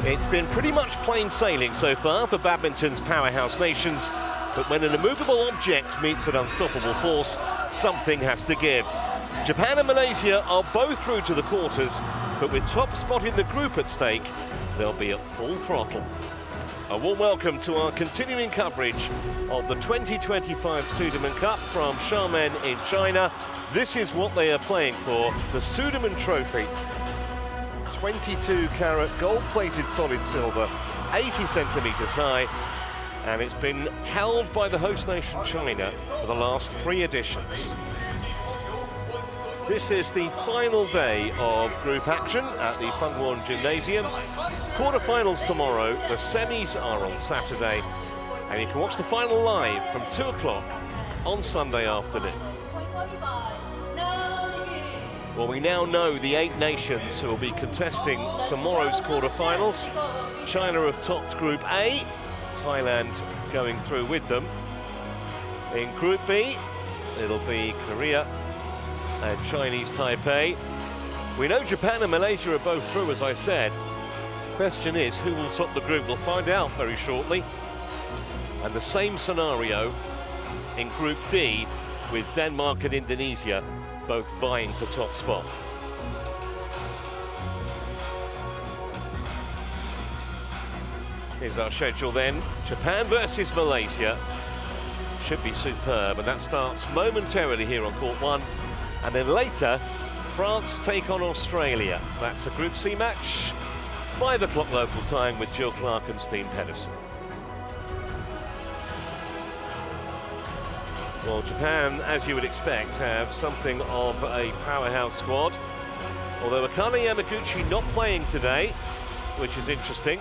It's been pretty much plain sailing so far for badminton's powerhouse nations, but when an immovable object meets an unstoppable force, something has to give. Japan and Malaysia are both through to the quarters, but with top spot in the group at stake, they'll be at full throttle. A warm welcome to our continuing coverage of the 2025 Sudirman Cup from Xiamen in China. This is what they are playing for, the Sudirman Trophy. 22-carat gold-plated solid silver, 80 centimetres high, and it's been held by the host nation China for the last 3 editions. This is the final day of group action at the Fenghuang Gymnasium. Quarter-finals tomorrow, the semis are on Saturday, and you can watch the final live from 2 o'clock on Sunday afternoon. Well, we now know the 8 nations who will be contesting tomorrow's quarter-finals. China have topped Group A, Thailand going through with them. In Group B, it'll be Korea and Chinese Taipei. We know Japan and Malaysia are both through, as I said. Question is, who will top the group? We'll find out very shortly. And the same scenario in Group D with Denmark and Indonesia both vying for top spot. Here's our schedule then. Japan versus Malaysia. Should be superb, and that starts momentarily here on Court 1. And then later, France take on Australia. That's a Group C match, 5 o'clock local time with Jill Clark and Steen Pedersen. Well, Japan, as you would expect, have something of a powerhouse squad. Although Akane Yamaguchi not playing today, which is interesting.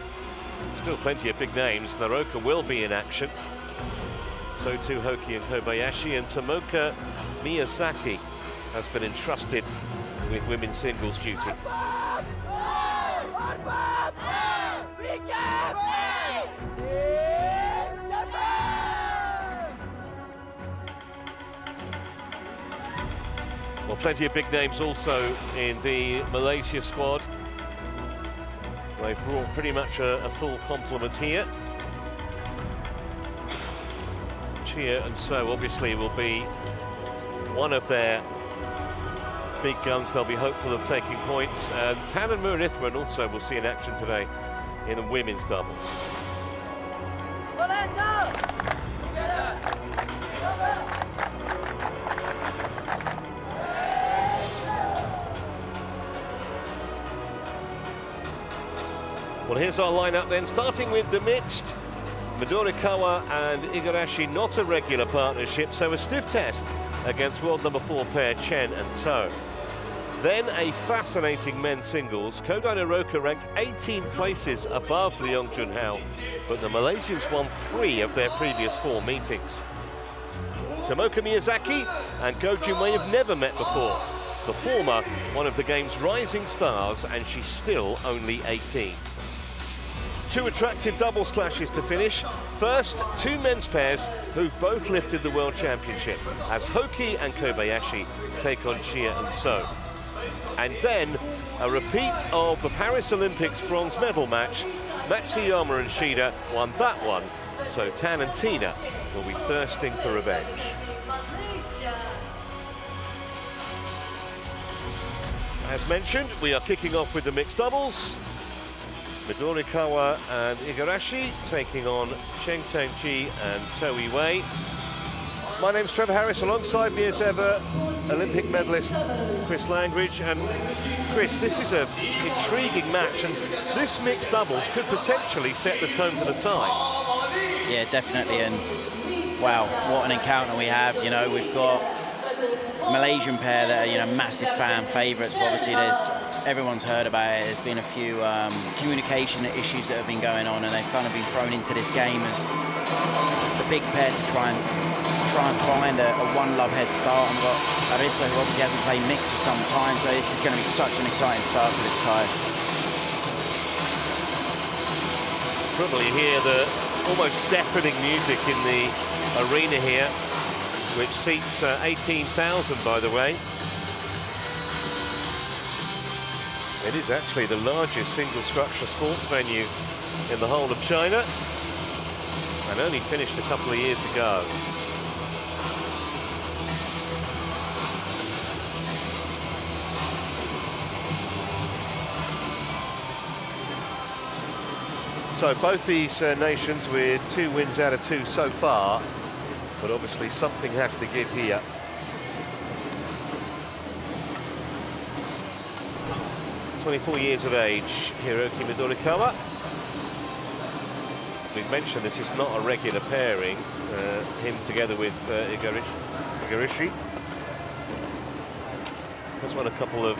Still plenty of big names. Naroka will be in action. So too Hoki and Kobayashi, and Tomoka Miyazaki has been entrusted with women's singles duty. Well, plenty of big names also in the Malaysia squad. They've brought pretty much a full complement here. Chia and So obviously will be one of their big guns. They'll be hopeful of taking points. And Tan and Muritharan also will see in action today in the women's doubles. Well, here's our lineup then, starting with the mixed. Midorikawa and Igarashi, not a regular partnership, so a stiff test against world number 4 pair Chen and To. Then a fascinating men's singles. Kodai Naroka ranked 18 places above Leong Junhao, but the Malaysians won 3 of their previous 4 meetings. Tomoka Miyazaki and Go Junwei have never met before. The former, one of the game's rising stars, and she's still only 18. 2 attractive doubles clashes to finish. First, 2 men's pairs who've both lifted the World Championship, as Hoki and Kobayashi take on Chia and So. And then, a repeat of the Paris Olympics bronze medal match. Matsuyama and Shida won that one, so Tan and Tina will be thirsting for revenge. As mentioned, we are kicking off with the mixed doubles. Midorikawa and Igarashi taking on Cheng Tengji and Toei Wei. My name's Trevor Harris, alongside me as ever, Olympic medalist Chris Langridge. And Chris, this is an intriguing match, and this mixed doubles could potentially set the tone for the tie. Yeah, definitely, and wow, what an encounter we have. You know, we've got a Malaysian pair that are, you know, massive fan favourites, but obviously everyone's heard about it. There's been a few communication issues that have been going on, and they've kind of been thrown into this game as the big pair to try and find a one-love head start. And we've got Arisa, who obviously hasn't played mixed for some time, so this is going to be such an exciting start for this tie. Probably hear the almost deafening music in the arena here, which seats 18,000, by the way. It is actually the largest single structure sports venue in the whole of China, and only finished a couple of years ago. So both these nations with 2 wins out of 2 so far, but obviously something has to give here. ...24 years of age, Hiroki Midorikawa. We've mentioned this is not a regular pairing, him together with Igarashi. Has won a couple of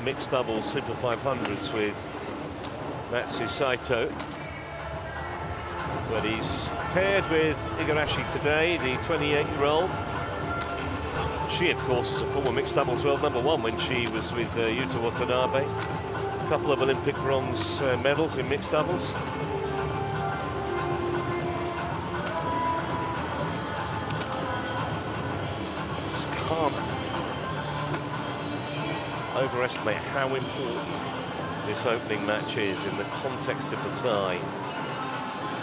mixed doubles Super 500s with Matsu Saito. But he's paired with Igarashi today, the 28-year-old. She, of course, is a former mixed doubles world #1 when she was with Yuta Watanabe. A couple of Olympic bronze medals in mixed doubles. Just can't overestimate how important this opening match is in the context of the tie,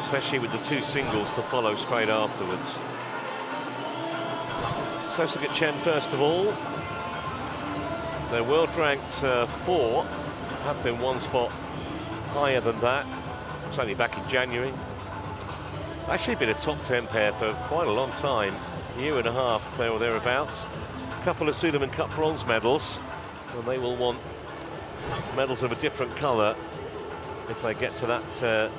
especially with the 2 singles to follow straight afterwards. So let's look at Chen first of all. They're world ranked 4, have been 1 spot higher than that. It's only back in January. Actually been a top 10 pair for quite a long time, a year and a half there or thereabouts. A couple of Sudirman Cup bronze medals, and they will want medals of a different colour if they get to that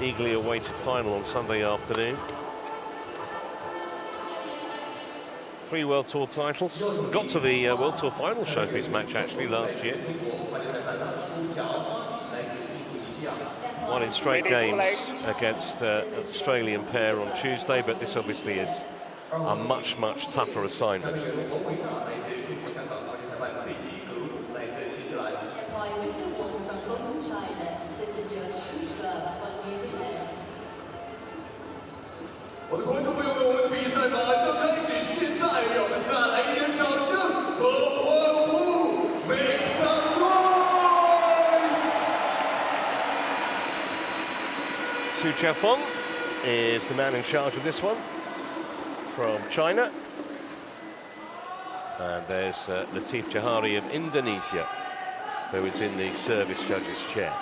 eagerly awaited final on Sunday afternoon. 3 World Tour titles. Got to the World Tour final showpiece match actually last year. Won in straight games against an Australian pair on Tuesday, but this obviously is a much, much tougher assignment. Su Xiamen is the man in charge of this one from China. And there's Latif Johari of Indonesia, who is in the service judge's chair.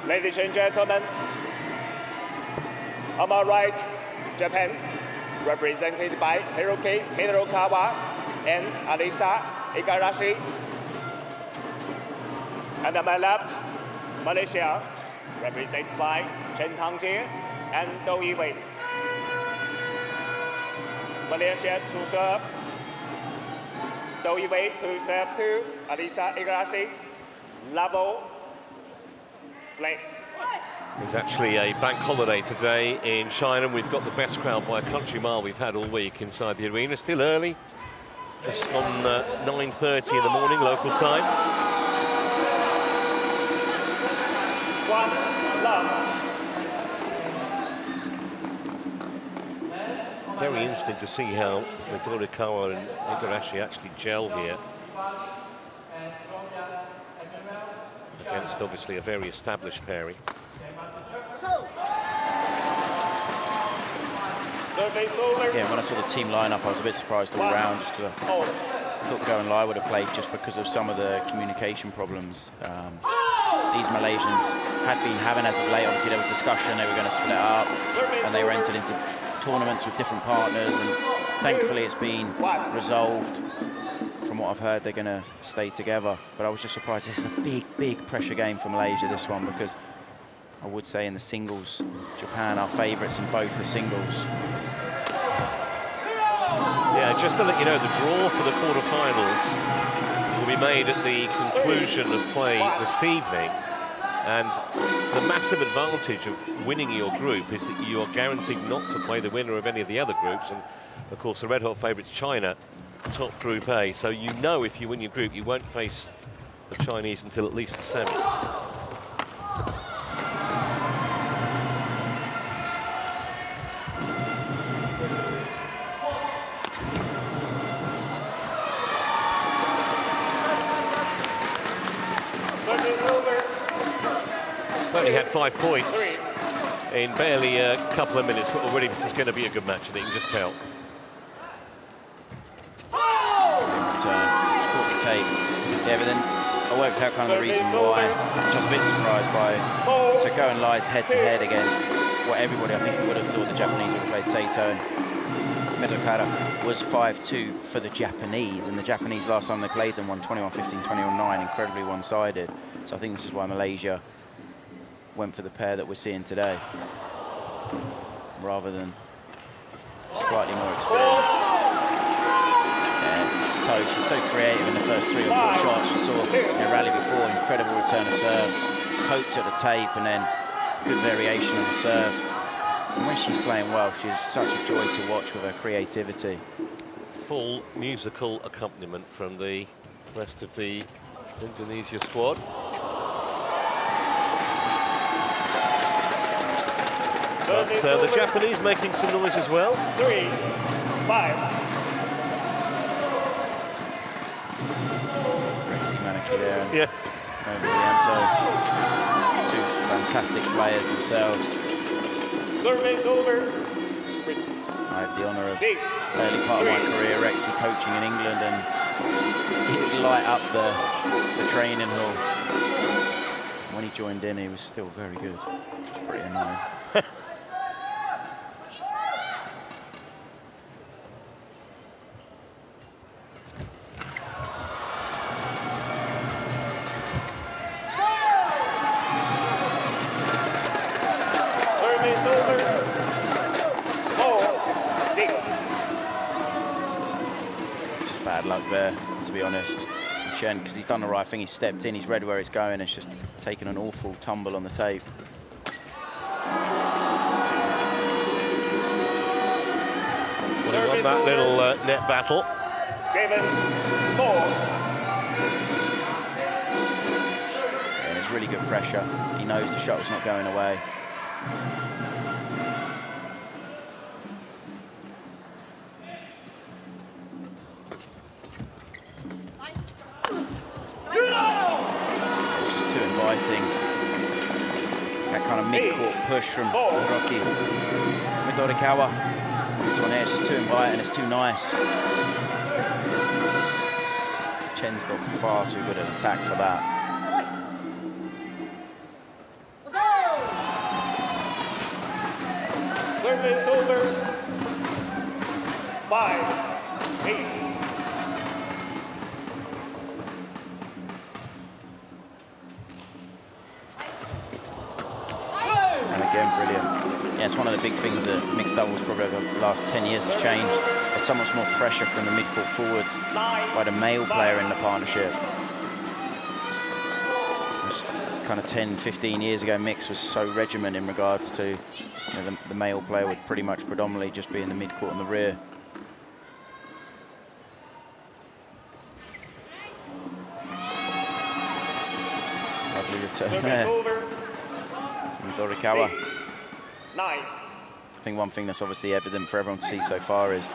Ladies and gentlemen, on my right, Japan, represented by Hiroki Midorikawa and Alisa Igarashi. And on my left, Malaysia, represented by Chen Tangjie and Do Yiwei. Malaysia to serve, Do Yiwei to serve to Alisa Igarashi. Level. There's actually a bank holiday today in China. We've got the best crowd by a country mile we've had all week inside the arena. Still early, just on 9:30 in the morning local time. Very interesting to see how Midorikawa and Igarashi actually gel here. Against obviously a very established pairing. Yeah, when I saw the team lineup, I was a bit surprised all round. Just I thought Go and Lai would have played just because of some of the communication problems these Malaysians had been having as of late. Obviously, there was discussion they were going to split up, and they were entered into tournaments with different partners. And thankfully, it's been resolved. From what I've heard, they're going to stay together. But I was just surprised. This is a big, big pressure game for Malaysia, this one, because I would say in the singles, Japan are favourites in both the singles. Yeah, Just to let you know, the draw for the quarterfinals will be made at the conclusion of play this evening. And the massive advantage of winning your group is that you are guaranteed not to play the winner of any of the other groups. And of course, the red hot favourites, China, top Group A. So you know if you win your group, you won't face the Chinese until at least the semi. Only had 5 points in barely a couple of minutes, but already this is going to be a good match, and you can just tell. Yeah, but then I worked out kind of the reason why, which I was a bit surprised by. So going lies head-to-head against what everybody, I think, would have thought the Japanese would have played Saito. Midokara was 5-2 for the Japanese, and the Japanese last time they played them won 21-15, 21-9, incredibly one-sided. So I think this is why Malaysia went for the pair that we're seeing today, rather than slightly more experienced. She's so creative in the first 3 or 4 shots. We saw in the rally before, incredible return of serve, poked at the tape, and then good variation on the serve. And when she's playing well, she's such a joy to watch with her creativity. Full musical accompaniment from the rest of the Indonesia squad. But the Japanese making some noise as well. 3-5. There. Yeah. Two fantastic players themselves. Service over. I had the honour of early part of my career Rexy coaching in England, and he would light up the training hall. When he joined in, he was still very good, which is pretty annoying. Luck there, to be honest. Chen, because he's done the right thing, he's stepped in, he's read where it's going, it's just taken an awful tumble on the tape. Well, he won that little net battle. 7-4. And there's really good pressure. He knows the shot is not going away. That kind of mid-court push from Rocky Midorikawa. This one here is just too inviting, it's too nice. Chen's got far too good an attack for that. Service over. 5-8. Again, brilliant. Yeah, it's one of the big things that mixed doubles probably over the last 10 years has changed. There's so much more pressure from the mid-court forwards by the male player in the partnership. Kind of 10, 15 years ago, mix was so regimented in regards to, you know, the male player would pretty much predominantly just be in the mid-court and the rear. Lovely return there. Midorikawa. 6-9. I think one thing that's obviously evident for everyone to see so far is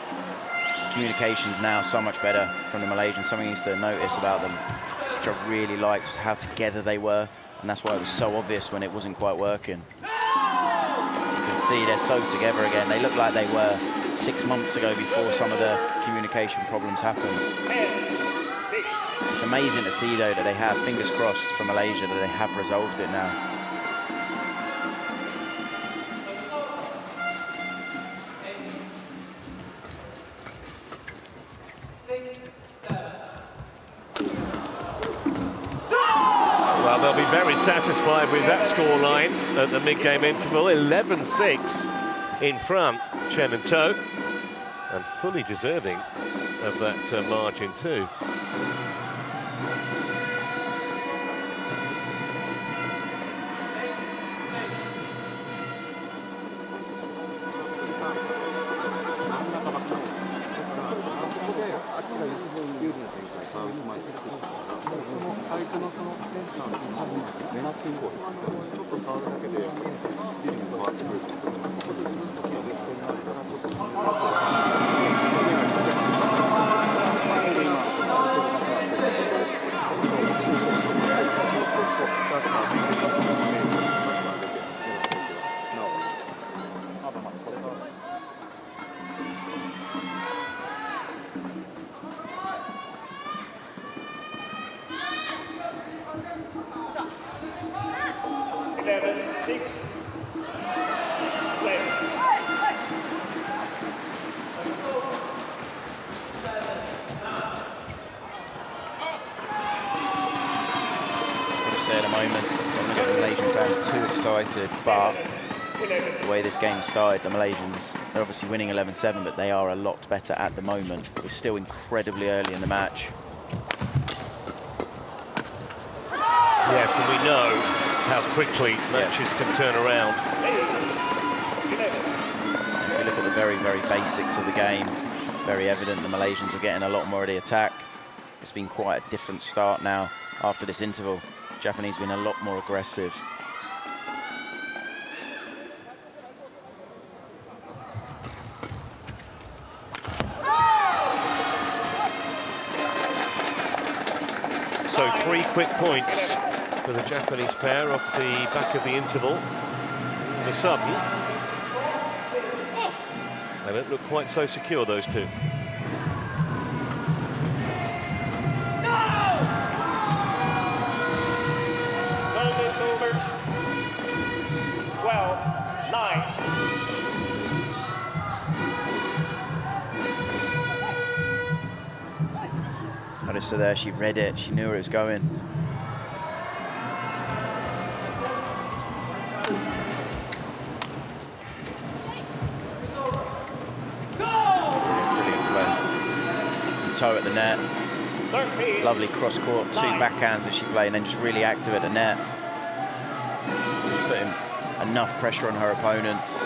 communications now so much better from the Malaysians. Something I used to notice about them, which I really liked, was how together they were, and that's why it was so obvious when it wasn't quite working. You can see they're so together again. They look like they were 6 months ago before some of the communication problems happened. 10-6. It's amazing to see, though, that they have, fingers crossed for Malaysia, that they have resolved it now. Well, they'll be very satisfied with that scoreline at the mid-game interval. 11-6 in front, Chen and To. and fully deserving of that margin too. But the way this game started, the Malaysians, they're obviously winning 11-7, but they are a lot better at the moment. We're still incredibly early in the match. Yes, and we know how quickly matches can turn around. If we look at the very, very basics of the game, very evident the Malaysians are getting a lot more of the attack. It's been quite a different start now after this interval. Japanese been a lot more aggressive. So 3 quick points for the Japanese pair off the back of the interval. The sudden, they don't look quite so secure, those two. Is over. 12-9. Arisa there, she read it, she knew where it was going. Brilliant play. Toe at the net. Lovely cross-court, 2 backhands as she played, and then just really active at the net. Putting enough pressure on her opponents.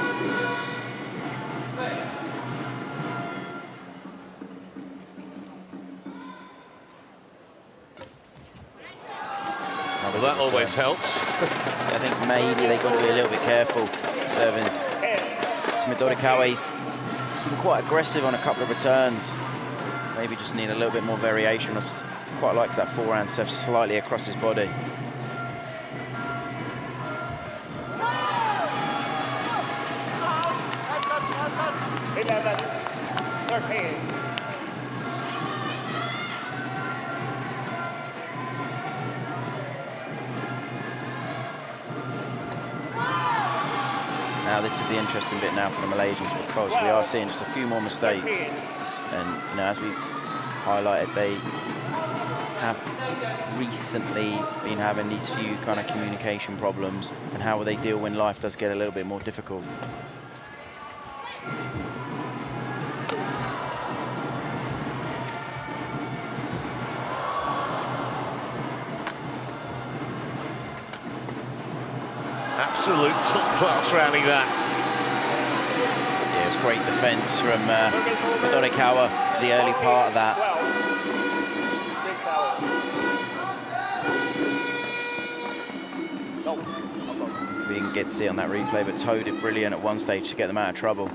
Well, that always helps. I think maybe they've got to be a little bit careful serving. Midorikawa, he's been quite aggressive on a couple of returns. Maybe just need a little bit more variation. Quite likes that forehand serve slightly across his body. Now this is the interesting bit now for the Malaysians, because we are seeing just a few more mistakes. And you know, as we highlighted, they have recently been having these few kind of communication problems, and how will they deal when life does get a little bit more difficult. Absolute top-class rally, that. Yeah, it was great defence from Midorikawa, the early part of that. We didn't get to see it on that replay, but Toe did brilliant at one stage to get them out of trouble.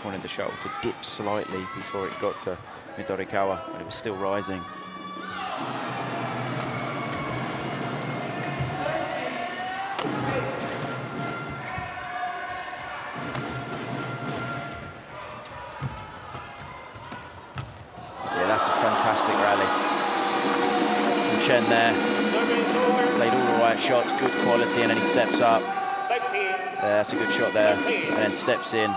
Wanted the shuttle to dip slightly before it got to Midorikawa, but it was still rising. Chen there. Played all the right shots, good quality, and then he steps up. That's a good shot there, and then steps in.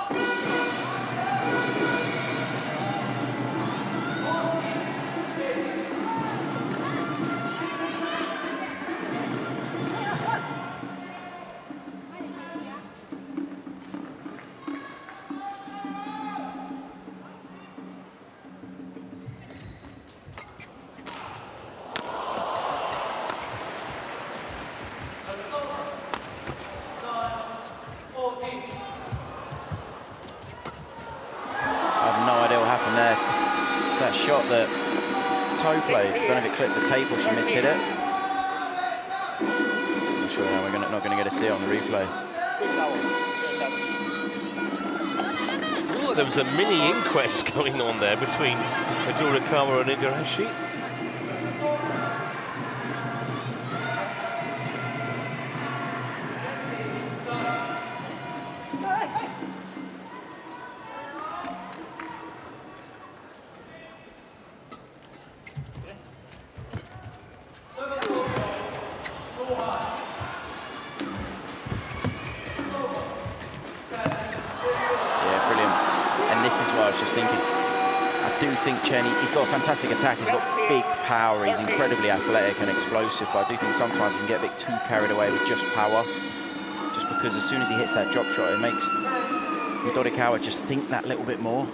That shot that Toe played, I don't know if it clipped the tape or she mishit it. I'm sure now we're not going to get to see it on the replay. Oh, there was a mini inquest going on there between Midorikawa and Igarashi. He's got a fantastic attack, he's got big power, he's incredibly athletic and explosive, but I do think sometimes he can get a bit too carried away with just power. Just because as soon as he hits that drop shot, it makes Midorikawa just think that little bit more.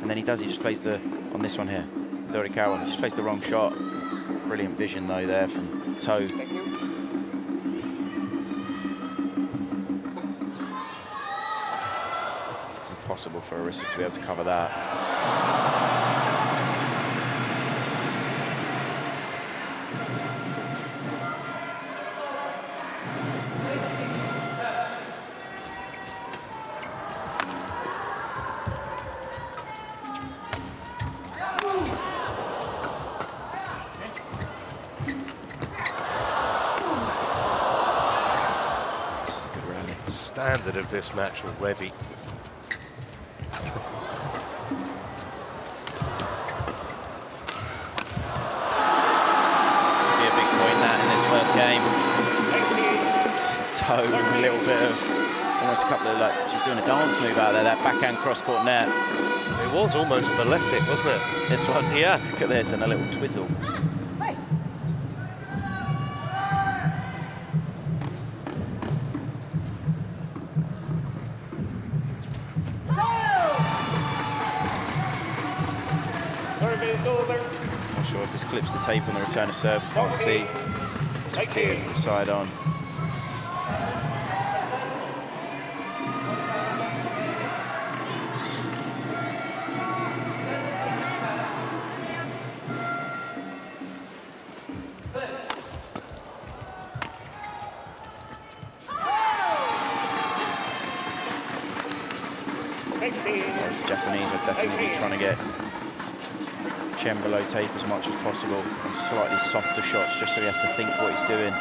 And then he just plays on this one here, Midorikawa, he just plays the wrong shot. Brilliant vision though there from Toe. Possible for Arisa to be able to cover that. Good rally. Standard of this match already. Game. Toe, a little bit of, almost a couple of, like, she's doing a dance move out there, that backhand cross-court net. It was almost balletic, wasn't it? This one, yeah. Look at this, and a little twizzle. Not sure if this clips the tape on the return of serve, can't see. Let's see it from the side on. Whereas the Japanese are definitely trying to get Chen below tape as much as possible and slightly softer shots just so he has to think what he's doing.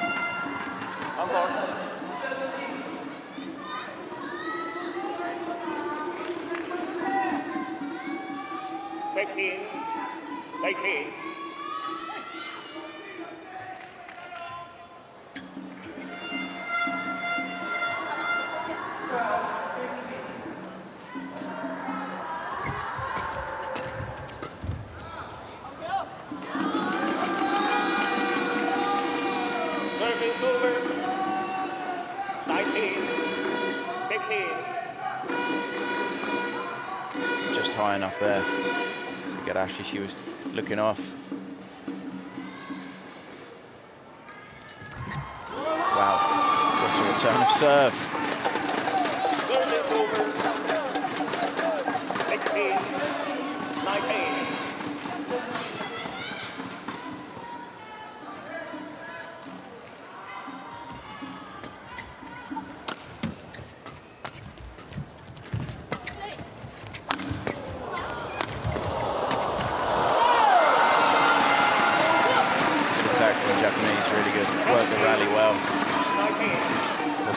Just high enough there. So Igarashi, she was looking off. Wow, what a return of serve.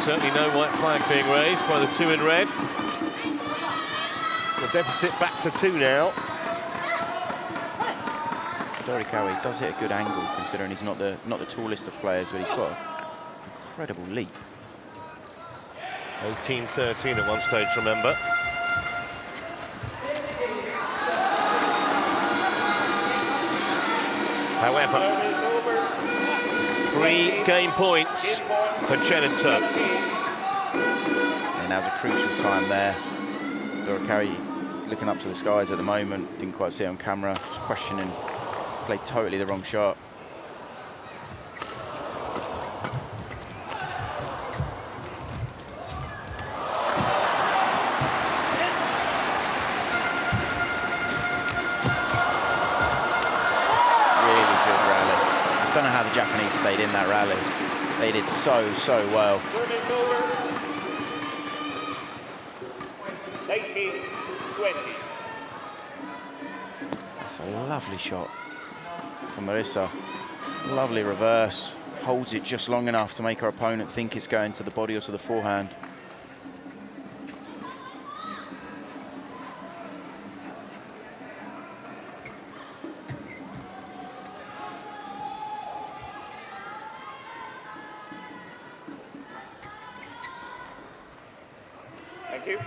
Certainly no white flag being raised by the two in red. The deficit back to 2 now. Midori Kawa, he does hit a good angle considering he's not the tallest of players, but he's got an incredible leap. 18-13 at one stage, remember. However, 3 game points for Chen and To. And now's a crucial time there. Dorikari looking up to the skies at the moment, didn't quite see it on camera, just questioning, played totally the wrong shot. I don't know how the Japanese stayed in that rally. They did so well. 19-20. That's a lovely shot from Marisa. Lovely reverse. Holds it just long enough to make her opponent think it's going to the body or to the forehand. Thank you.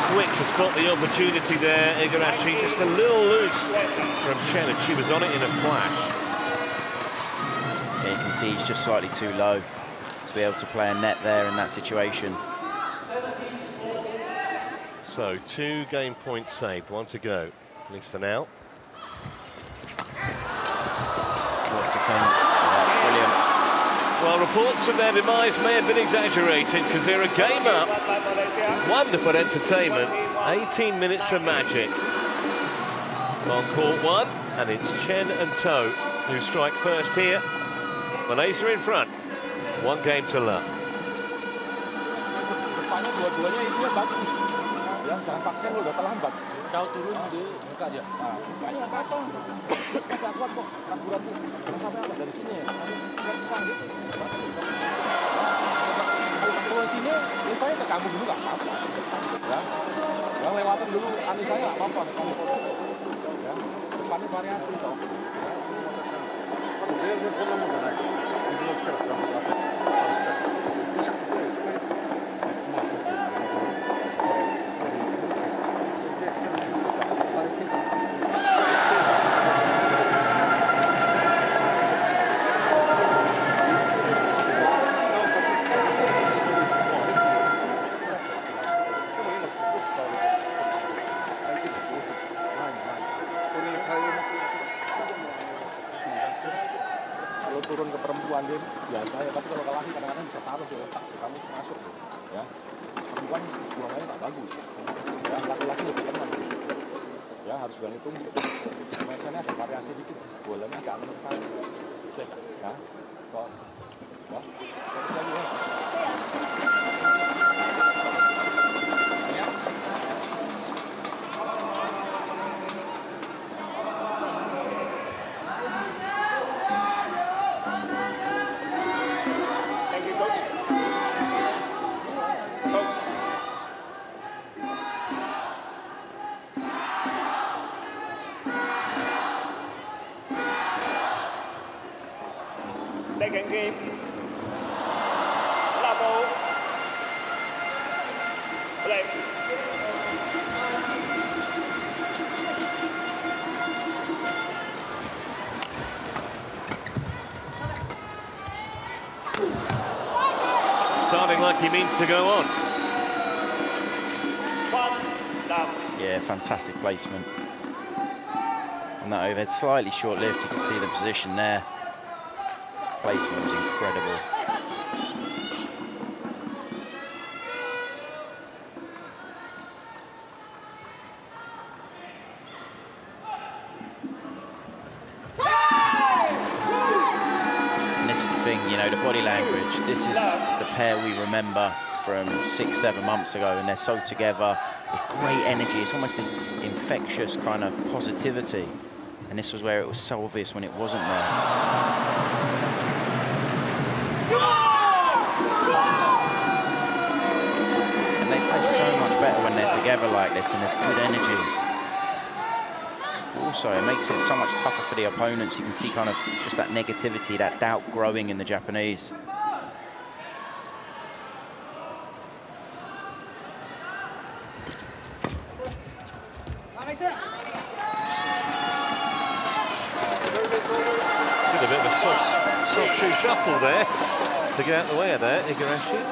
Quick to spot the opportunity there, Igarashi, just a little loose from Chen, and she was on it in a flash. Yeah, you can see he's just slightly too low to be able to play a net there in that situation. So 2 game points saved, 1 to go, at least for now. What defence, brilliant. Well, reports of their demise may have been exaggerated because they're a game up. Wonderful entertainment, 18 minutes of magic. On court 1, and it's Chen and To who strike first here. Malaysia in front, 1 game to love. Jangan paksa lu, udah terlambat. Kau turun di muka dia. Nah, ini apa? Tapi aku kok ragu-ragu. Jangan sampai apa dari sini. Kesang gitu. Kalau turun sini, saya ke kamu dulu nggak apa-apa. Ya, yang lewatin dulu Anissa nggak apa-apa. Ya, depannya variasi toh. Turun ke perempuan dia biasa ya, tapi kalau ke laki kadang-kadang bisa taruh di otak kamu masuk ya. Perempuan buangannya nggak bagus ya, laki-laki lebih tenang ya, harus berani tumpuk. Biasanya ada variasi dikit, bolanya agak ke sana ya, kok ya, terus lagi ya. Second game, level, play. Starting like he means to go on. Yeah, fantastic placement. And that overhead slightly short-lived, you can see the position there. Placement was incredible. And this is the thing, know, the body language. This is the pair we remember from 6-7 months ago, and they're so together with great energy. It's almost this infectious kind of positivity, and this was where it was so obvious when it wasn't there. And they play so much better when they're together like this, and there's good energy. Also, it makes it so much tougher for the opponents. You can see kind of just that negativity, that doubt growing in the Japanese. Did a bit of a soft shoe shuffle there to get out of the way of that, Igarashi.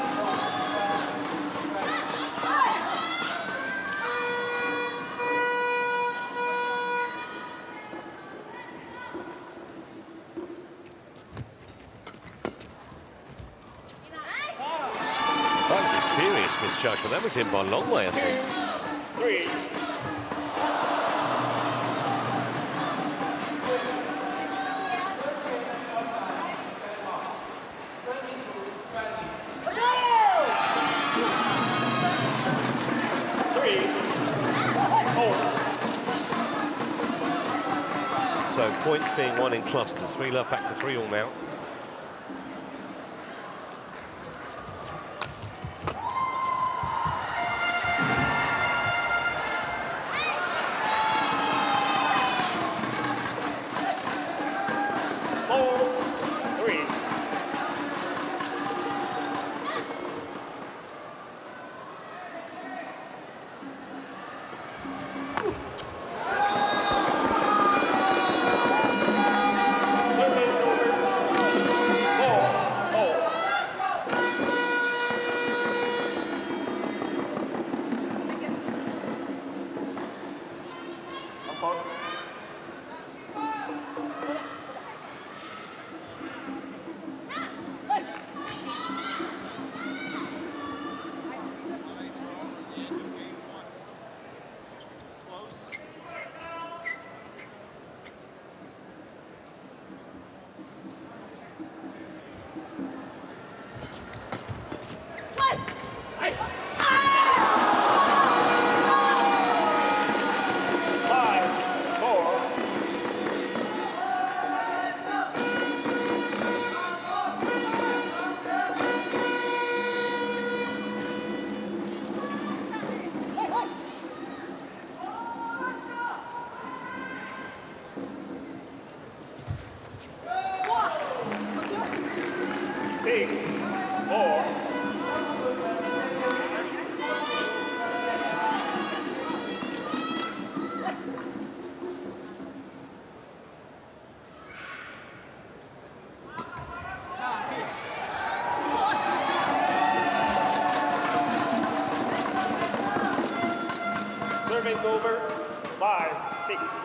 That was a serious misjudgment. That was him by a long way, I think. 3. So points being won in clusters. 3 love, back to 3-all now. Service over, 5-6.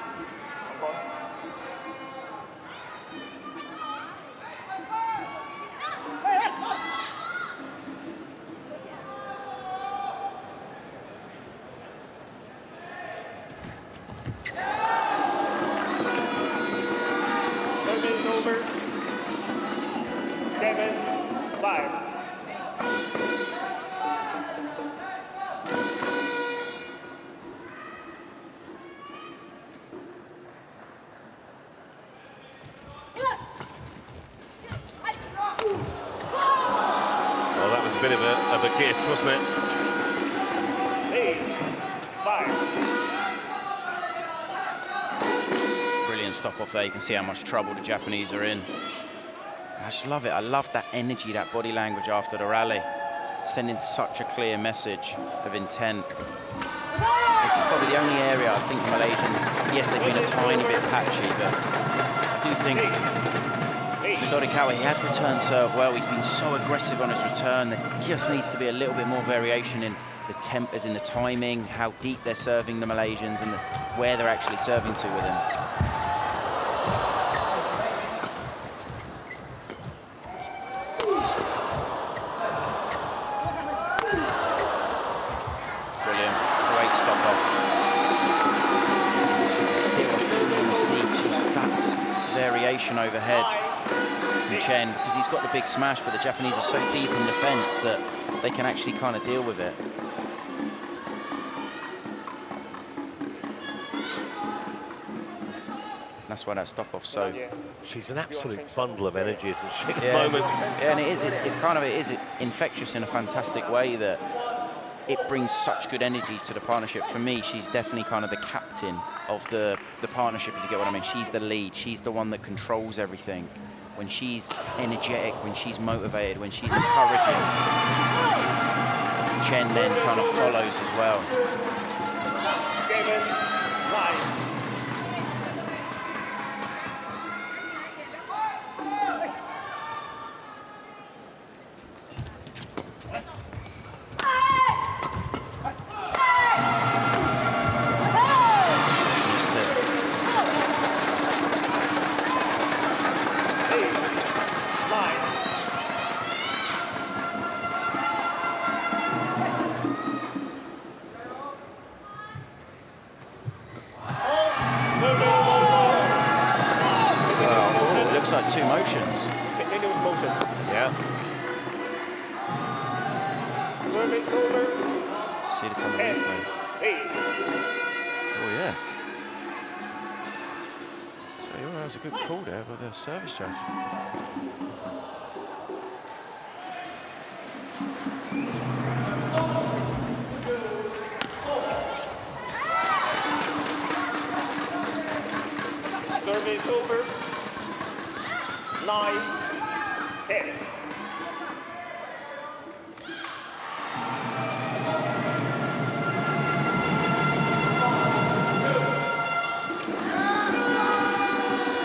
Service over, 7-5. Bit of a gift, wasn't it? 8-5. Brilliant stop off there. You can see how much trouble the Japanese are in. I just love it. I love that energy, that body language after the rally, sending such a clear message of intent. This is probably the only area I think Malaysians, yes, they've been a tiny bit patchy, but I do think Midorikawa, he has returned serve well. He's been so aggressive on his return. There just needs to be a little bit more variation in the tempers, in the timing, how deep they're serving the Malaysians, and where they're actually serving to with him. Brilliant. Great stop off. Still on the seat, just that variation overhead. Chen end because he's got the big smash, but the Japanese are so deep in defense that they can actually kind of deal with it. That's why that stop-off so... She's an absolute bundle of energy, isn't she, at the Yeah. moment? Yeah, and it's kind of, it is infectious in a fantastic way that it brings such good energy to the partnership. For me, she's definitely kind of the captain of the partnership, if you get what I mean. She's the lead. She's the one that controls everything. When she's energetic, when she's motivated, when she's encouraging, Chen then kind of follows as well. 7-9. Like 2 motions. Continuous motion. Yeah. Service over. See this on the replay. 8. Oh yeah. So yeah, that was a good call there by the service judge. Service over. 9, 10.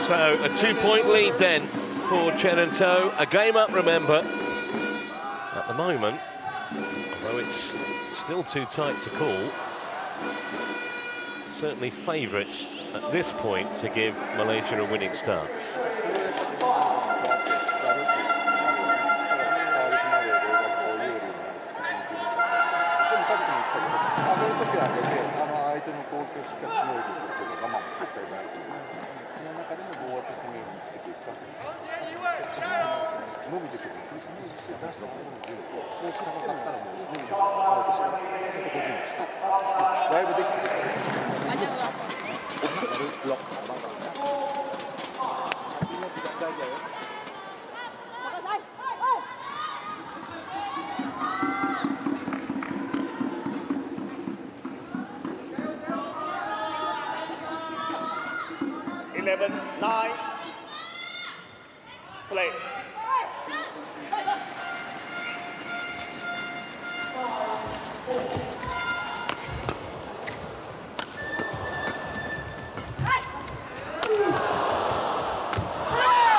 So a 2-point lead then for Chen and To. A game up, remember, at the moment, although it's still too tight to call. Certainly favourites at this point to give Malaysia a winning start. Play.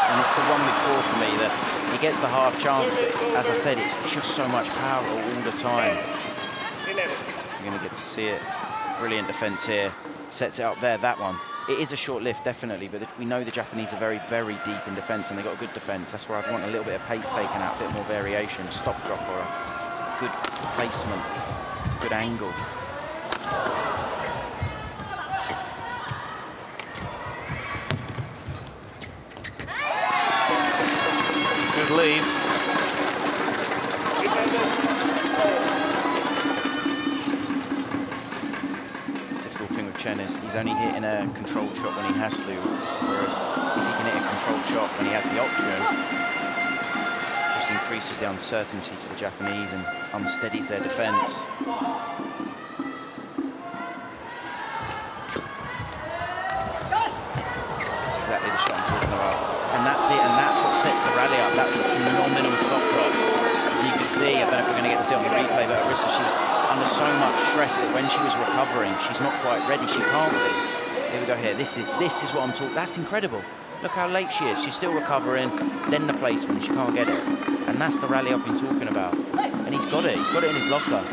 And it's the one before for me that he gets the half chance, but as I said, it's just so much power all the time. 11. You're going to get to see it. Brilliant defense here. Sets it up there, that one. It is a short lift, definitely, but we know the Japanese are very, very deep in defense, and they've got a good defense. That's where I'd want a little bit of pace taken out, a bit more variation, stop drop or a good placement, good angle. Good lead. Difficult thing with Chen is he's only hitting a controlled shot when he has to, whereas if he can hit a controlled shot when he has the option, it just increases the uncertainty for the Japanese and unsteadies their defense. That's exactly the shot I'm talking about. And that's it, and that's what sets the rally up. That was a phenomenal stop drop. You could see, I don't know if we're going to get to see it on the replay, but Arisa, she was under so much stress that when she was recovering, she's not quite ready. She can't be. Here we go here. This is what I'm talking. That's incredible. Look how late she is. She's still recovering. Then the placement. She can't get it. And that's the rally I've been talking about. And he's got it. He's got it in his locker.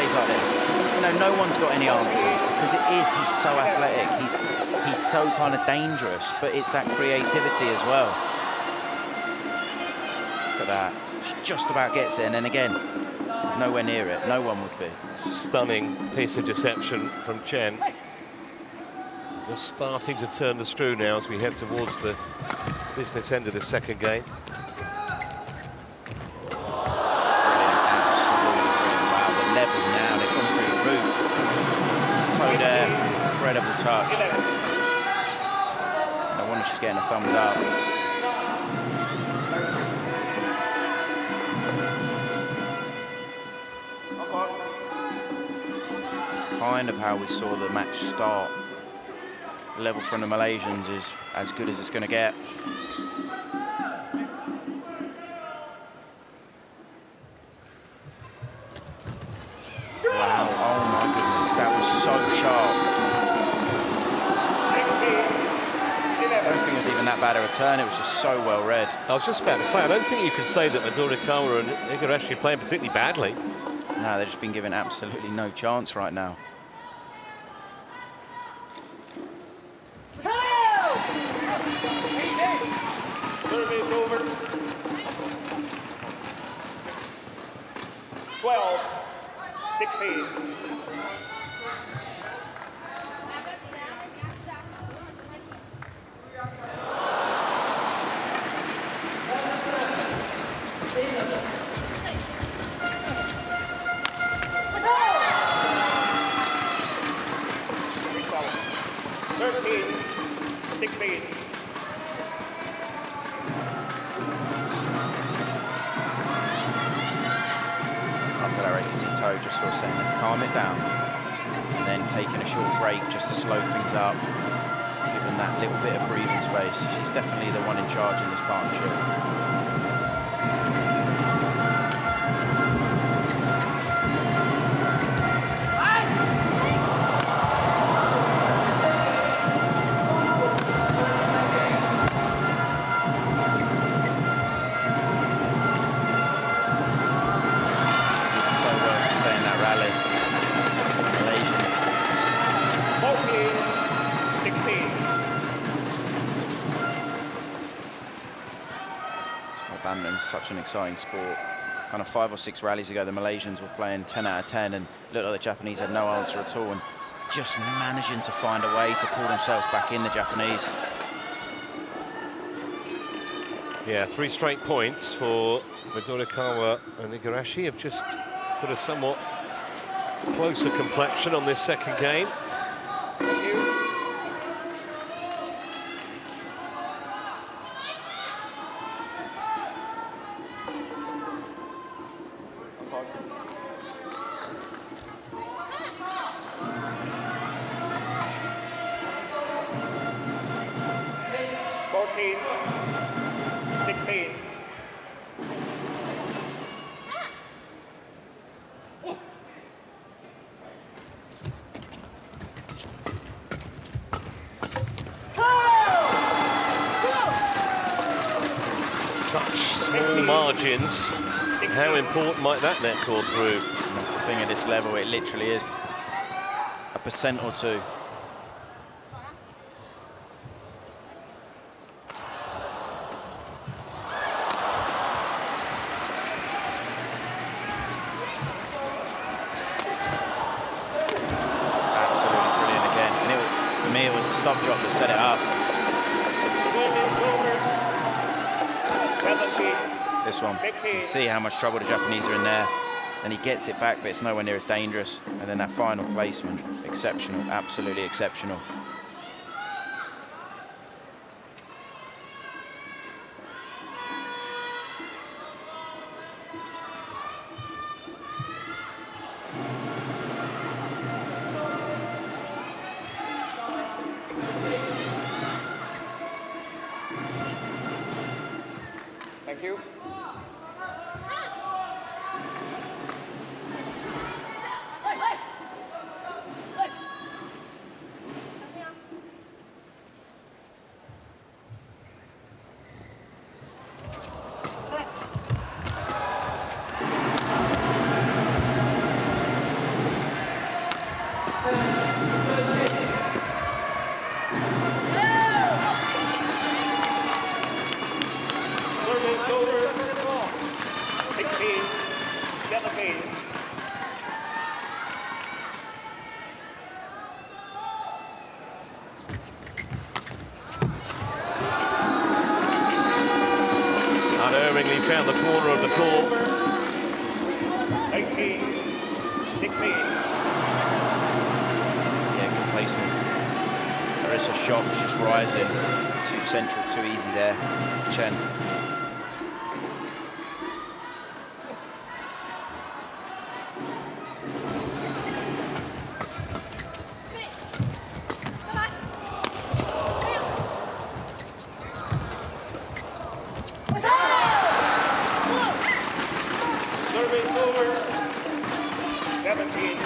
plays like this, you know, no one's got any answers because he's so athletic. He's so kind of dangerous, but it's that creativity as well. Look at that. Just about gets it, and then again, nowhere near it. No one would be. Stunning piece of deception from Chen. Just starting to turn the screw now as we head towards the business end of the second game. Level now, they've gone through the roof. Toe there, incredible touch. No wonder she's getting a thumbs up. Kind of how we saw the match start. The level from the Malaysians is as good as it's going to get. Wow, oh my goodness, that was so sharp. I don't think it was even that bad a return, it was just so well read. I was just about to say, I don't think you can say that Midorikawa and Igarashi are playing particularly badly. No, they've just been given absolutely no chance right now. Service over. 12, 16. After that, you see Toe just sort of saying, let's calm it down. And then taking a short break just to slow things up, give them that little bit of breathing space. She's definitely the one in charge in this partnership. Badminton's such an exciting sport. Kind of 5 or 6 rallies ago, the Malaysians were playing 10 out of 10 and looked like the Japanese had no answer at all, and just managing to find a way to pull themselves back in, the Japanese. Yeah, 3 straight points for Midorikawa and Igarashi have just put a somewhat closer complexion on this second game. Margins, how important might that net cord prove? And that's the thing at this level, it literally is a % or 2. Absolutely brilliant again. And for me, it was the stop drop that set it up. This one, you can see how much trouble the Japanese are in there. And he gets it back, but it's nowhere near as dangerous. And then that final placement, exceptional, absolutely exceptional. Thank you. Unerringly found the corner of the court. 18-16. Yeah, good placement. Larissa shot was just rising. Too central, too easy there. Chen. Service over. 17-18.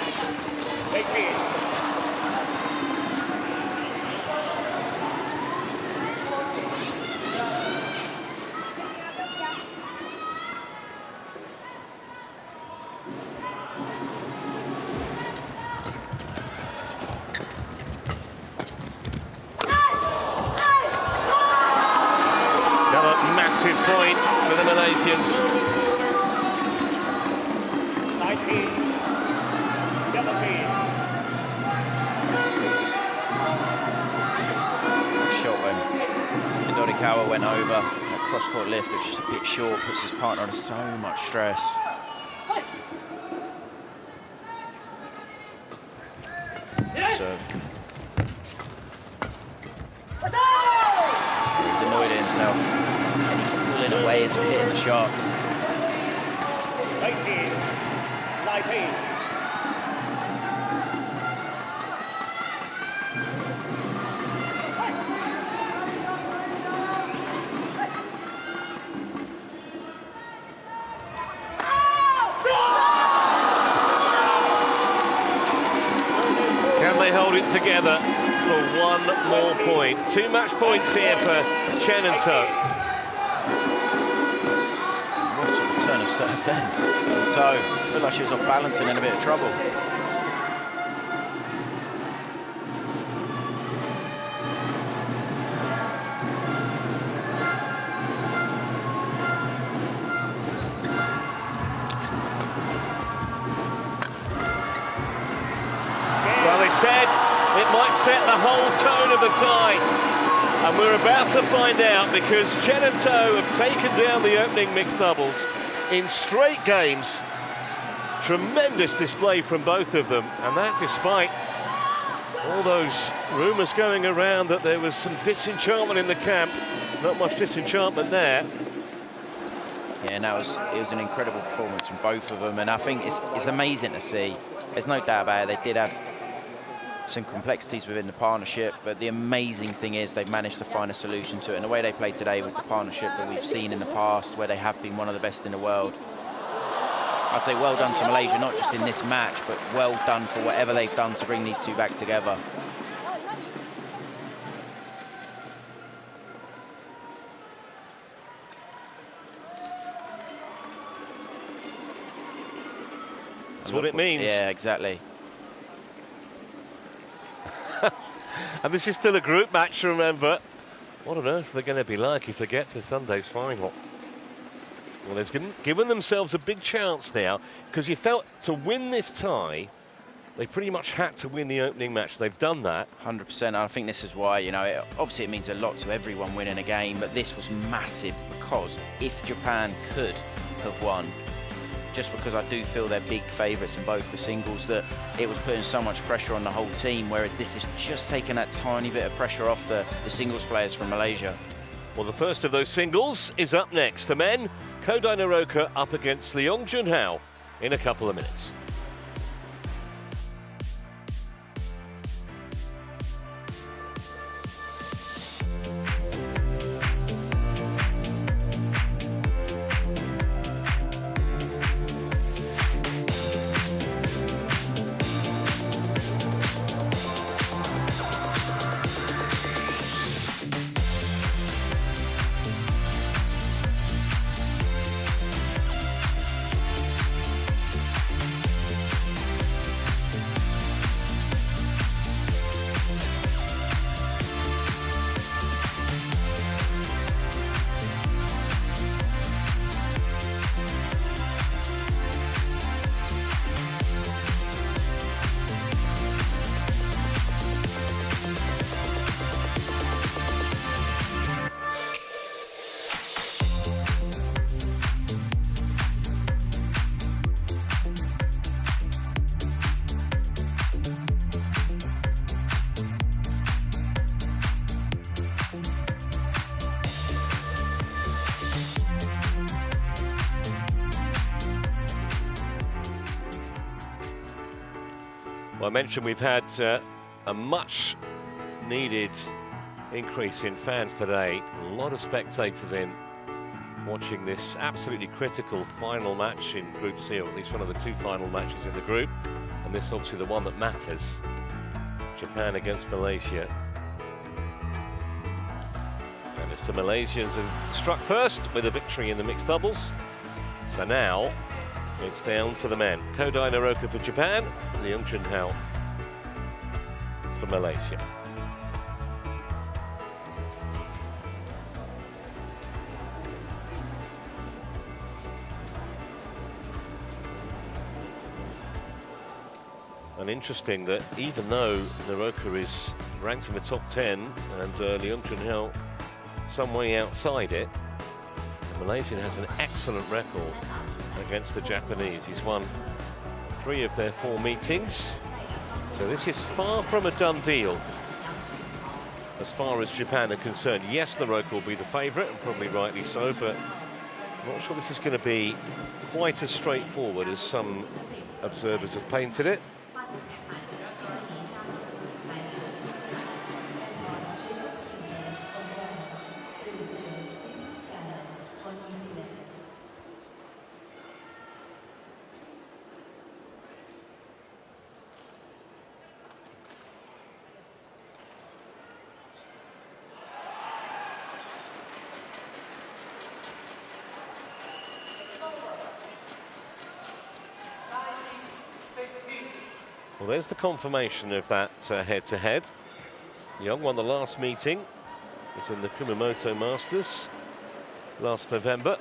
Another massive point for the Malaysians. 19-17. Shot when Midorikawa went over. That cross-court lift, it was just a bit short, puts his partner under so much stress. Serve. He's annoyed at himself. Pulling away as he's hitting the shot. 19-19. Can they hold it together for one more point? 2 match points here for Chen and To. What a return of serve then. So, looked like she was off balance and in a bit of trouble. Well, they said it might set the whole tone of the tie. And we're about to find out, because Chen and To have taken down the opening mixed doubles in straight games. Tremendous display from both of them, and that despite all those rumours going around that there was some disenchantment in the camp. Not much disenchantment there. Yeah, and it was an incredible performance from both of them, and I think it's amazing to see. There's no doubt about it, they did have some complexities within the partnership, but the amazing thing is they've managed to find a solution to it, and the way they played today was the partnership that we've seen in the past, where they have been one of the best in the world. I'd say well done to Malaysia, not just in this match, but well done for whatever they've done to bring these two back together. That's what it means. Yeah, exactly. And this is still a group match, remember. What on earth are they going to be like if they get to Sunday's final? Well, they've given themselves a big chance now, because you felt to win this tie, they pretty much had to win the opening match. They've done that. 100%. I think this is why, you know, obviously it means a lot to everyone winning a game, but this was massive, because if Japan could have won, just because I do feel they're big favourites in both the singles, that it was putting so much pressure on the whole team, whereas this is just taking that tiny bit of pressure off the singles players from Malaysia. Well, the first of those singles is up next. The men, Kodai Naroka up against Leong Junhao in a couple of minutes. Well, I mentioned we've had a much needed increase in fans today. A lot of spectators in watching this absolutely critical final match in Group C, or at least one of the two final matches in the group. And this obviously the one that matters. Japan against Malaysia. And it's the Malaysians have struck first with a victory in the mixed doubles. So now it's down to the men. Kodai Naroka for Japan, Leung Chun-hao for Malaysia. And interesting that even though Naroka is ranked in the top 10 and Leung Chun-hao some way outside it, the Malaysian has an excellent record against the Japanese. He's won 3 of their 4 meetings. So this is far from a done deal as far as Japan are concerned. Yes, Naroka will be the favourite, and probably rightly so, but I'm not sure this is going to be quite as straightforward as some observers have painted it. Well, there's the confirmation of that head-to-head. Young won the last meeting. It's in the Kumamoto Masters last November.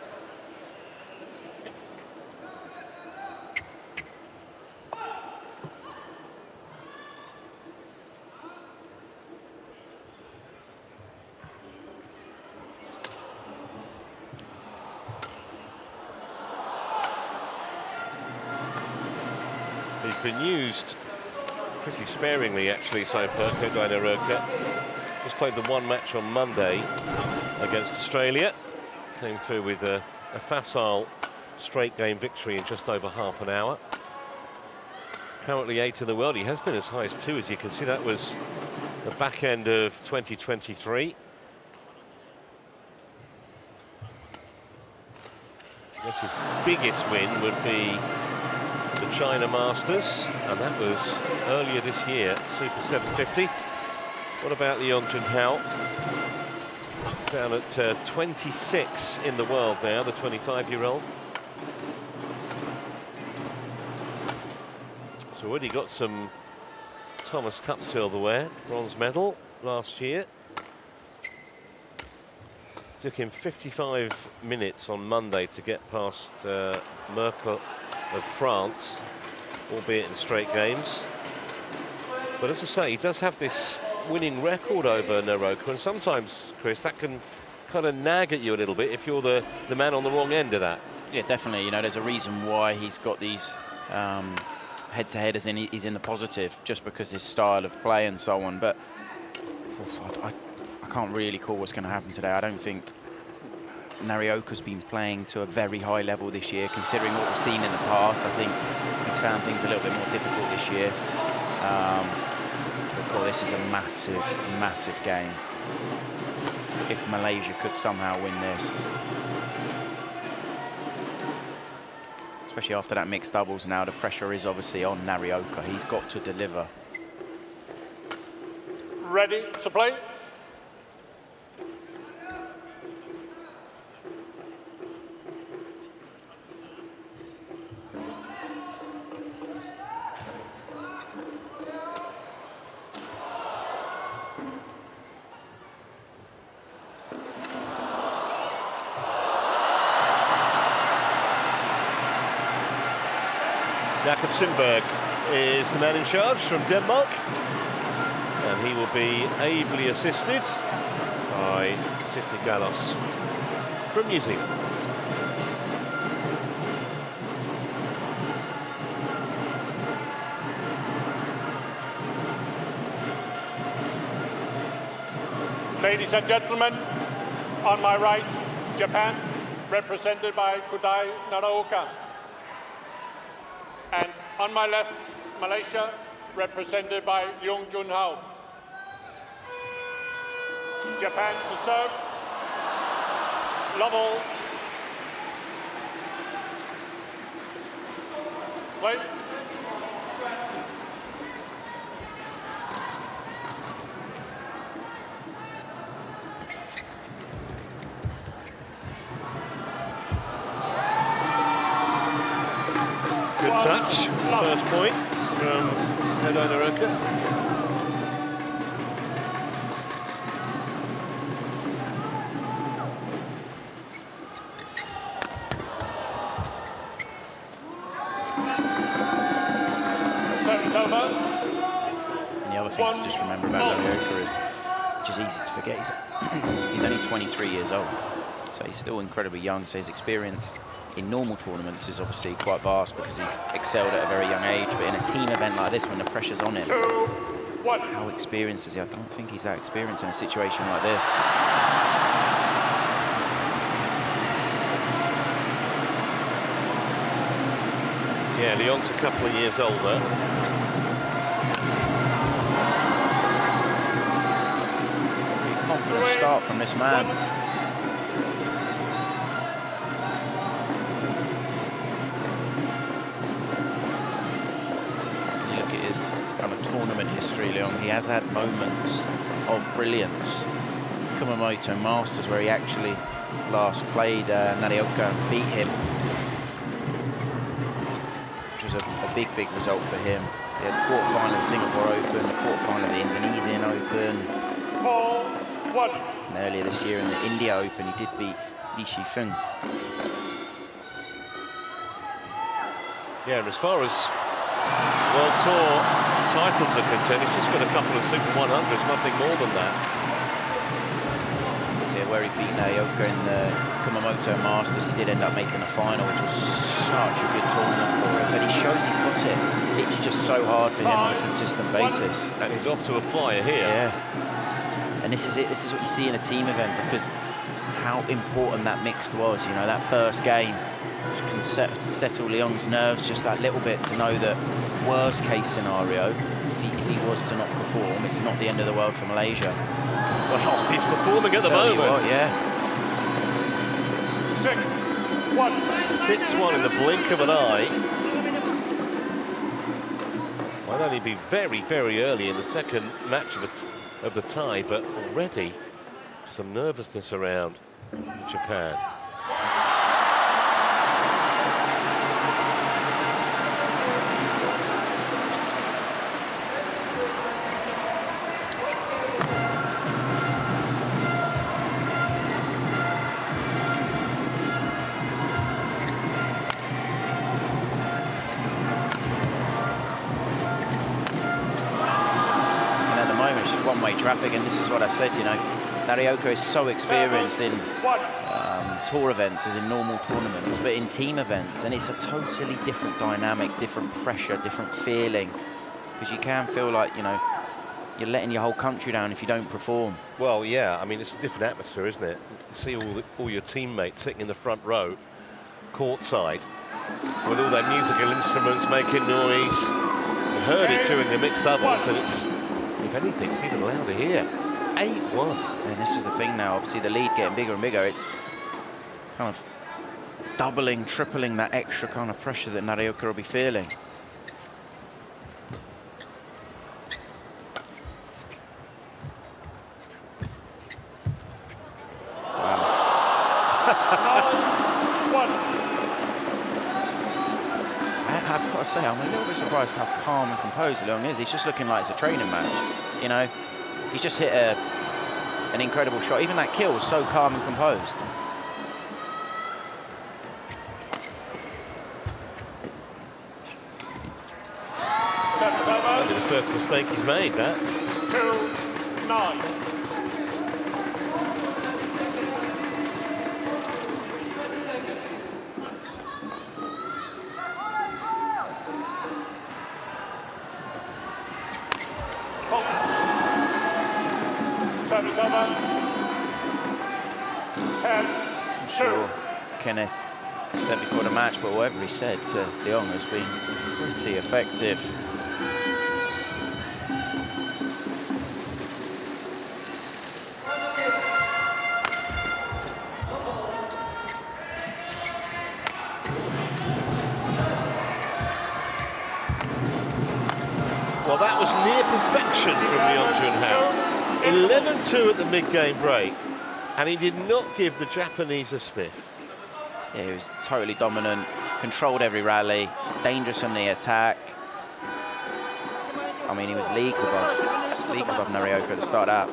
He's been used pretty sparingly actually so far, Kodai Naroka. Just played the one match on Monday against Australia. Came through with a facile straight game victory in just over half an hour. Currently 8th in the world. He has been as high as 2, as you can see. That was the back end of 2023. I guess his biggest win would be the China Masters, and that was earlier this year, Super 750. What about Leung Chun-hao? Down at 26 in the world now, the 25-year-old. So already got some Thomas Cup silverware, bronze medal last year. Took him 55 minutes on Monday to get past Merkel of France, albeit in straight games. But as I say, he does have this winning record over Naroka, and sometimes, Chris, that can kind of nag at you a little bit if you're the man on the wrong end of that. Yeah, definitely. You know, there's a reason why he's got these head-to-head, as in he's in the positive, just because his style of play and so on. But I can't really call what's going to happen today. I don't think Narioka's been playing to a very high level this year, considering what we've seen in the past. I think he's found things a little bit more difficult this year. Of course, this is a massive, massive game. If Malaysia could somehow win this, especially after that mixed doubles now, the pressure is obviously on Narioka. He's got to deliver. Ready to play? Jakob Sindberg is the man in charge from Denmark, and he will be ably assisted by Sidney Gallos from New Zealand. Ladies and gentlemen, on my right, Japan, represented by Kodai Naroka. And on my left, Malaysia, represented by Yong Junhao. Japan to serve. Level. Play. Good touch. First point from TotalEnergies. And the other thing to just remember about Narioka is, which is easy to forget, he's only 23 years old. So he's still incredibly young, so his experience in normal tournaments is obviously quite vast because he's excelled at a very young age, but in a team event like this, when the pressure's on him, how experienced is he? I don't think he's that experienced in a situation like this. Yeah, Leon's a couple of years older. Pretty confident start from this man. You look at his kind of tournament history, Leon. He has had moments of brilliance. Kumamoto Masters, where he actually last played Narioka and beat him. A big result for him. He had the quarterfinal of the Singapore Open, the quarterfinal of the Indonesian Open. 4-1. And earlier this year in the India Open, he did beat Li Shifeng. Yeah, and as far as World Tour titles are concerned, he's just got a couple of Super 100s, nothing more than that. Yeah, where he beat Narioka in the Kumamoto Masters, he did end up making the final, which was such a good tournament for him. But he shows he's got it. It's just so hard for him on a consistent basis. And he's off to a flyer here. Yeah. And this is it. This is what you see in a team event, because how important that mixed was. You know, that first game can settle Leon's nerves just that little bit to know that worst case scenario, if he was to not perform, it's not the end of the world for Malaysia. Well, he's performing at the moment. What, yeah. 6-1. 6-1 in the blink of an eye. Might only be very early in the second match of the tie, but already some nervousness around Japan. One-way traffic, and this is what I said, you know, Narioka is so experienced in tour events as in normal tournaments, but in team events, and it's a totally different dynamic, different pressure, different feeling, because you can feel like, you know, you're letting your whole country down if you don't perform. Well, yeah, I mean, it's a different atmosphere, isn't it? You see all your teammates sitting in the front row, courtside, with all their musical instruments making noise. You heard it during the mixed doubles, and it's, if anything, it's even louder here. 8-1. And this is the thing now, obviously the lead getting bigger and bigger. It's kind of doubling, tripling that extra kind of pressure that Narioka will be feeling. I've got to say, I'm a little bit surprised how calm and composed Leon is. He's just looking like it's a training match. You know, he's just hit an incredible shot. Even that kill was so calm and composed. That'll be the first mistake he's made, that. 2-9. Service over. 10-2. I'm sure Kenneth said before the match, but whatever he said to Leon has been pretty effective. Well, that was near perfection from Leon Junhao. 11-2 at the mid-game break, and he did not give the Japanese a sniff. Yeah, he was totally dominant, controlled every rally, dangerous on the attack. I mean, he was leagues above Narioka at the start out.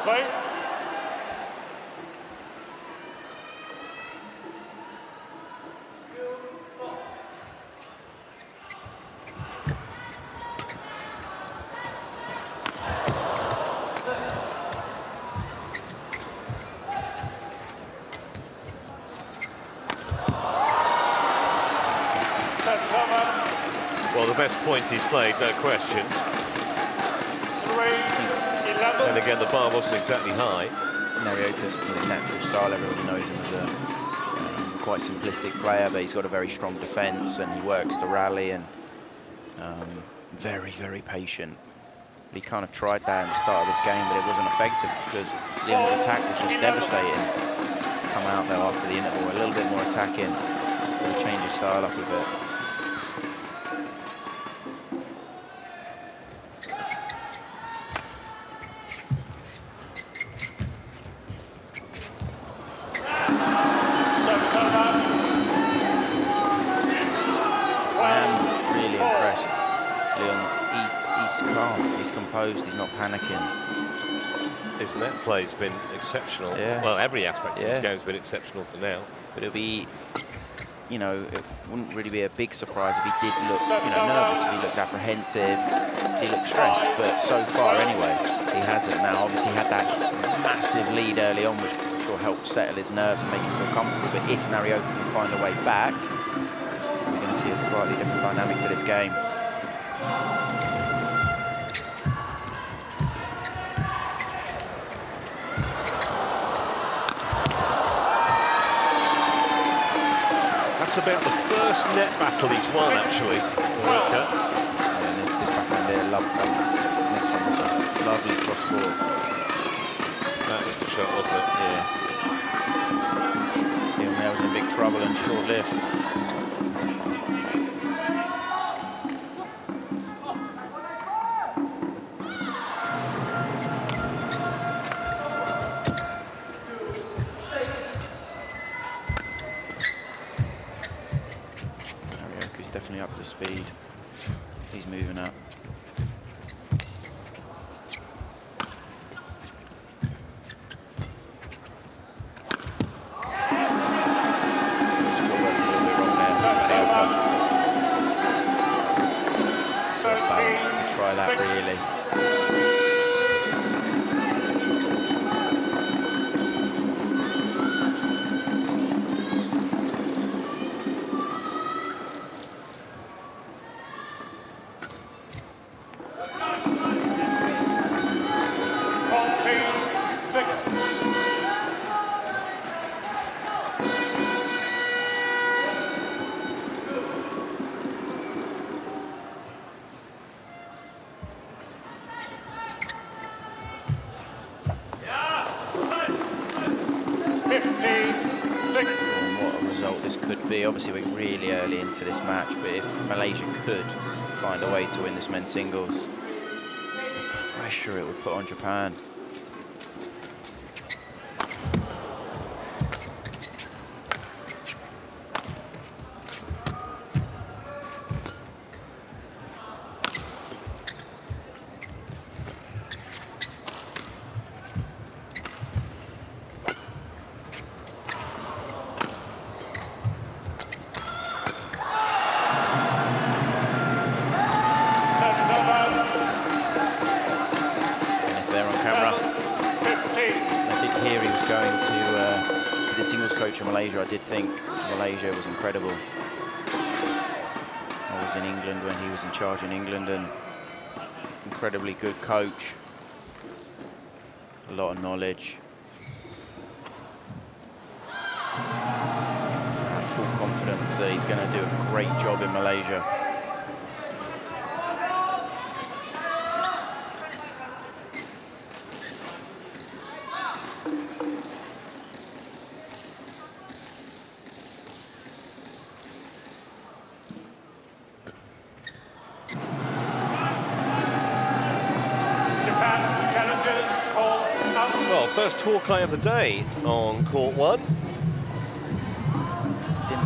Play. Well, the best point he's played, no question. 3-11. And again, the bar wasn't exactly high. Narioka's natural style, everybody knows him as a quite simplistic player, but he's got a very strong defence and he works the rally and very, very patient. But he kind of tried that at the start of this game, but it wasn't effective because Leon's attack was just devastating. Come out though after the interval, a little bit more attacking, change his style up a bit. He's not panicking. His net play's been exceptional. Yeah. Well, every aspect of this game's been exceptional to now. But it'll be, you know, it wouldn't really be a big surprise if he did look, you know, nervous, if he looked apprehensive, if he looked stressed. But so far, anyway, he hasn't now. Obviously, he had that massive lead early on, which sort of helped settle his nerves and make him feel comfortable. But if Narioka can find a way back, we're going to see a slightly different dynamic to this game. That's about the first net battle he's won, actually. Yeah, this backhand there, lovely. Next one, this one. Lovely cross court. That was the shot, wasn't it? Yeah. Xiamen was in big trouble and short-lived. Definitely up to speed. He's moving up. So balance to try that really. Obviously we're really early into this match, but if Malaysia could find a way to win this men's singles, the pressure it would put on Japan. coach in Malaysia, I did think Malaysia was incredible. I was in England when he was in charge in England, and incredibly good coach. A lot of knowledge. I have full confidence that he's going to do a great job in Malaysia. First Hawkeye of the day on court 1. Didn't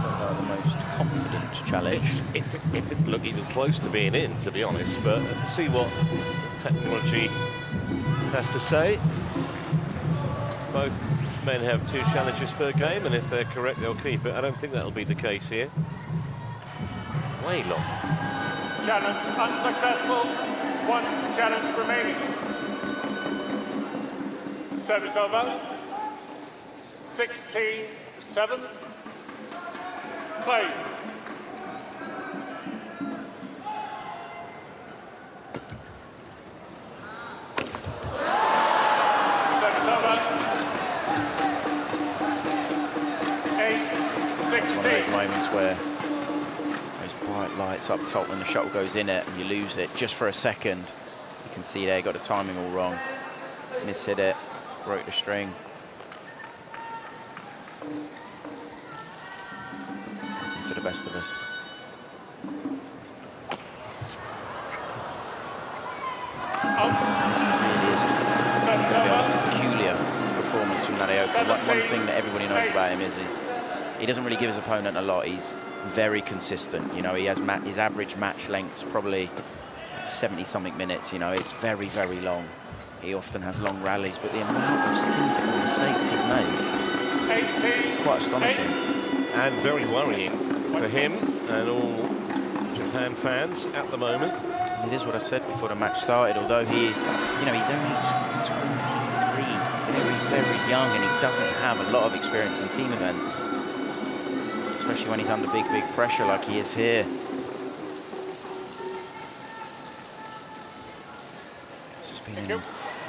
look like the most confident challenge. It didn't look even close to being in, to be honest, but let's see what technology has to say. Both men have 2 challenges per game, and if they're correct, they'll keep it. I don't think that'll be the case here. Way long. Challenge unsuccessful. 1 challenge remaining. Service over. 16-7. Play. Service over. 8-16. One of those moments where those bright lights up top when the shuttle goes in it and you lose it just for a second. You can see there, got the timing all wrong. Mishit it. Broke the string. To the best of us. This really is a peculiar performance from Narioka. One thing that everybody knows about him is he doesn't really give his opponent a lot. He's very consistent. You know, he has his average match length's probably 70-something minutes. You know, it's very, very long. He often has long rallies, but the amount of simple mistakes he's made is quite astonishing. And very worrying for him and all Japan fans at the moment. It is what I said before the match started, although he is, you know, he's only 23, he's very, very young, and he doesn't have a lot of experience in team events, especially when he's under big, big pressure like he is here.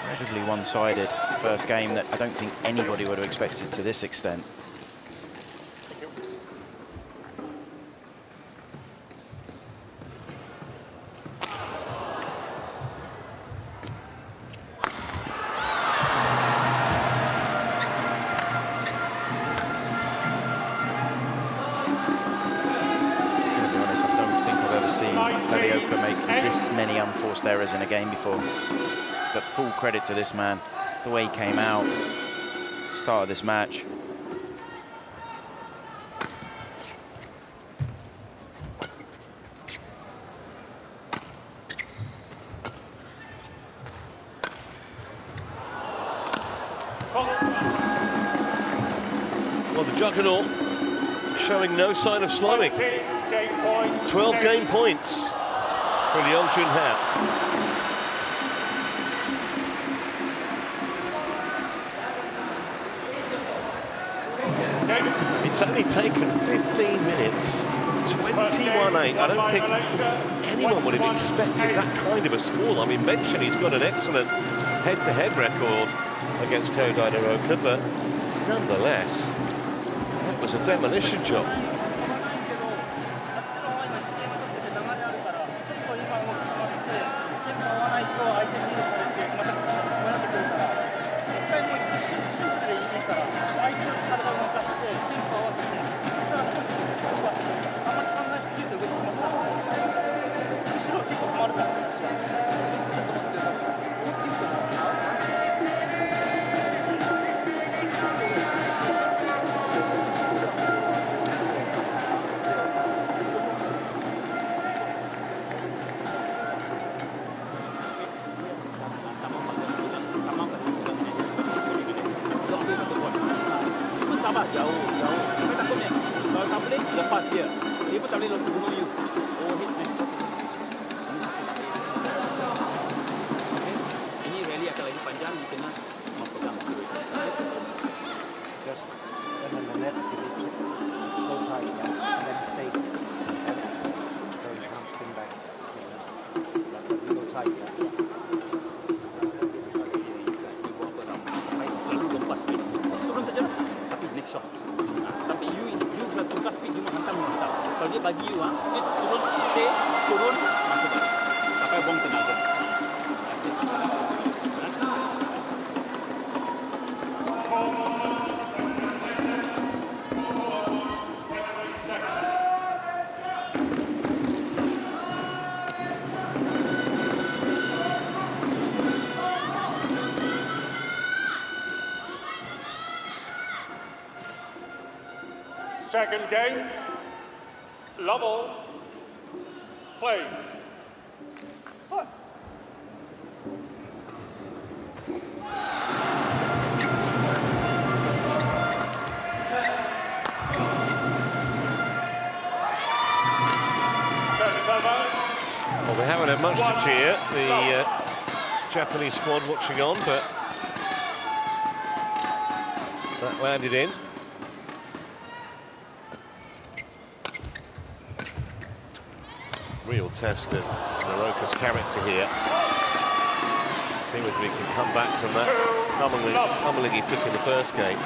Incredibly one-sided first game that I don't think anybody would have expected to this extent. Narioka make this many unforced errors in a game before. But full credit to this man, the way he came out, started this match. Well, the juggernaut showing no sign of slowing. 12 game points for Leong Jun Ha. It's only taken 15 minutes, 21-8. I don't think anyone would have expected that kind of a score. I mean, mention he's got an excellent head-to-head record against Kodai Narioka, but nonetheless, that was a demolition job. Selalu lepas speed. Just turun saja lah. Tapi next shot. Tapi you sudah tukar speed, you hantam. Kalau dia bagi you, dia turun, stay, turun, masuk balik. Sampai buang tenaga. That's it. Second game, level, play. Service over. Well, we haven't had much to cheer. The Japanese squad watching on, but that landed in. Real test of Naroka's character here. See whether he can come back from that pummeling he took in the first game.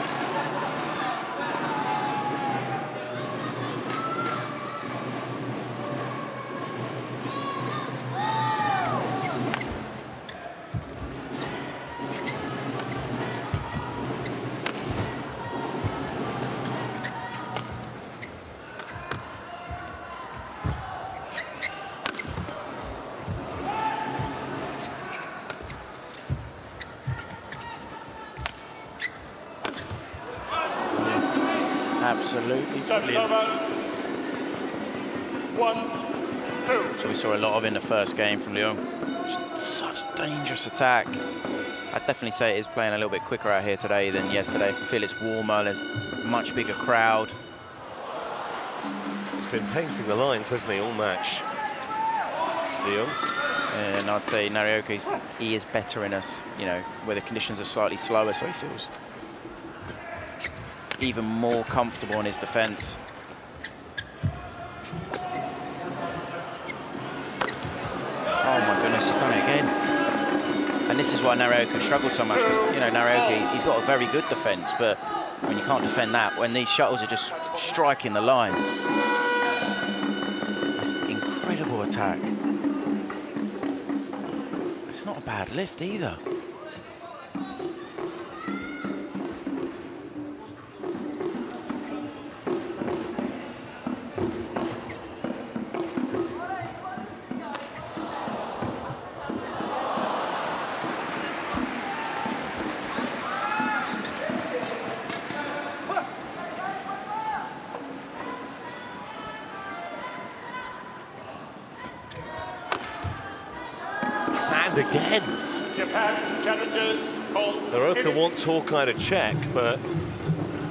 Absolutely brilliant. 1-2. So we saw a lot of in the first game from Leung. Such dangerous attack. I'd definitely say it is playing a little bit quicker out here today than yesterday. I feel it's warmer, there's a much bigger crowd. He's been painting the lines, hasn't he, all match, Leung. And I'd say Narioka, he is better in us, you know, where the conditions are slightly slower, so he feels even more comfortable in his defence. Oh my goodness, he's done it again. And this is why Narioka struggled so much. You know, Narioka, he's got a very good defence, but when you can't defend that, when these shuttles are just striking the line. It's an incredible attack. It's not a bad lift either. Again. Japan challenges called. Naroka wants Hawkeye to check, but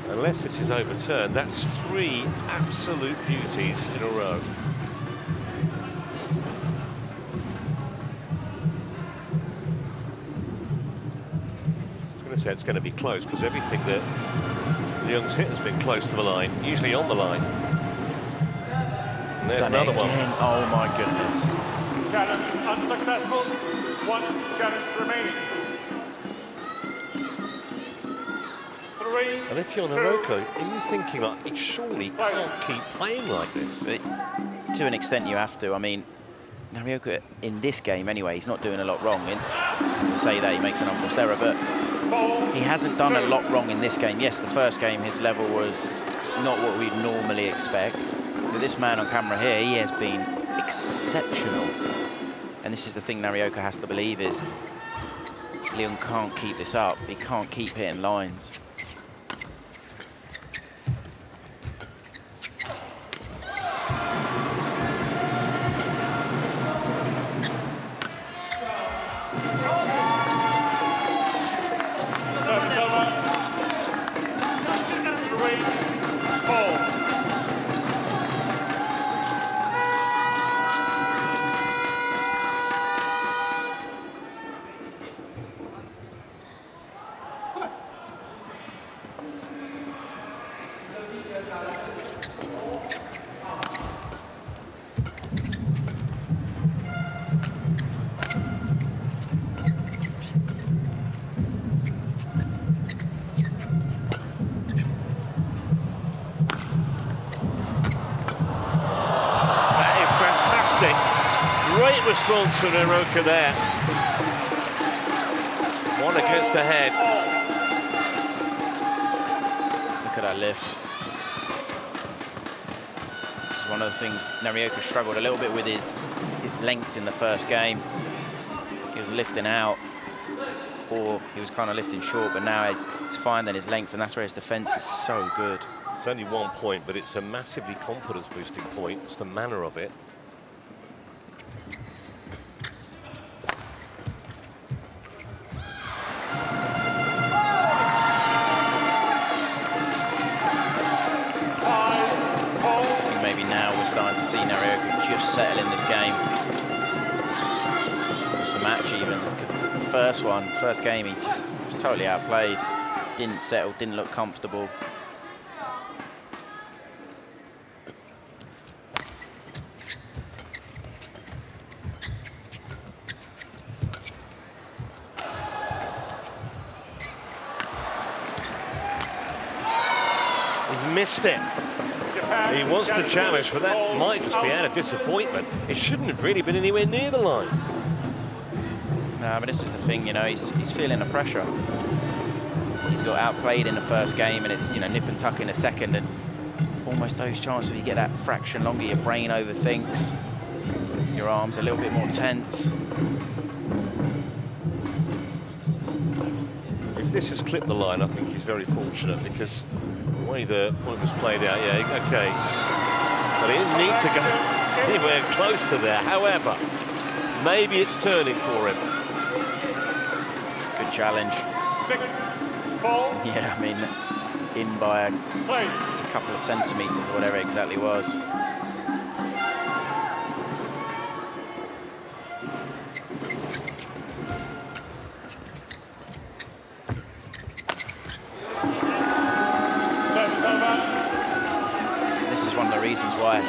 unless this is overturned, that's 3 absolute beauties in a row. I was going to say it's going to be close because everything that Leung's hit has been close to the line, usually on the line. And there's another one. Oh my goodness. Challenge unsuccessful. 1 challenge remaining. 3. And if you're Naroka, are you thinking like, it surely can't keep playing like this? But to an extent you have to. I mean, Narioka in this game anyway, he's not doing a lot wrong. To say that he makes an unforced error, but he hasn't done a lot wrong in this game. Yes, the first game his level was not what we'd normally expect. But this man on camera here, he has been exceptional. And this is the thing Narioka has to believe is Leung can't keep this up. He can't keep hitting lines. Service over. 3-4. response from Naroka there. One against the head. Look at that lift. This is one of the things Narioka struggled a little bit with his length in the first game. He was lifting out, or he was kind of lifting short, but now he's finding his length, and that's where his defence is so good. It's only 1 point, but it's a massively confidence-boosting point. It's the manner of it. Maybe now we're starting to see Narioka just settle in this game. This match even, because the first game, he just was totally outplayed. Didn't settle, didn't look comfortable. He's missed it. He wants to challenge, but that might just be out of disappointment. It shouldn't have really been anywhere near the line. No, but this is the thing, you know, he's feeling the pressure. He's got outplayed in the first game, and it's, you know, nip and tuck in the second, and almost those chances you get that fraction longer, your brain overthinks, your arms a little bit more tense. If this has clipped the line, I think he's very fortunate, because the way the point was played out, yeah, okay. But he didn't need to go anywhere close to there. However, maybe it's turning for him. Good challenge. 6-4. Yeah, I mean, in by it's a couple of centimetres or whatever it exactly was. This is one of the reasons why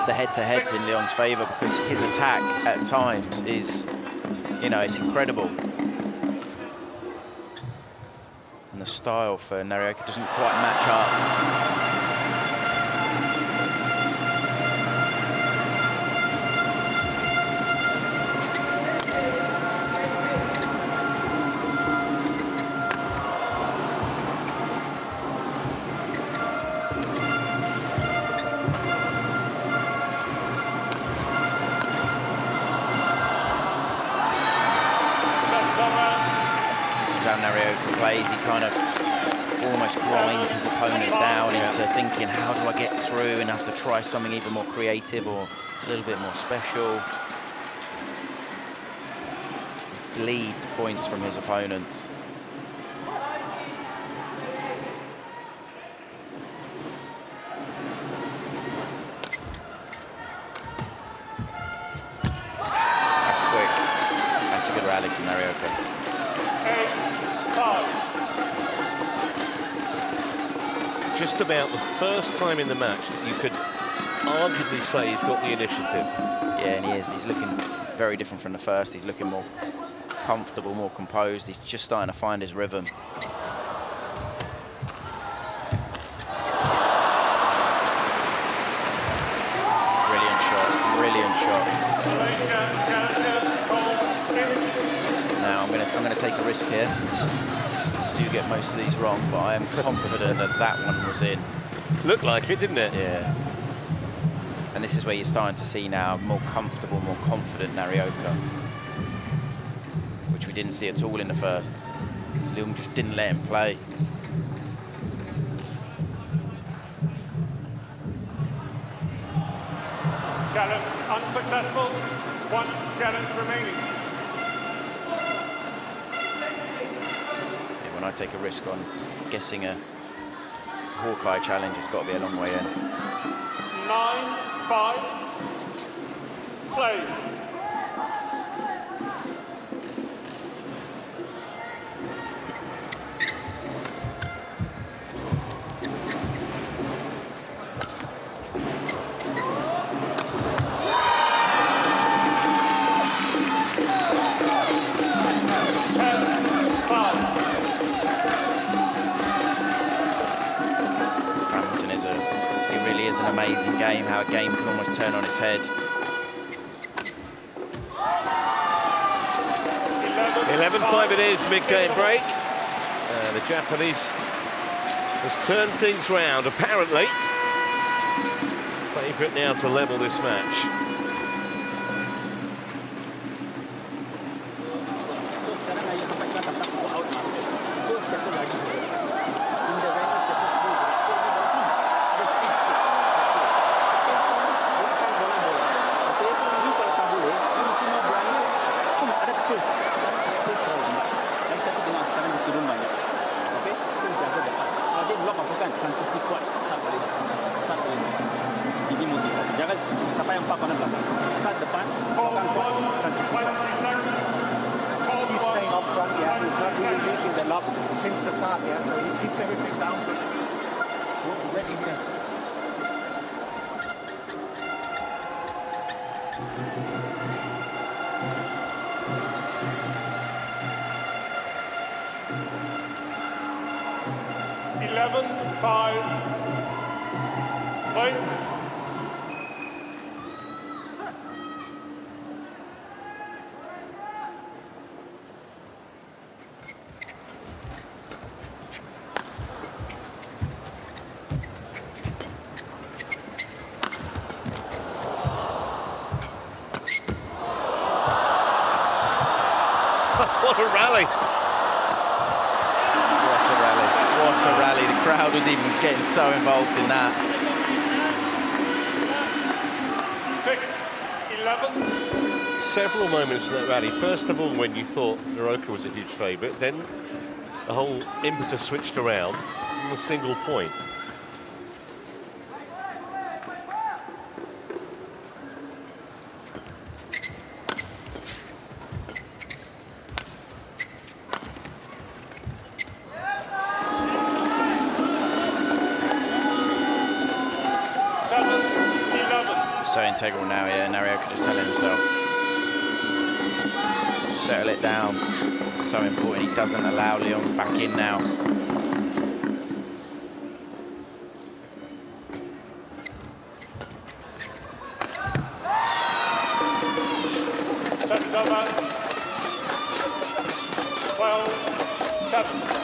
the head-to-head's in Leon's favour, because his attack at times is, you know, it's incredible. And the style for Narioka doesn't quite match up. Narioka plays, he kind of almost grinds his opponent down into thinking, how do I get through, and have to try something even more creative or a little bit more special. Bleeds points from his opponents. That's quick. That's a good rally from Narioka. Just about the first time in the match that you could arguably say he's got the initiative. Yeah, and he is. He's looking very different from the first. He's looking more comfortable, more composed. He's just starting to find his rhythm. Brilliant shot, brilliant shot. Now I'm gonna take a risk here. Do get most of these wrong, but I am confident that that one was in. Looked like it, didn't it? Yeah. And this is where you're starting to see now more comfortable, more confident Narioka, which we didn't see at all in the first. Leon just didn't let him play. Challenge unsuccessful. One challenge remaining. When I take a risk on guessing a Hawkeye challenge, it's got to be a long way in. 9-5. Play. Amazing game, how a game can almost turn on its head. 11-5 it is, mid-game break. The Japanese has turned things round, apparently. Favourite now to level this match. Since the start, yeah, so he keeps everything down. Ready here. Play. What a rally! What a rally! What a rally! The crowd was even getting so involved in that. 6-11. Several moments in that rally. First of all, when you thought Naroka was a huge favourite, then the whole impetus switched around on a single point. So integral now, yeah. Naroka just telling himself, settle it down. So important. He doesn't allow Leon back in now. Service over. 12-7.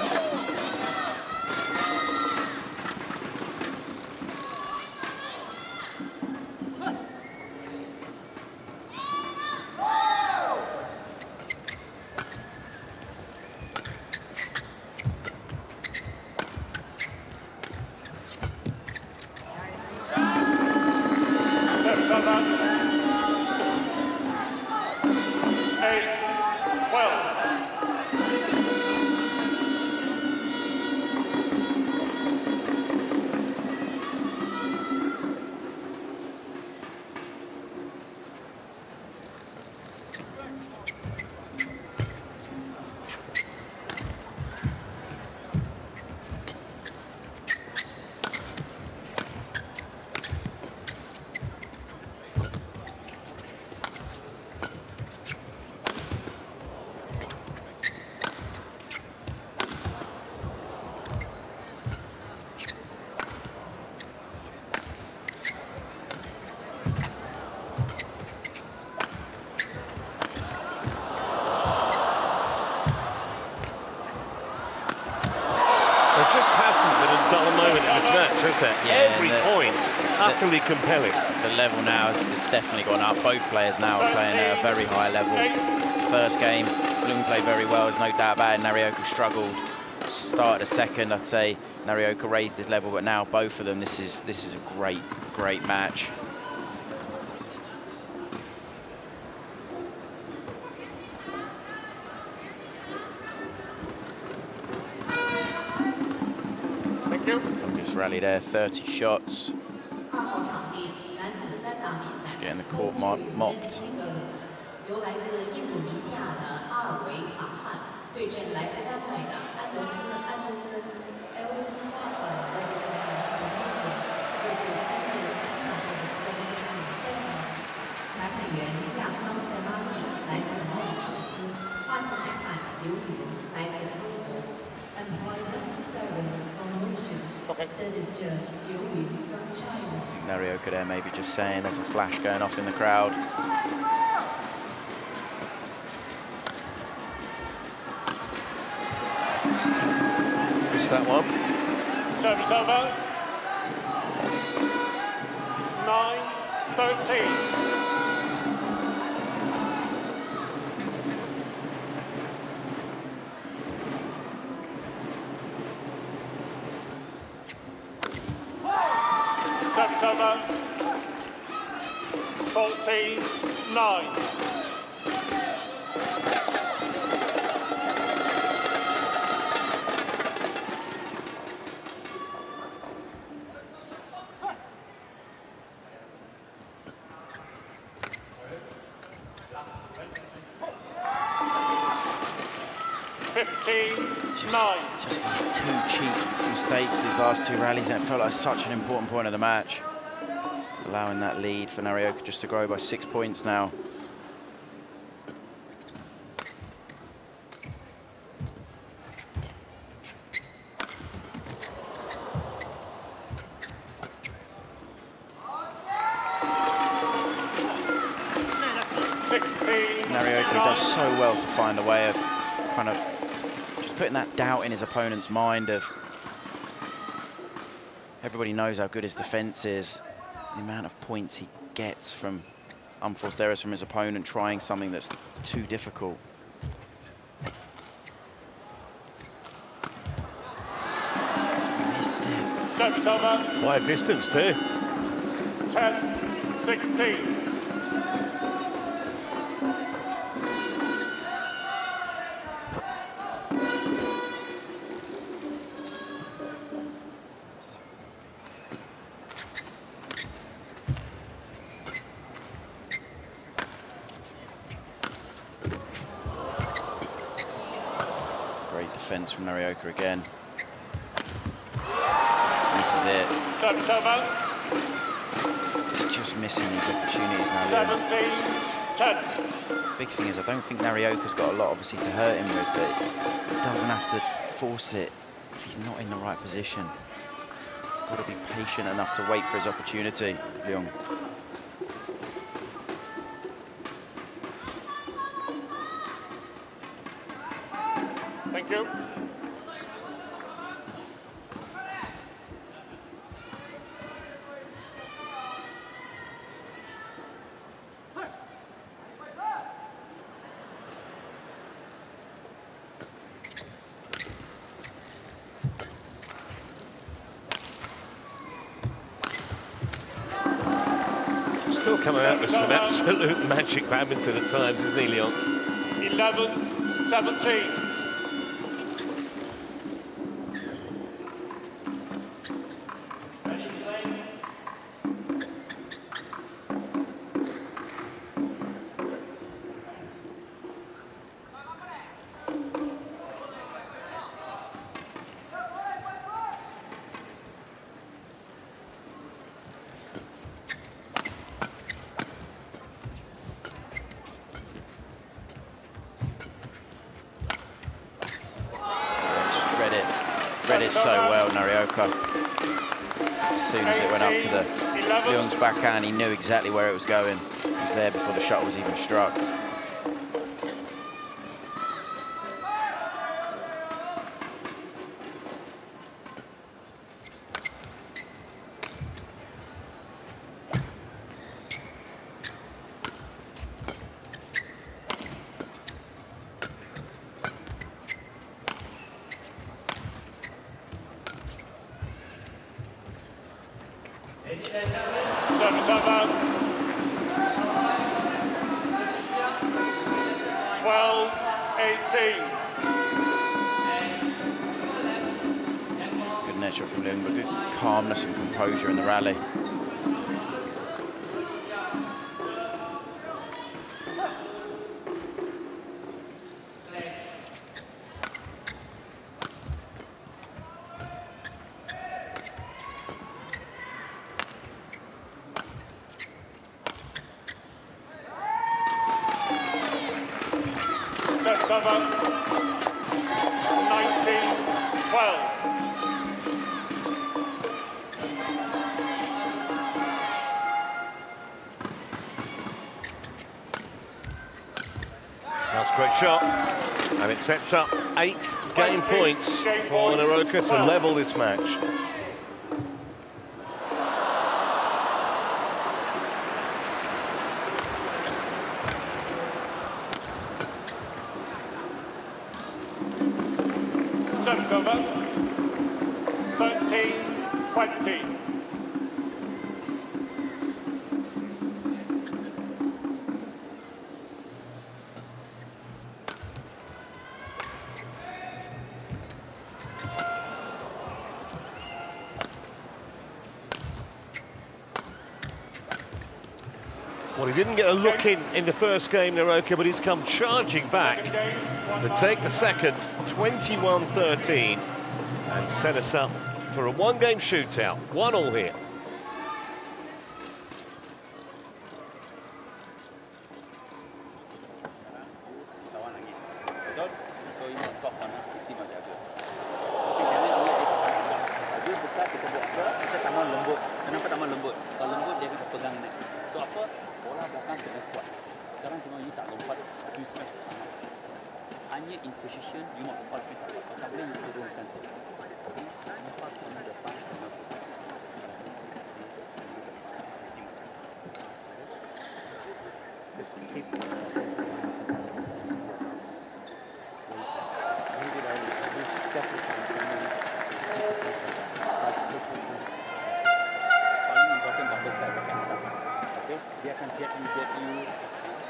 Every point utterly compelling. The level now has definitely gone up. Both players now are playing at a very high level. First game, Bloom played very well, there's no doubt about it. Naroka struggled. Started a second, I'd say Naroka raised his level, but now both of them, this is a great match. Rally there, 30 shots. Getting the court mopped. Naroka there maybe just saying there's a flash going off in the crowd. close, that one. Service over. 9-13. Service over. 14-9. Just these two cheap mistakes these last two rallies, and it felt like such an important point of the match. Allowing that lead for Narioka just to grow by 6 points now. Narioka does so well to find a way of kind of just putting that doubt in his opponent's mind of everybody knows how good his defense is. The amount of points he gets from unforced errors from his opponent trying something that's too difficult. Missed it. Service over. Wide distance too. 10-16. Defense from Narioka again. This is it. Service over. He's just missing these opportunities now. 17-10. Big thing is I don't think Narioka's got a lot obviously to hurt him with, but he doesn't have to force it if he's not in the right position. He's got to be patient enough to wait for his opportunity, Leung. Thank you. Still coming out with some absolute magic badminton at times, isn't he, Leon? 11-17. Read it so well, Narioka. As soon as it went up to the Leung's backhand, he knew exactly where it was going. He was there before the shot was even struck. Service over. 12-18. Good nature from Leung, but good calmness and composure in the rally. Service over. 19-12. That's a great shot, and it sets up 8 game points for Naroka to level this match. Service over. 13-20. Well, he didn't get a look in the first game, Naroka, but he's come charging back to take the second, 21-13, and set us up for a one-game shootout. 1-1 here. Dia akan jet you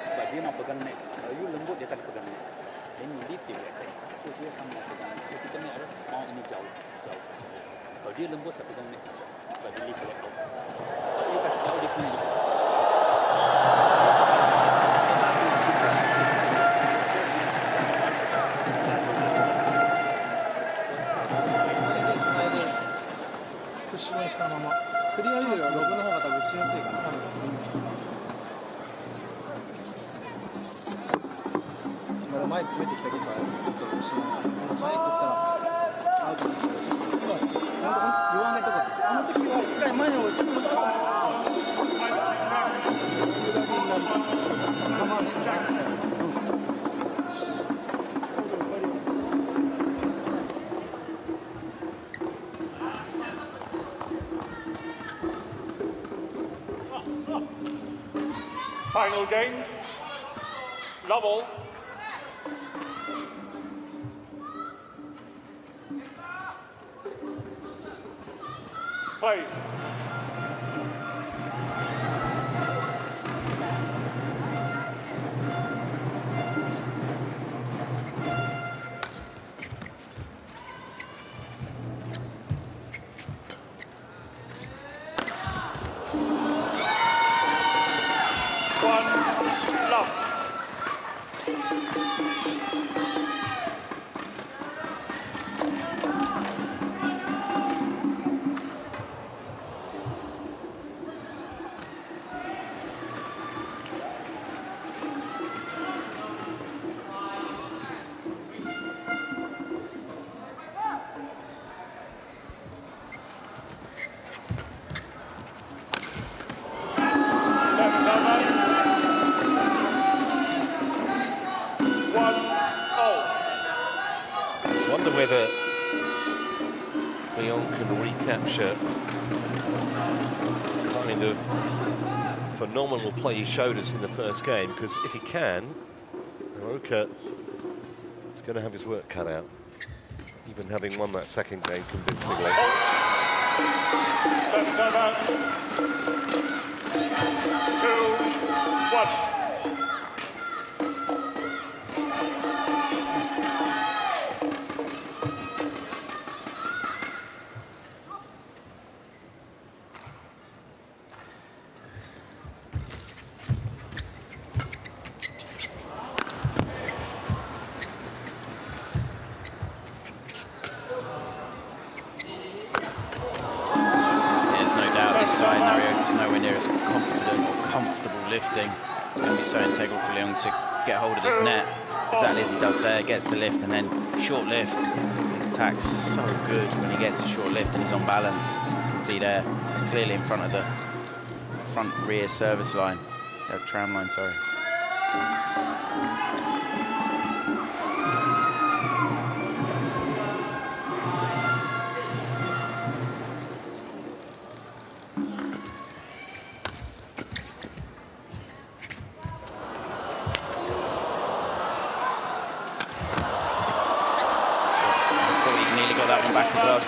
sebab dia mau pegang net. Kalau you lembut, dia tak pegang net. Then you lift, dia attack. So dia akan mau pegang net. So kita ni adalah mau ini jauh. Kalau dia lembut, saya pegang net. Sebab dia lift balik out. Kalau you kasih tahu dia punya lift. Final game, level. Play. Whether Fenghuang can recapture the kind of phenomenal play he showed us in the first game, because if he can, Naroka is going to have his work cut out, even having won that second game convincingly. Service over. 2-1. Lifting is going to be so integral for Leung to get hold of this net, exactly as he does there, gets the lift and then short lift. His attack's so good when he gets a short lift and he's on balance. You can see there, clearly in front of the front rear service line, tram line, sorry.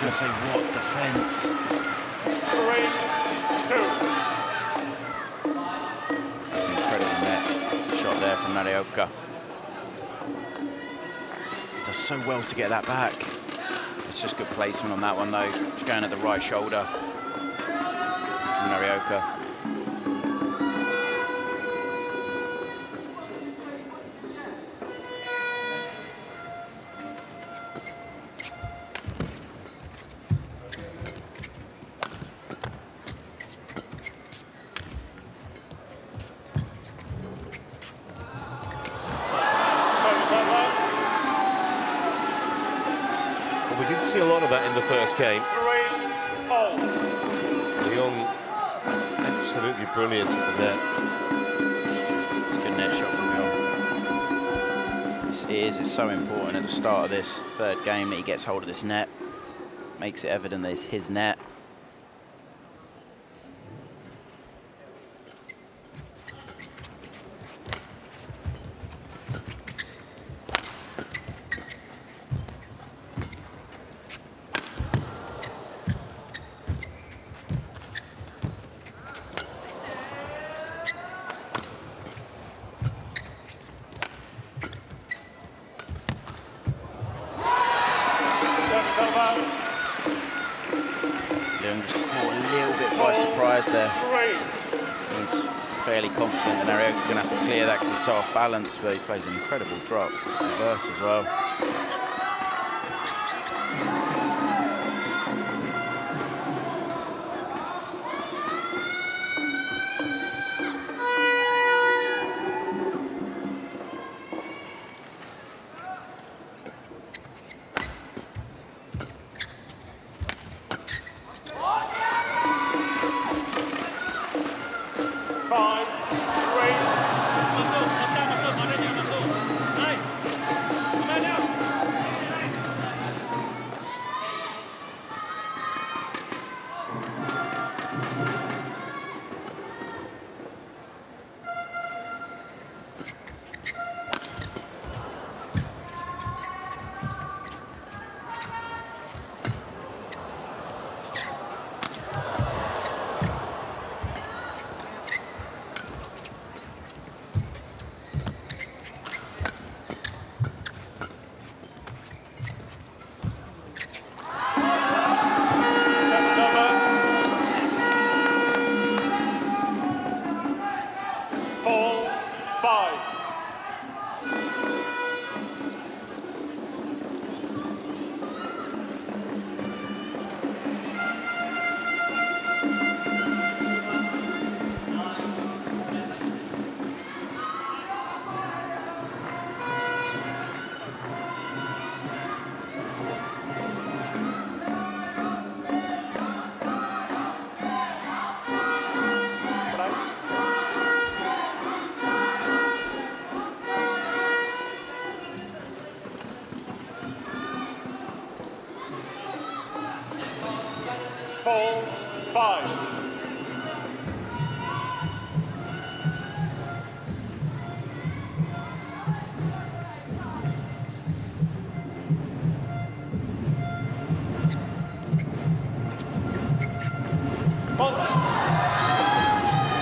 going to say, what defence. 3-2. That's an incredible net shot there from Narioka. He does so well to get that back. It's just good placement on that one, though. Just going at the right shoulder from Narioka. See a lot of that in the first game. 3-all. Leon, absolutely brilliant at the net. It's a good net shot from Leon. It's so important at the start of this third game that he gets hold of this net. Makes it evident that it's his net. Leon just caught a little bit by surprise there. He's fairly confident that Narioka's going to have to clear that because he's so off balance, but he plays an incredible drop, reverse as well.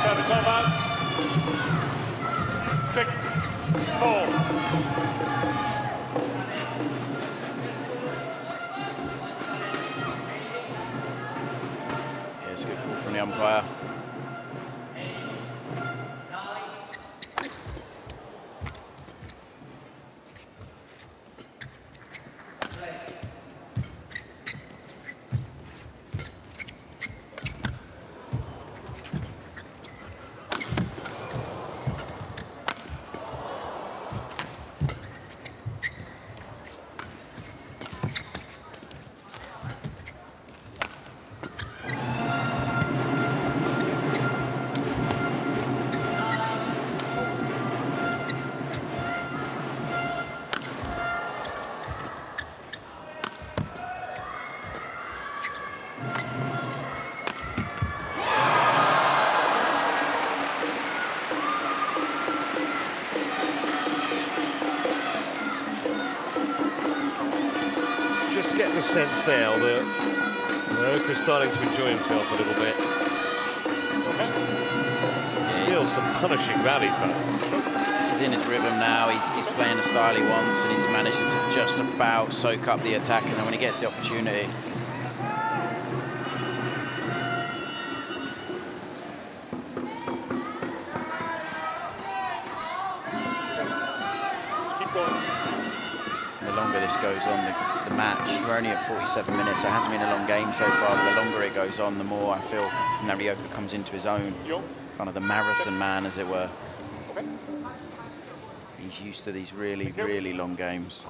Service over. 6-4. Yeah, it's a good call from the umpire. a sense now that Naoka's starting to enjoy himself a little bit. Still some punishing rallies though. He's in his rhythm now, he's playing the style he wants, and he's managing to just about soak up the attack, and then when he gets the opportunity, the longer this goes on, the match, we're only at 47 minutes, it hasn't been a long game so far, but the longer it goes on, the more I feel Narioka comes into his own, kind of the marathon man, as it were. He's used to these really, really long games.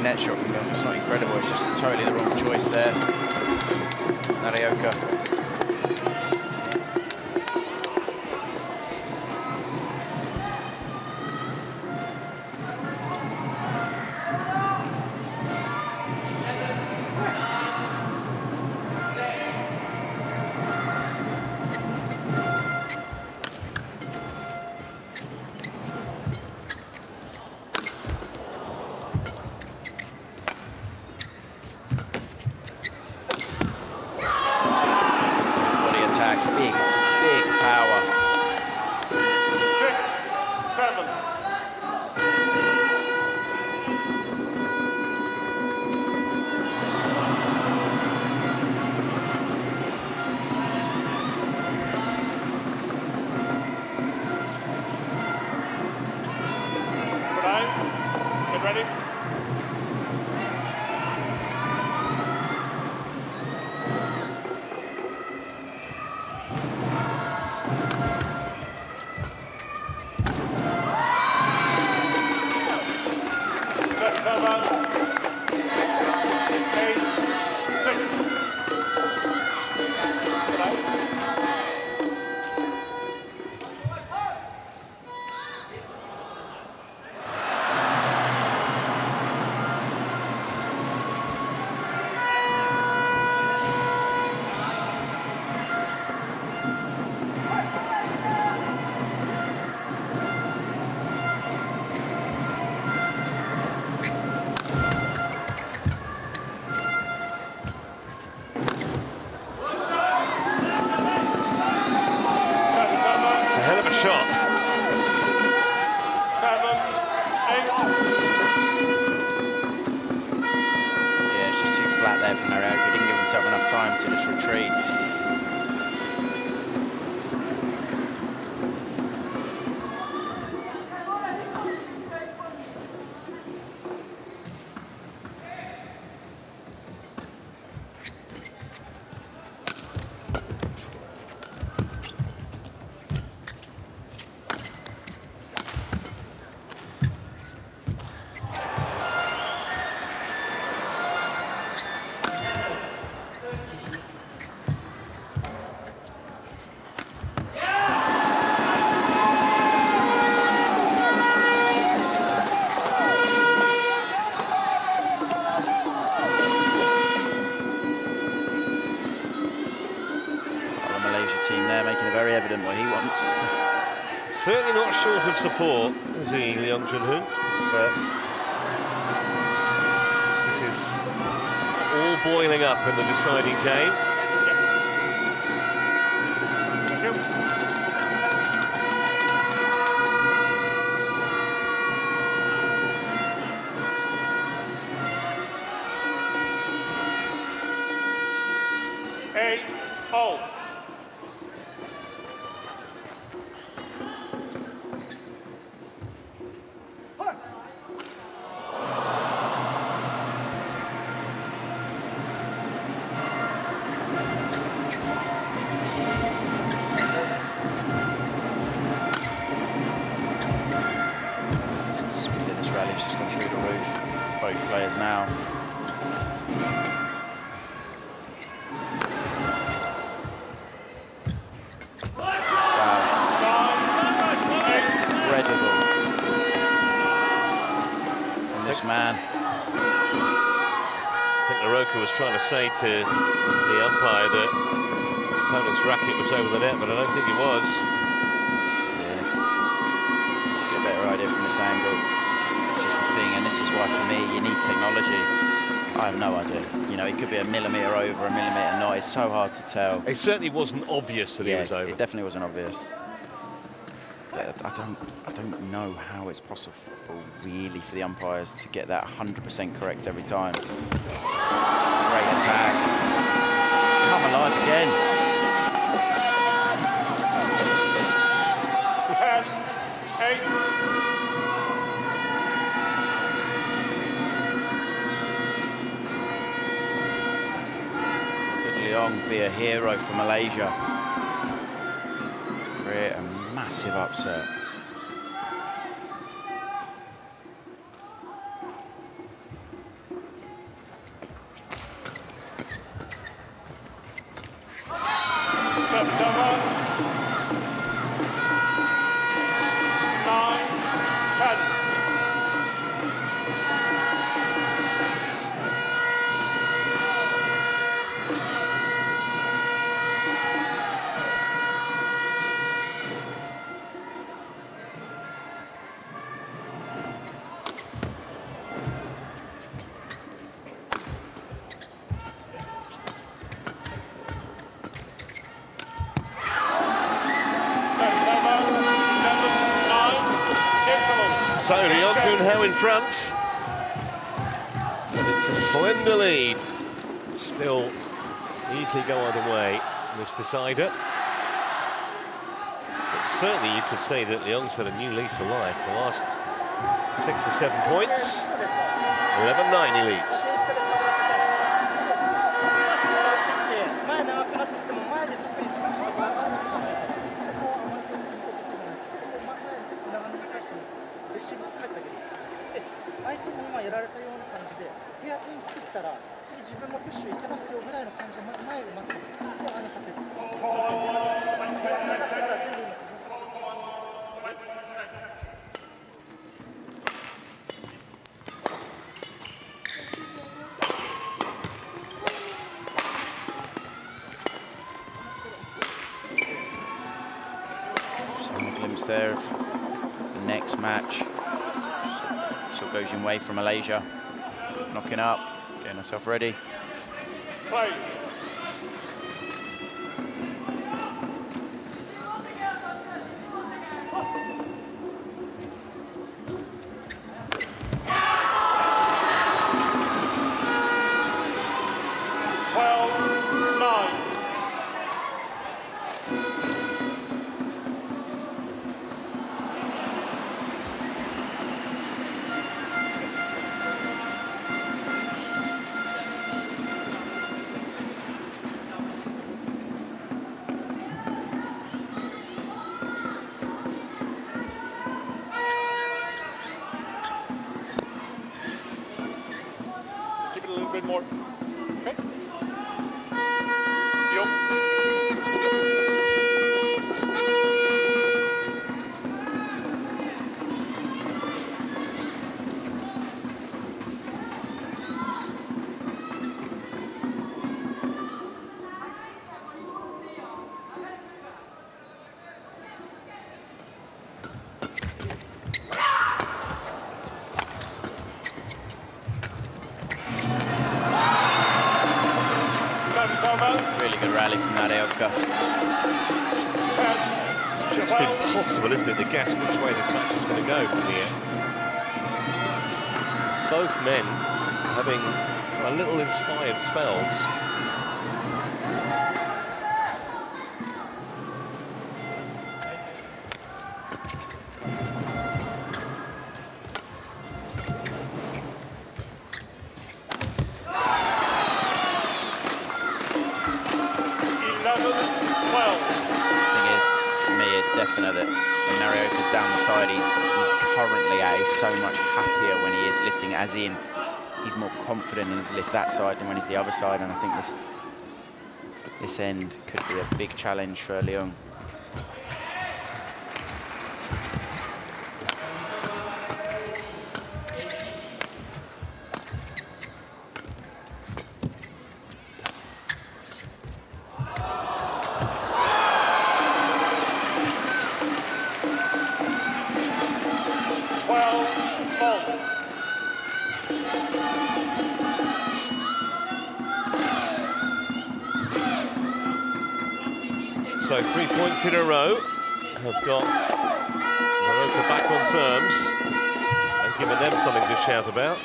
Net shot from him. It's not incredible, it's just totally the wrong choice there. Narioka. Certainly not short of support, is he, Leung Junhoon? But this is all boiling up in the deciding game. think Naroka was trying to say to the umpire that his opponent's racket was over the net, but I don't think it was. Yes. Get a better idea from this angle. This is the thing, and this is why for me you need technology. I have no idea. You know, it could be a millimetre over, a millimetre not. It's so hard to tell. It certainly wasn't obvious that he was over. It definitely wasn't obvious. I don't know how it's possible, really, for the umpires to get that 100% correct every time. Great attack. Come alive again. 10, 8. Could Leong be a hero for Malaysia? Create a massive upset. So Leong Junho in front, but it's a slender lead. Still easily go either way, this decider. But certainly you could say that Leong's had a new lease of life. The last 6 or 7 points, 11-9 he leads. There of the next match. So goes in way from Malaysia, knocking up, getting herself ready. Play. More. Okay. Really good rally from Nadeoka. It's just impossible, isn't it, to guess which way this match is going to go from here. Both men having a little inspired spells. As in, he's more confident in his lift that side than when he's the other side, and I think this end could be a big challenge for Leong. So 3 points in a row have got Morocco back on terms and given them something to shout about.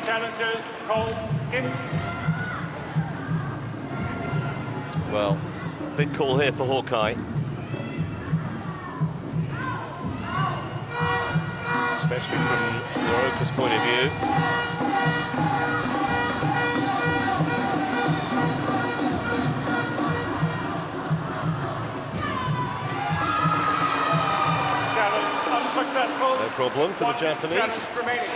Challengers called in. Well, big call here for Hawkeye. Especially from Morocco's point of view. Challenge unsuccessful. No problem for the Japanese. Challenge remaining.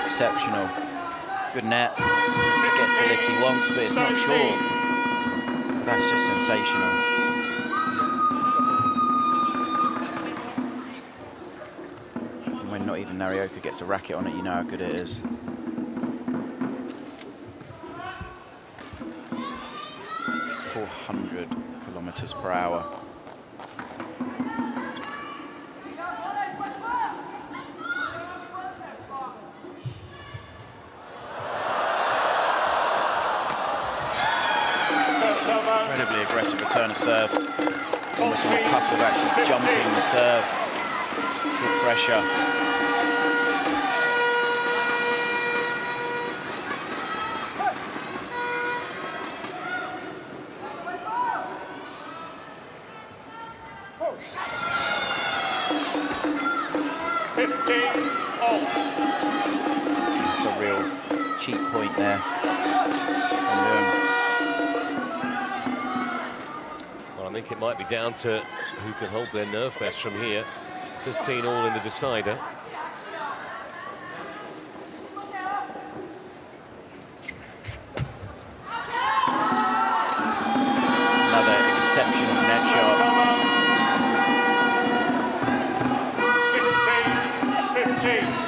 Exceptional. Good net. Gets the lift he wants, but it's not short. That's just sensational. And when not even Narioka gets a racket on it, you know how good it is. .400 kilometers per hour. Incredibly aggressive return of serve. Almost on the cusp of actually jumping the serve. Good pressure. That's a real cheap point there. I think it might be down to who can hold their nerve best from here. 15 all in the decider. Another exceptional net shot. 16-15.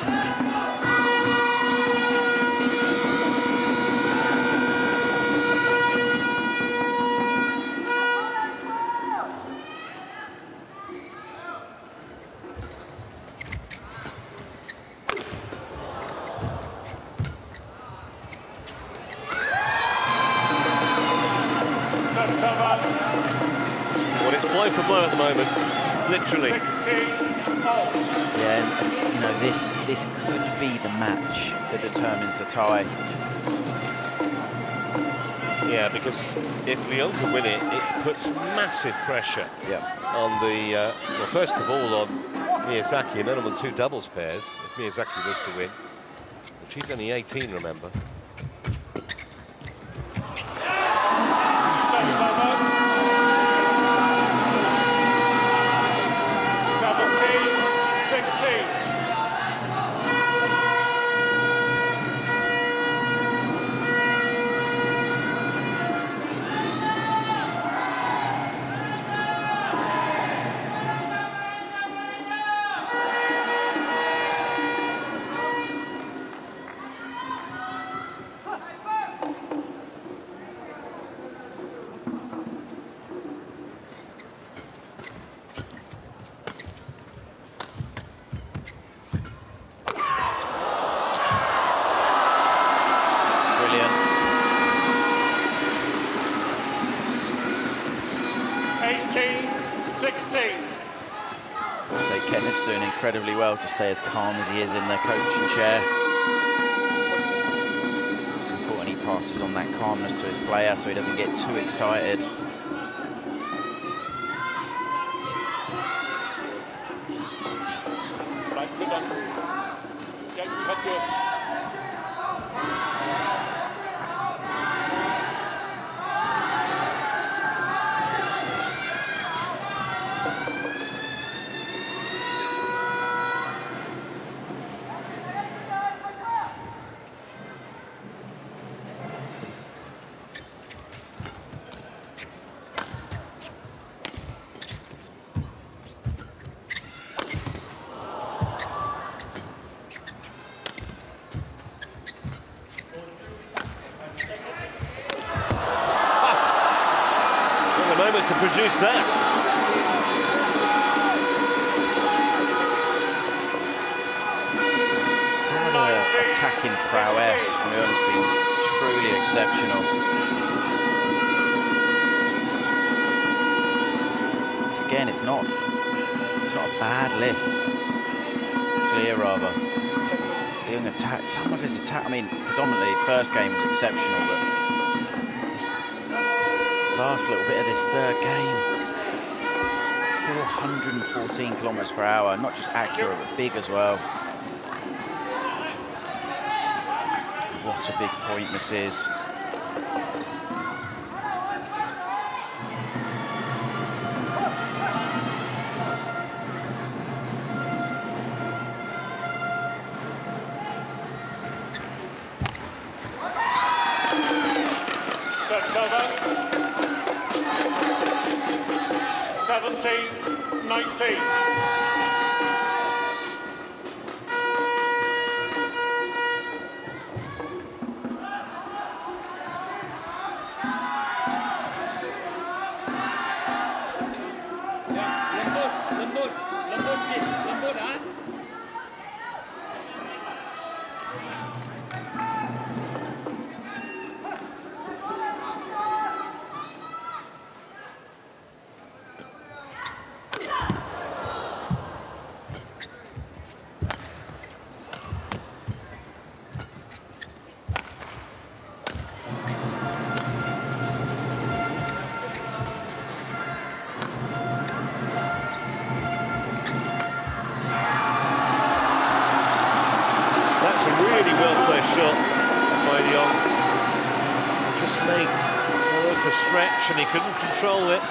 Well, it's blow for blow at the moment, literally. 16 all. Yeah, and, you know, this could be the match that determines the tie. Yeah, because if Lyon can win it, it puts massive pressure on the, well, first of all on Miyazaki, and then on the two doubles pairs, if Miyazaki was to win. But she's only 18, remember. doing incredibly well to stay as calm as he is in the coaching chair. It's important he passes on that calmness to his player so he doesn't get too excited. To produce that. Some of the attacking prowess from the has been truly exceptional. Again, it's not a bad lift. Clear rather. Doing attack, some of his attack, I mean, predominantly first game was exceptional, but last little bit of this third game, 414 kilometers per hour, not just accurate, but big as well. What a big point this is. Service over. 17-19. Lembut sikit, lembut ah. Stretch and he couldn't control it.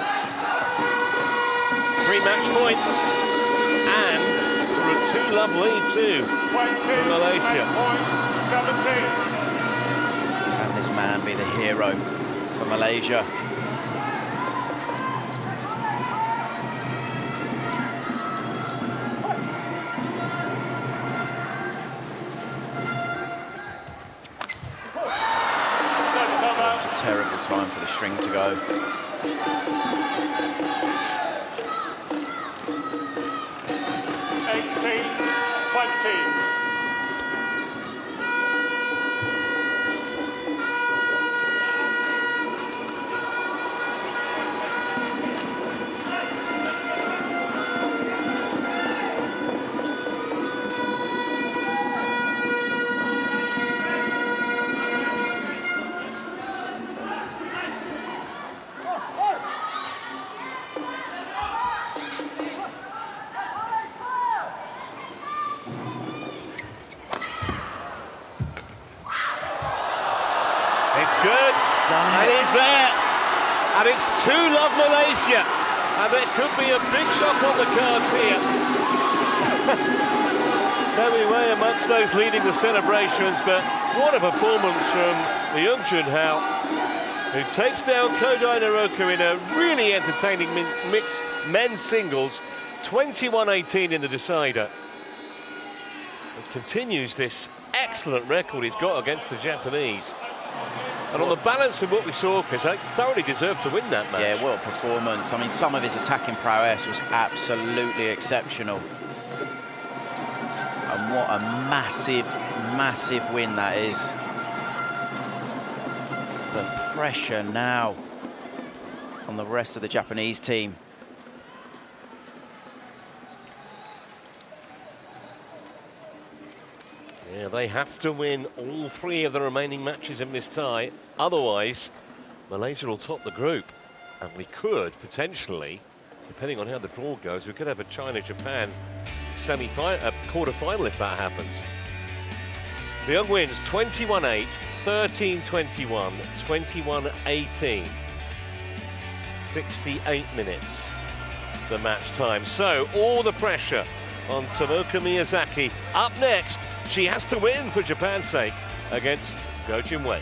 3 match points and for a 2-love lead too for Malaysia. 17. Can this man be the hero for Malaysia? Terrible time for the string to go. 18-20. Good, and he's there, and it's 2-love Malaysia, and there could be a big shock on the cards here. Very way amongst those leading the celebrations, but what a performance from the young Junhao, who takes down Kodai Naroka in a really entertaining mixed men's singles, 21-18 in the decider. It continues this excellent record he's got against the Japanese. And on the balance of what we saw, Chris, I thoroughly deserved to win that match. Yeah, what a performance. I mean, some of his attacking prowess was absolutely exceptional. And what a massive, massive win that is. The pressure now on the rest of the Japanese team. Yeah, they have to win all 3 of the remaining matches in this tie. Otherwise, Malaysia will top the group. And we could potentially, depending on how the draw goes, we could have a China-Japan quarter-final if that happens. The Young wins 21-8, 13-21, 21-18. 68 minutes, the match time. So all the pressure on Tomoka Miyazaki. Up next, she has to win for Japan's sake against Go Jin-wei.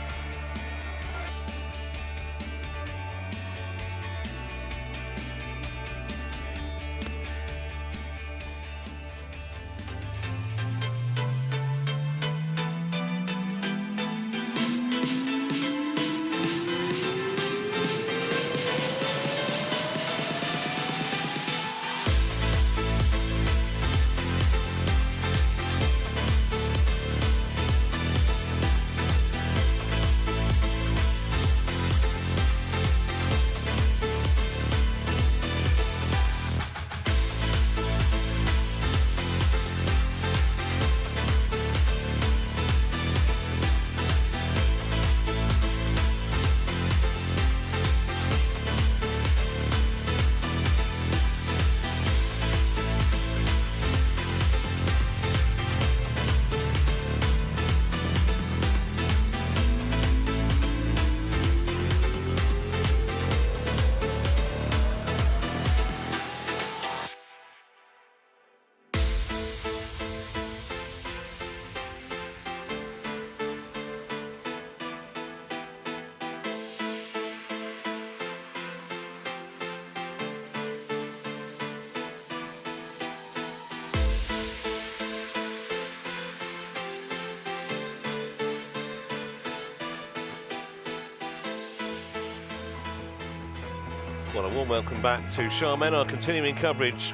Well, a warm welcome back to Xiamen, our continuing coverage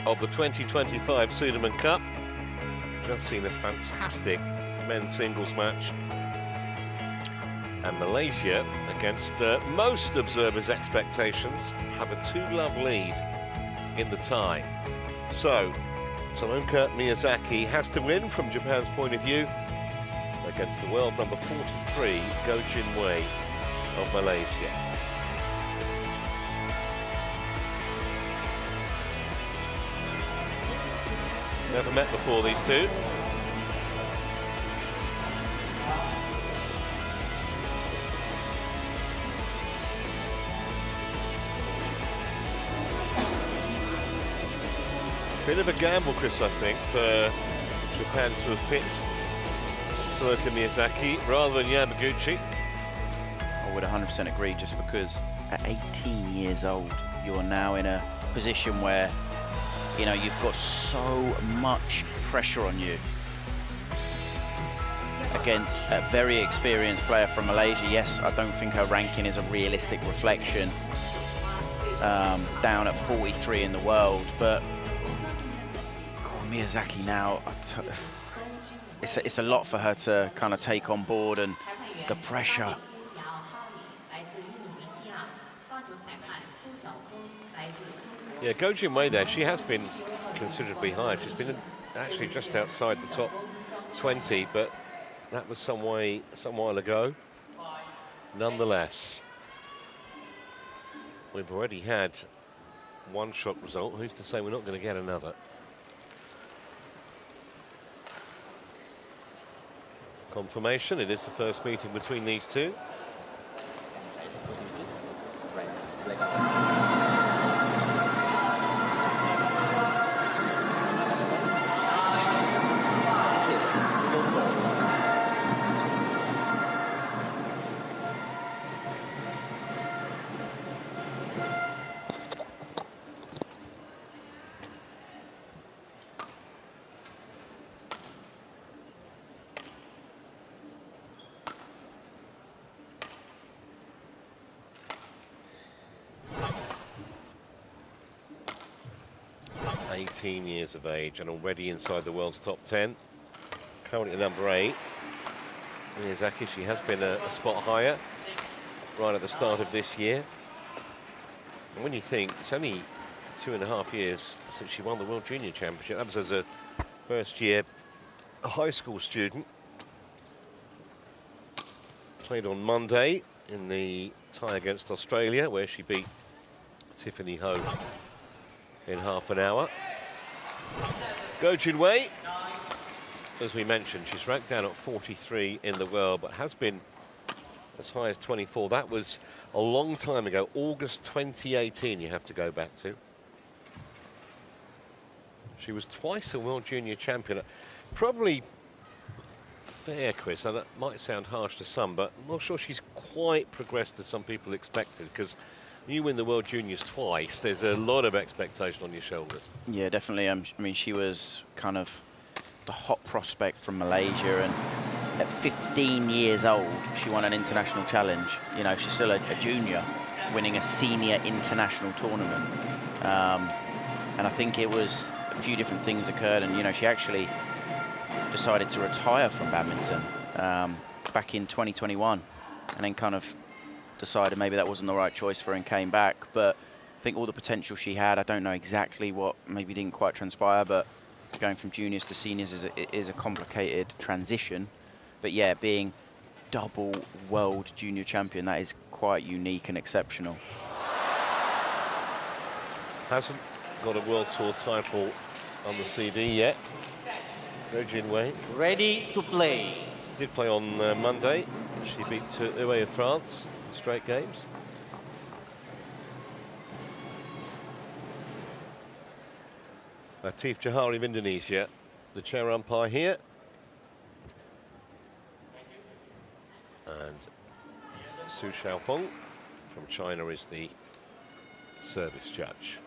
of the 2025 Sudirman Cup. Just seen a fantastic men's singles match. And Malaysia, against most observers' expectations, have a 2-love lead in the tie. So, Tomoka Miyazaki has to win from Japan's point of view against the world number 43, Go Jin-wei of Malaysia. Never met before, these two. Bit of a gamble, Chris, I think, for Japan to have picked Tomoka Miyazaki rather than Yamaguchi. I would 100% agree, just because at 18 years old, you're now in a position where, you know, you've got so much pressure on you against a very experienced player from Malaysia. Yes, I don't think her ranking is a realistic reflection, down at 43 in the world, but Miyazaki now, it's a lot for her to kind of take on board, and the pressure. Yeah, Go Jin-wei there, she has been considerably high. She's been actually just outside the top 20, but that was some while ago. Nonetheless, we've already had one shot result. Who's to say we're not going to get another? Confirmation, it is the first meeting between these two. Years of age and already inside the world's top 10. Currently at number 8. Miyazaki, she has been a spot higher right at the start of this year. And when you think it's only 2.5 years since she won the World Junior Championship, that was as a first year a high school student. Played on Monday in the tie against Australia, where she beat Tiffany Ho in half an hour. Go Jinwei, as we mentioned, she's ranked down at 43 in the world, but has been as high as 24. That was a long time ago, August 2018 you have to go back to. She was twice a World Junior Champion. Probably fair, Chris, and that might sound harsh to some, but I'm not sure she's quite progressed as some people expected, because you win the World Juniors twice, there's a lot of expectation on your shoulders. Yeah, definitely. I mean, she was kind of the hot prospect from Malaysia, and at 15 years old, she won an international challenge. You know, she's still a junior, winning a senior international tournament. And I think it was a few different things occurred, and, you know, she actually decided to retire from badminton back in 2021, and then kind of decided maybe that wasn't the right choice for her and came back. But I think all the potential she had, I don't know exactly what maybe didn't quite transpire, but going from juniors to seniors is a complicated transition. But yeah, being double world junior champion, that is quite unique and exceptional. Hasn't got a World Tour title on the CV yet. Go Jinwei. Ready to play. Did play on Monday. She beat Uwe of France in straight games. Latif Johari of Indonesia, the chair umpire here. And Su Xiaofeng from China is the service judge.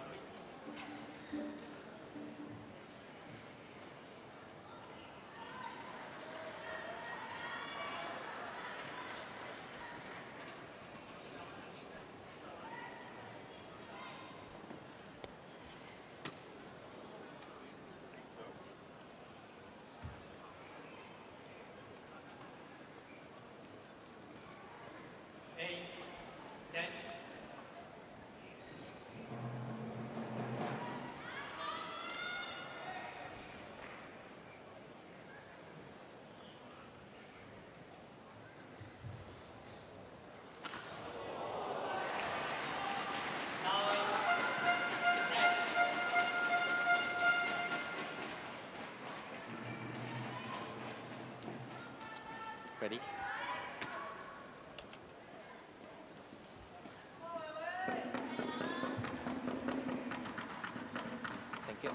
Ready? Thank you.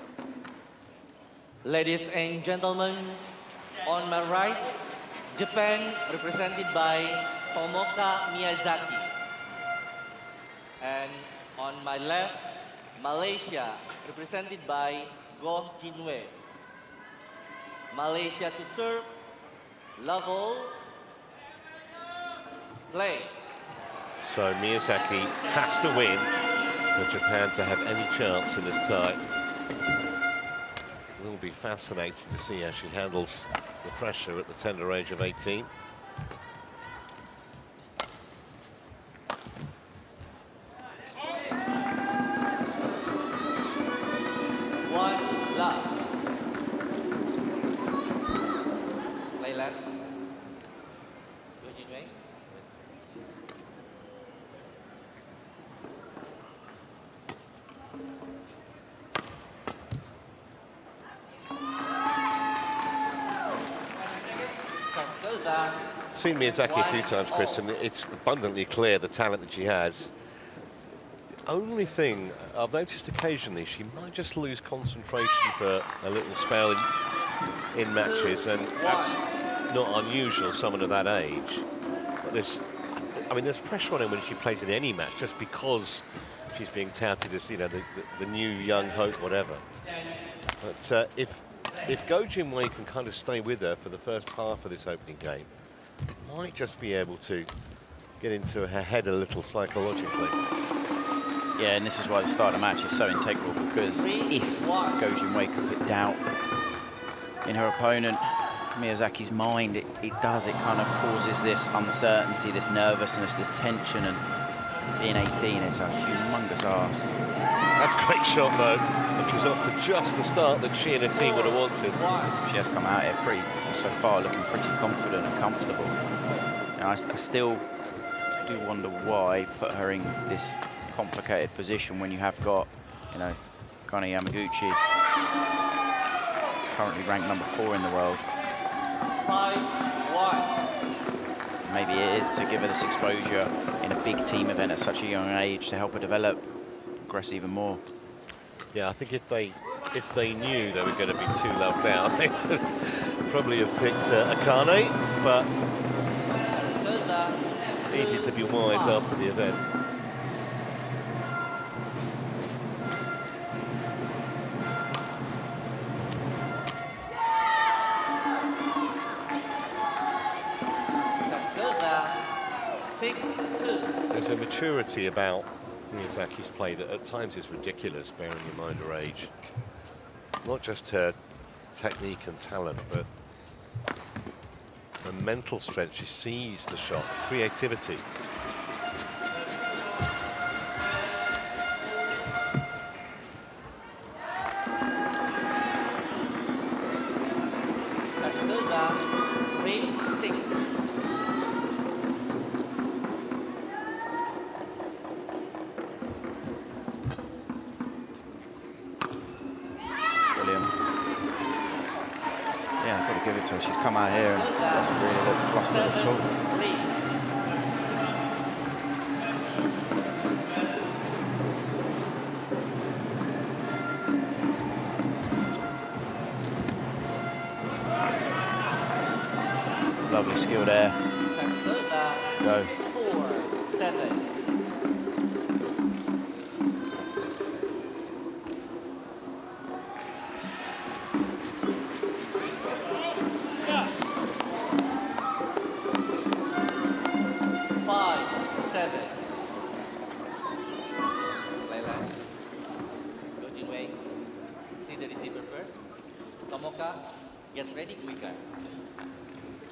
Ladies and gentlemen, on my right, Japan, represented by Tomoka Miyazaki. And on my left, Malaysia, represented by Go Jinwei. Malaysia to serve. Level, play. So Miyazaki has to win for Japan to have any chance in this tie. It will be fascinating to see how she handles the pressure at the tender age of 18. One love. Play left. Go Jinwei. Seen Miyazaki a few times, Chris, and it's abundantly clear the talent that she has. The only thing I've noticed occasionally, she might just lose concentration for a little spell in matches, and that's not unusual, someone of that age. But there's pressure on her when she plays in any match, just because she's being touted as, you know, the new young hope, whatever. But if Go Jinwei can kind of stay with her for the first half of this opening game, might just be able to get into her head a little psychologically. Yeah, and this is why the start of the match is so integral, because if Go Jinwei can put doubt in her opponent, Miyazaki's mind, it kind of causes this uncertainty, this nervousness, this tension, and being 18, it's a humongous ask. That's a great shot, though, which was off to just the start that she and her team would have wanted. She has come out here so far looking pretty confident and comfortable. And I still do wonder why put her in this complicated position when you have got, you know, Kane Yamaguchi, currently ranked number 4 in the world. 5-1. Maybe it is to give her this exposure in a big team event at such a young age to help her develop, progress even more. Yeah, I think if they knew they were going to be too loved out, they would probably have picked Akane, but easy to be wise after the event. There's a maturity about Miyazaki's play that at times is ridiculous, bearing in mind her age. Not just her technique and talent, but her mental strength. She sees the shot, creativity. She's come out here and doesn't really look flustered at all. Lovely skill there. Go. 4-7.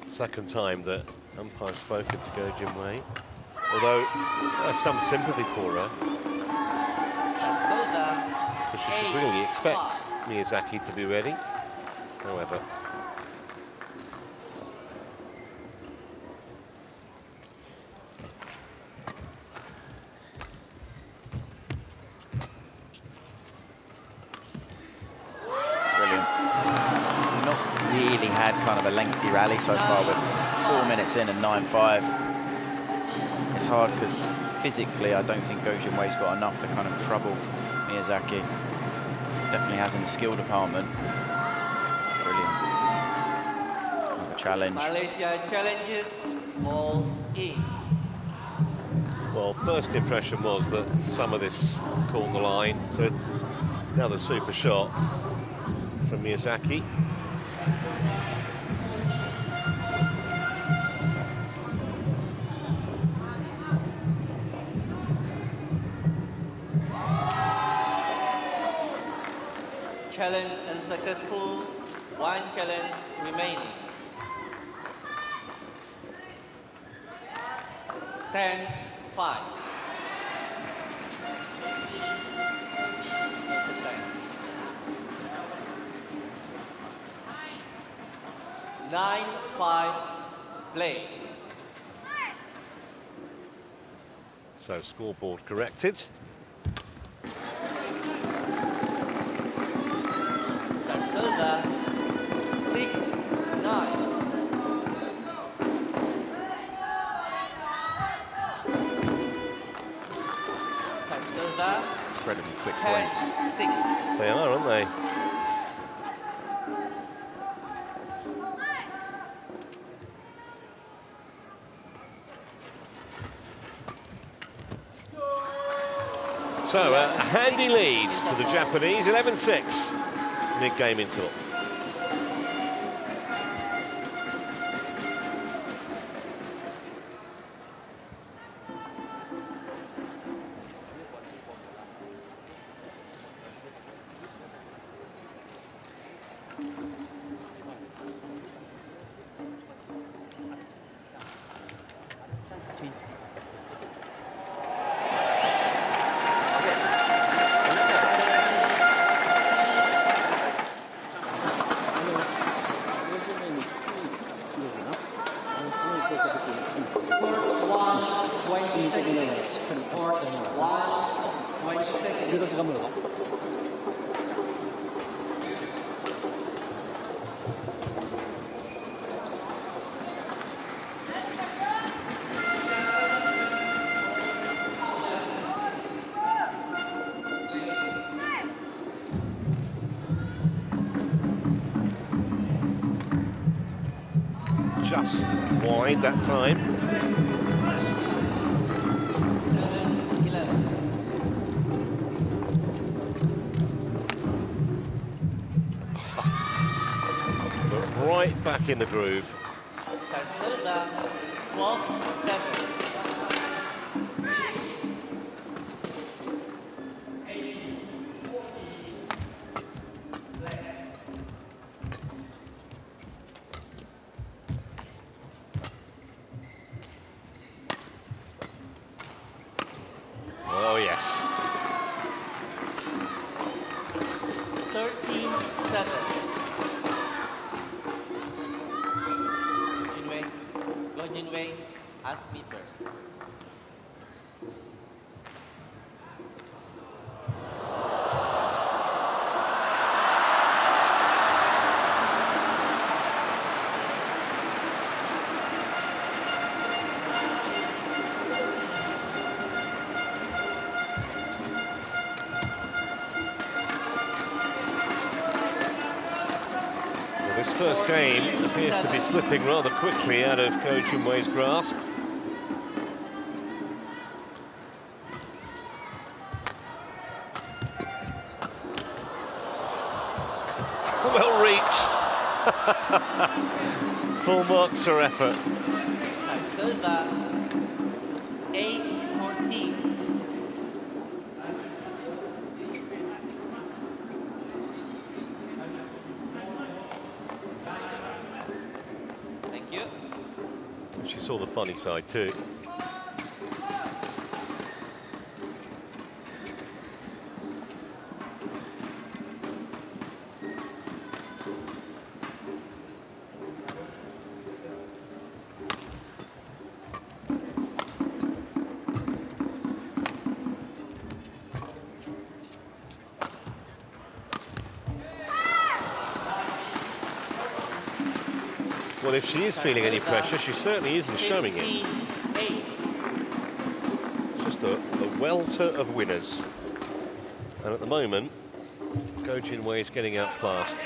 Second time that umpire's spoken to Go Jinwei, although there's some sympathy for her, because she should really expect Miyazaki to be ready. However, kind of a lengthy rally so far with 4 minutes in and 9-5. It's hard because physically I don't think Go Jinwei's got enough to kind of trouble Miyazaki. Definitely has in the skill department. Brilliant. Another challenge. Malaysia challenges all in. Well, first impression was that some of this caught the line. So another super shot from Miyazaki. Challenge unsuccessful, 1 challenge remaining. 10-5. 9-5 play. So scoreboard corrected. Over 6-9. Incredibly quick points. 6. They are, aren't they? So a handy lead for the Japanese, 11-6. Mid-game interval. Just wide that time. 7-11. But right back in the groove. Serve 12-7. Oh, yes. 13-7. Jinwei, go Jinwei, ask me first. This first game appears to be slipping rather quickly out of Ko Junwei's grasp. Well reached. Full marks for effort. Serve 8-14. Thank you. She saw the funny side too. Well, if she is feeling any pressure, she certainly isn't showing it. 15-8. Just a welter of winners. And at the moment, Ko Junwei is getting outclassed.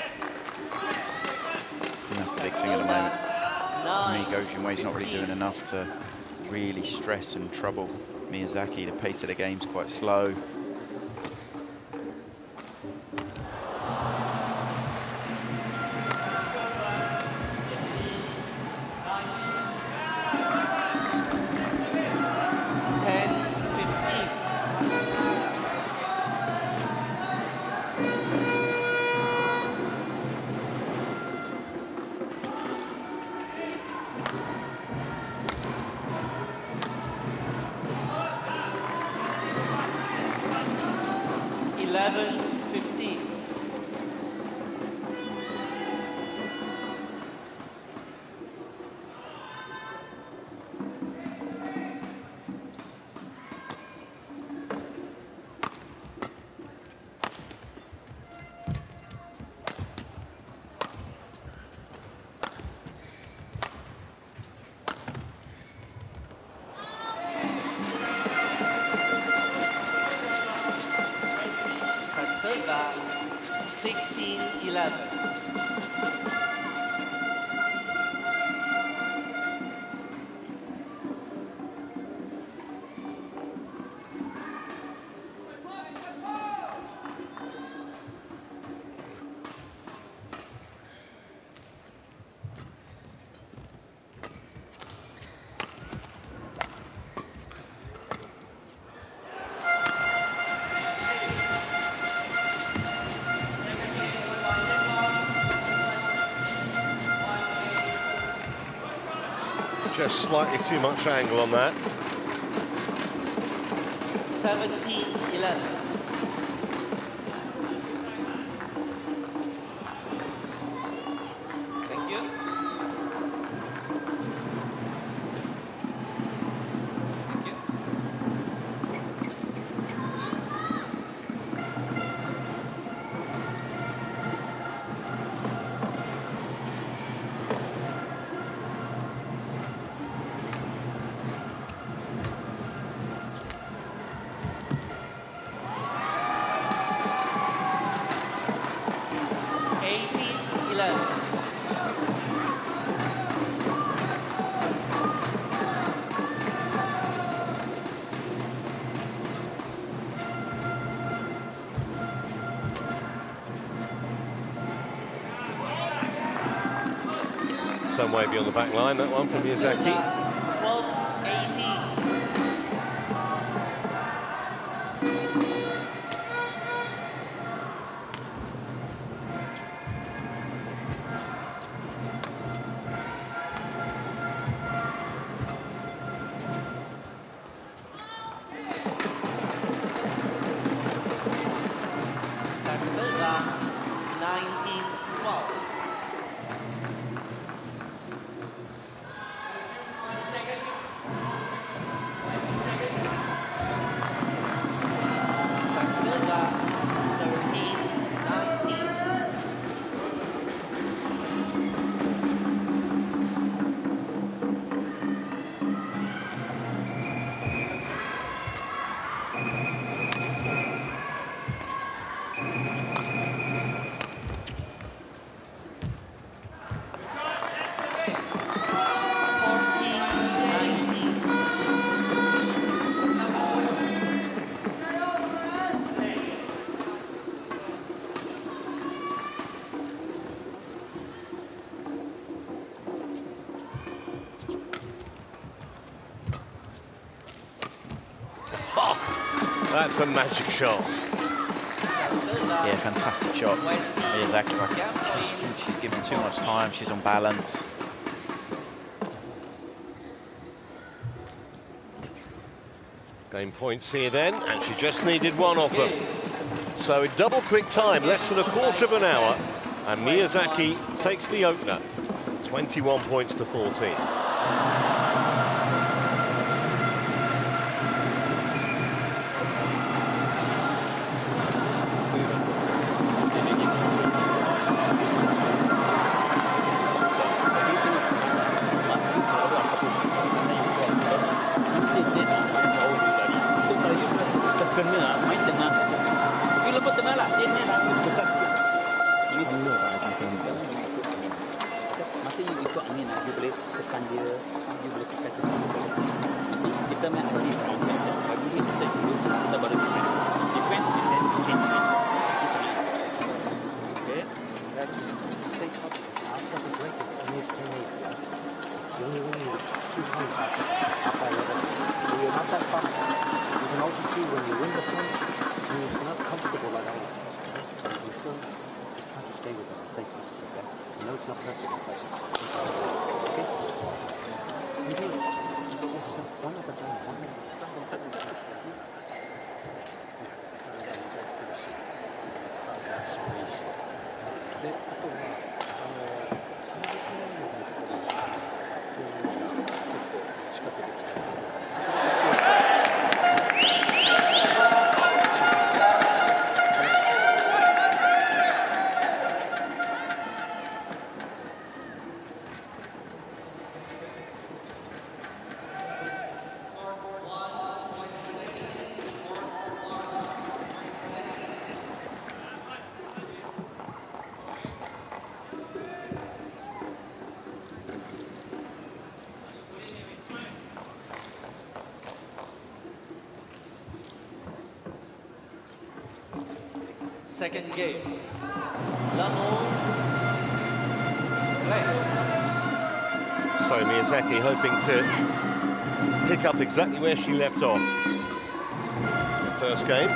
And that's the big thing at the moment. For me, Ko Junwei's not really doing enough to really stress and trouble Miyazaki. The pace of the game's quite slow. Serve 16-11. Just slightly too much angle on that. 17-11. Thank you. some way beyond the back line, that one from Miyazaki. 12-18. That's a magic shot. Yeah, fantastic shot. Miyazaki, I just think she's given too much time. She's on balance. Game points here then, and she just needed one of them. So in double quick time, less than a quarter of an hour, and Miyazaki takes the opener. 21 points to 14. Second game. Level play. So Miyazaki hoping to pick up exactly where she left off. The first game.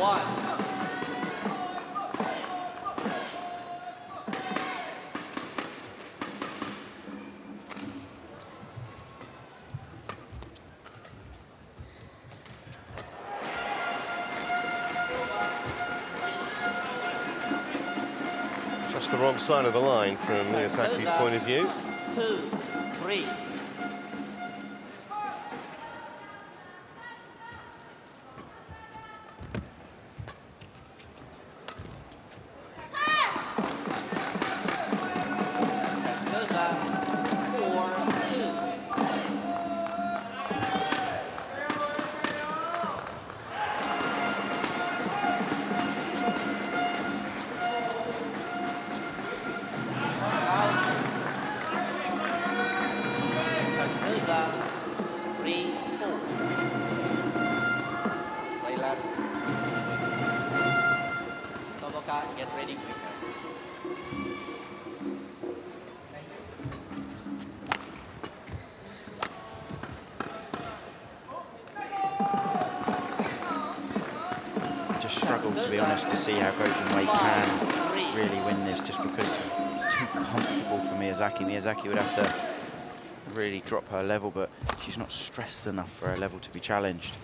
1. Just the wrong side of the line from Miyazaki's point of view. 2, 3. Get ready quicker. Just struggle, to be honest, to see how Wei can really win this, just because it's too comfortable for Miyazaki. Miyazaki would have to really drop her level, but she's not stressed enough for her level to be challenged.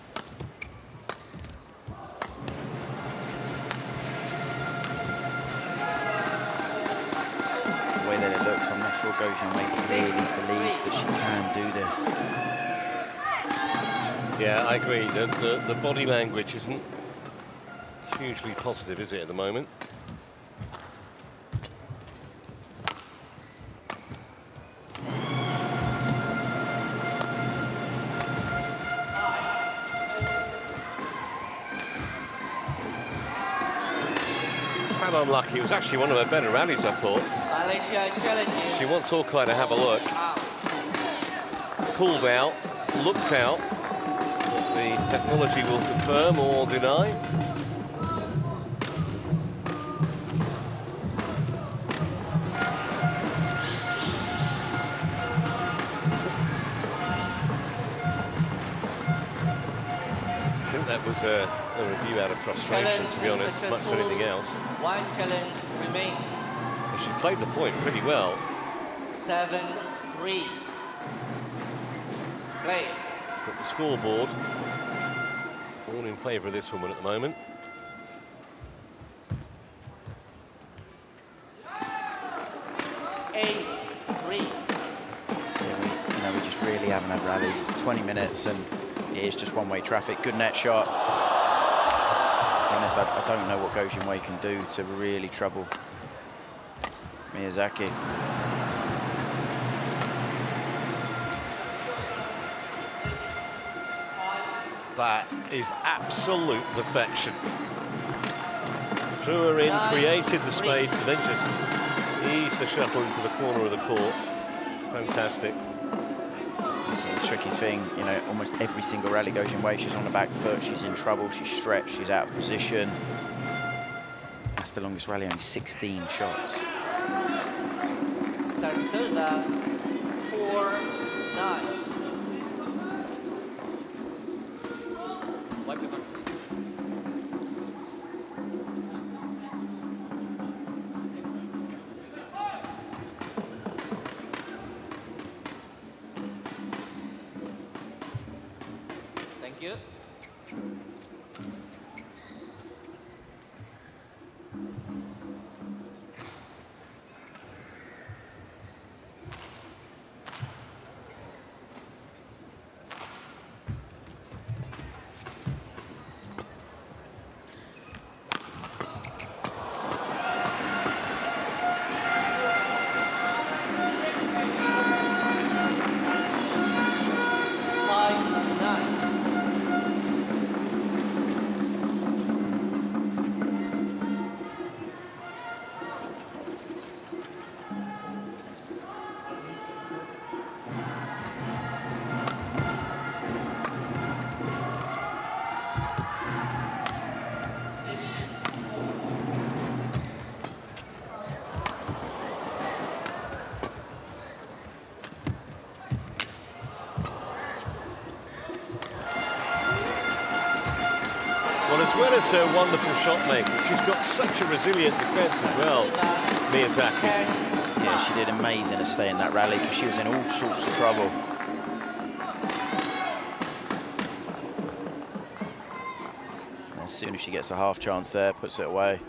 I'm not sure Wei really believes that she can do this. Yeah, I agree. The body language isn't hugely positive, is it, at the moment? Kind of unlucky. It was actually one of her better rallies, I thought. Malaysia challenges. She wants Hawkeye to have a look. Called out, looked out. The technology will confirm or deny. I think that was a review out of frustration, to be honest, much as anything else. 1 challenge remaining. She played the point pretty well. 7-3. Play. But the scoreboard all in favour of this woman at the moment. Three. Yeah, we just really haven't had rallies. It's 20 minutes and it is just one-way traffic. Good net shot. To be honest, I don't know what Wei can do to really trouble Miyazaki. That is absolute perfection. Threw her in, created the space, and then just eased the shuttle into the corner of the court. Fantastic. This is a tricky thing, you know, almost every single rally Wei, she's on the back foot, she's in trouble, she's stretched, she's out of position. That's the longest rally, only 16 shots. Sarasota, 4-9. Thank you. as her wonderful shot making, she's got such a resilient defence as well, Miyazaki. Yeah, she did amazing to stay in that rally because she was in all sorts of trouble. And as soon as she gets a half chance there, puts it away.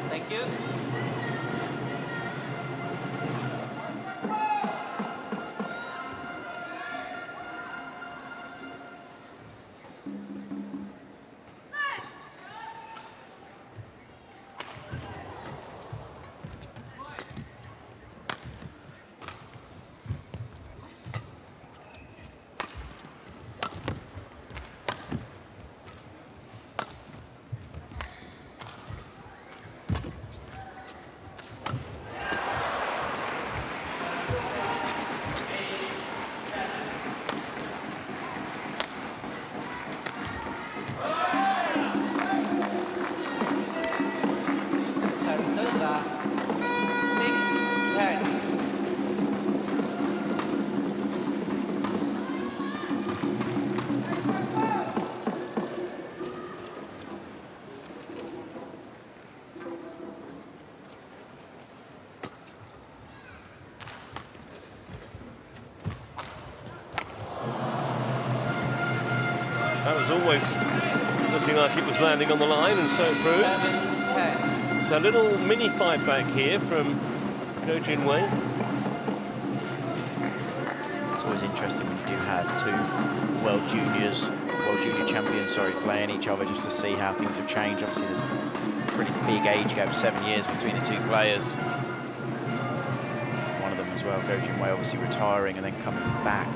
Thank you. That was always looking like it was landing on the line, and so it proved. So a little mini fight back here from Go Jinwei. It's always interesting when you do have two world junior champions, playing each other just to see how things have changed. Obviously, there's a pretty big age gap, 7 years between the two players. One of them as well, Go Jinwei, obviously retiring and then coming back.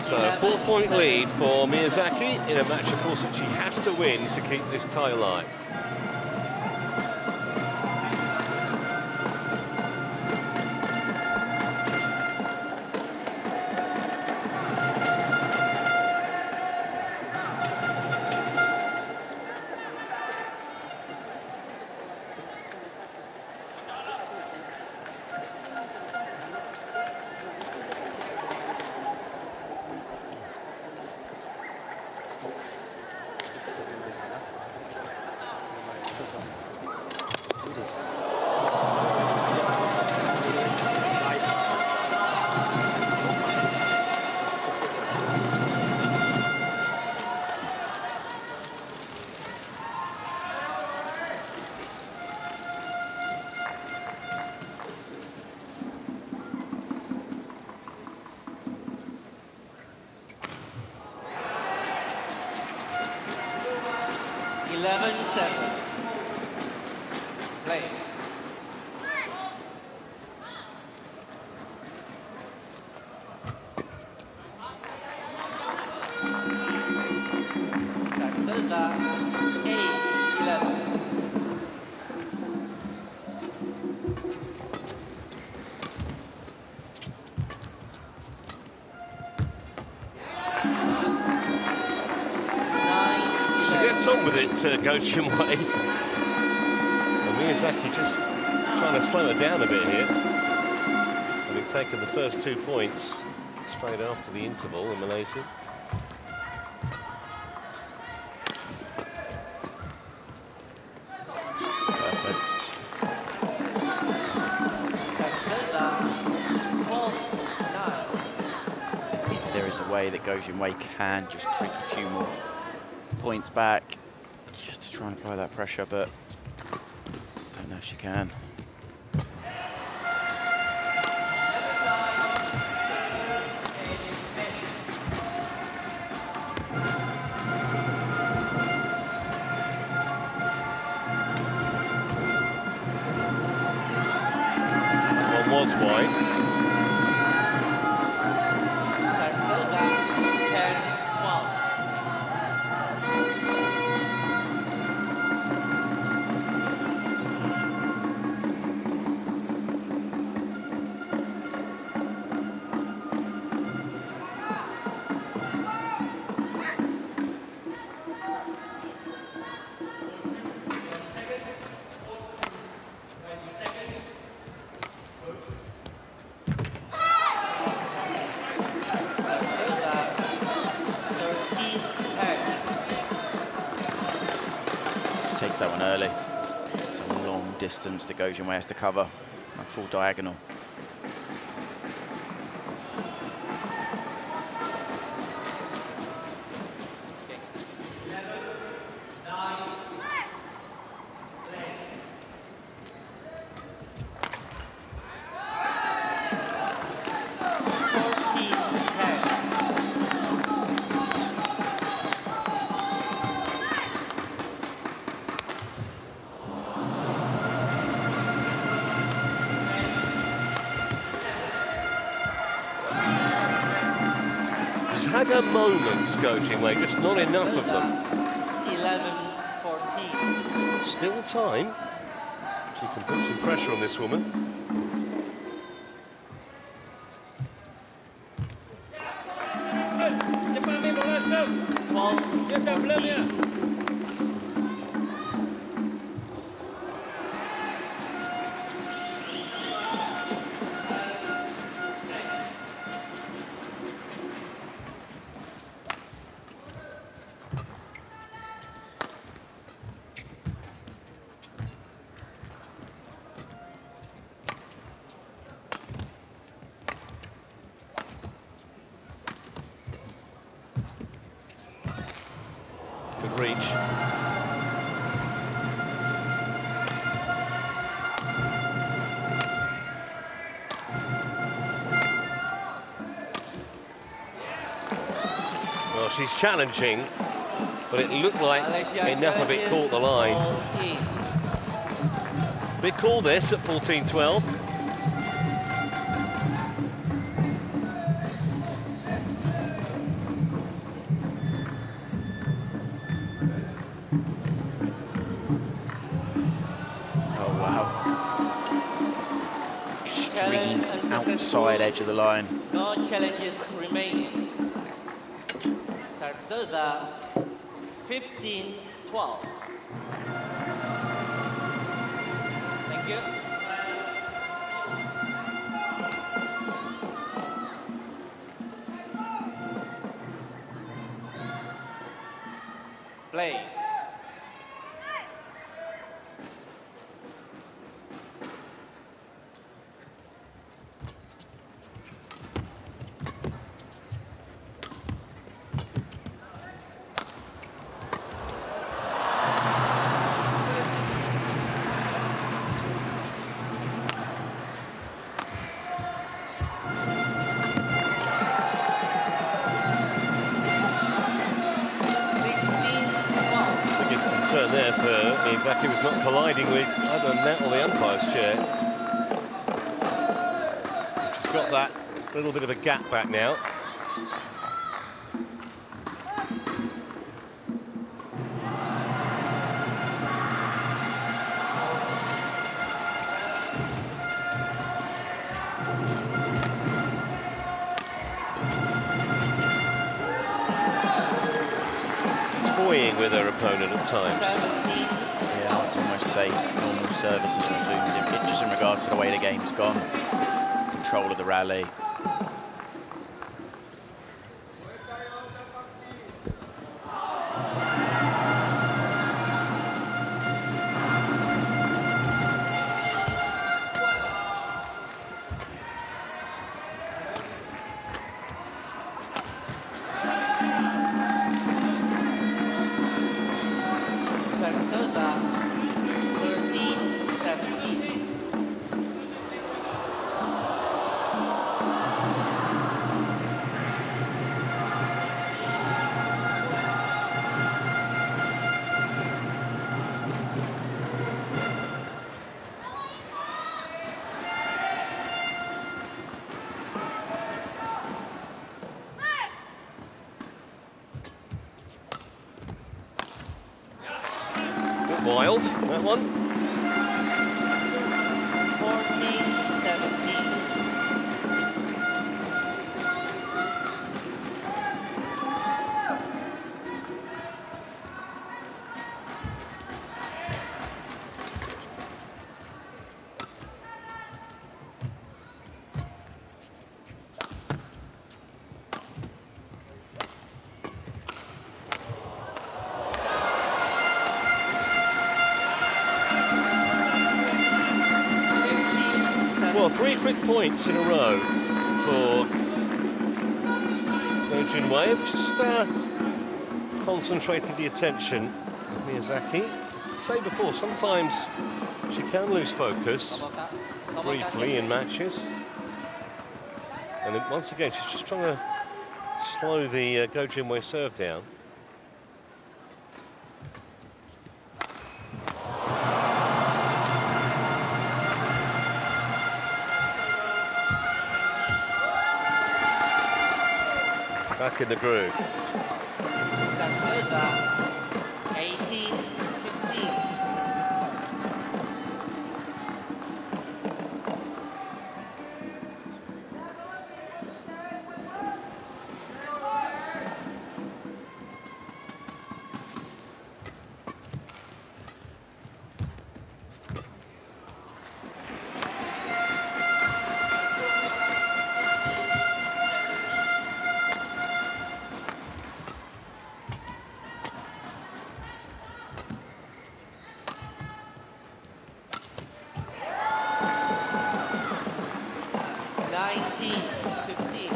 So a 4-point lead for Miyazaki in a match, of course, that she has to win to keep this tie alive. Play. Saksada 8-11. On with it, Go Jinwei. And Miyazaki just trying to slow her down a bit here. Having taken the first 2 points straight after the interval in Malaysia. Perfect. If there is a way that Go Jinwei can just creep a few more points back, just to try and apply that pressure, but I don't know if she can. One was wide. early. It's a long distance that Go Jinwei has to cover, a full diagonal. Had her moments, Go Jinwei, just not enough of them. 11-14. Still time. She can put some pressure on this woman. Good reach. Well, she's challenging, but it looked like enough of it caught the line. Big call this at 14-12. Outside edge of the line. No challenges remaining. Serve 15-12. Thank you. Play. There for Miyazaki was not colliding with either the net or the umpire's chair. She's got that little bit of a gap back now. With her opponent at times. Yeah, I'd almost say normal service is resumed, just in regards to the way the game's gone. Control of the rally. Wild, that one. 14-17. points in a row for Go Junwei. Just concentrated the attention of Miyazaki. Say before, sometimes she can lose focus briefly in matches. And then once again, she's just trying to slow the Go Junwei serve down. Back in the groove. 18-15.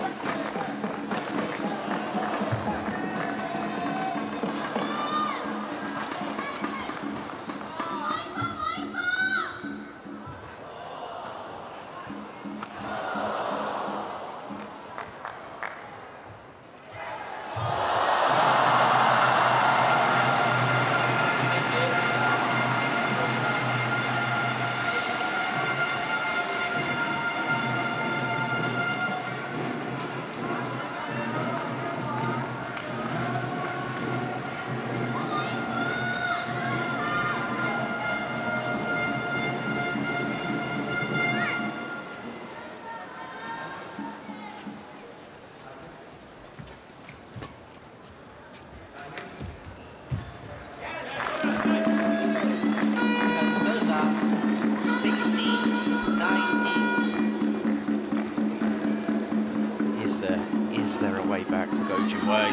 Is there a way back for Go Junwei?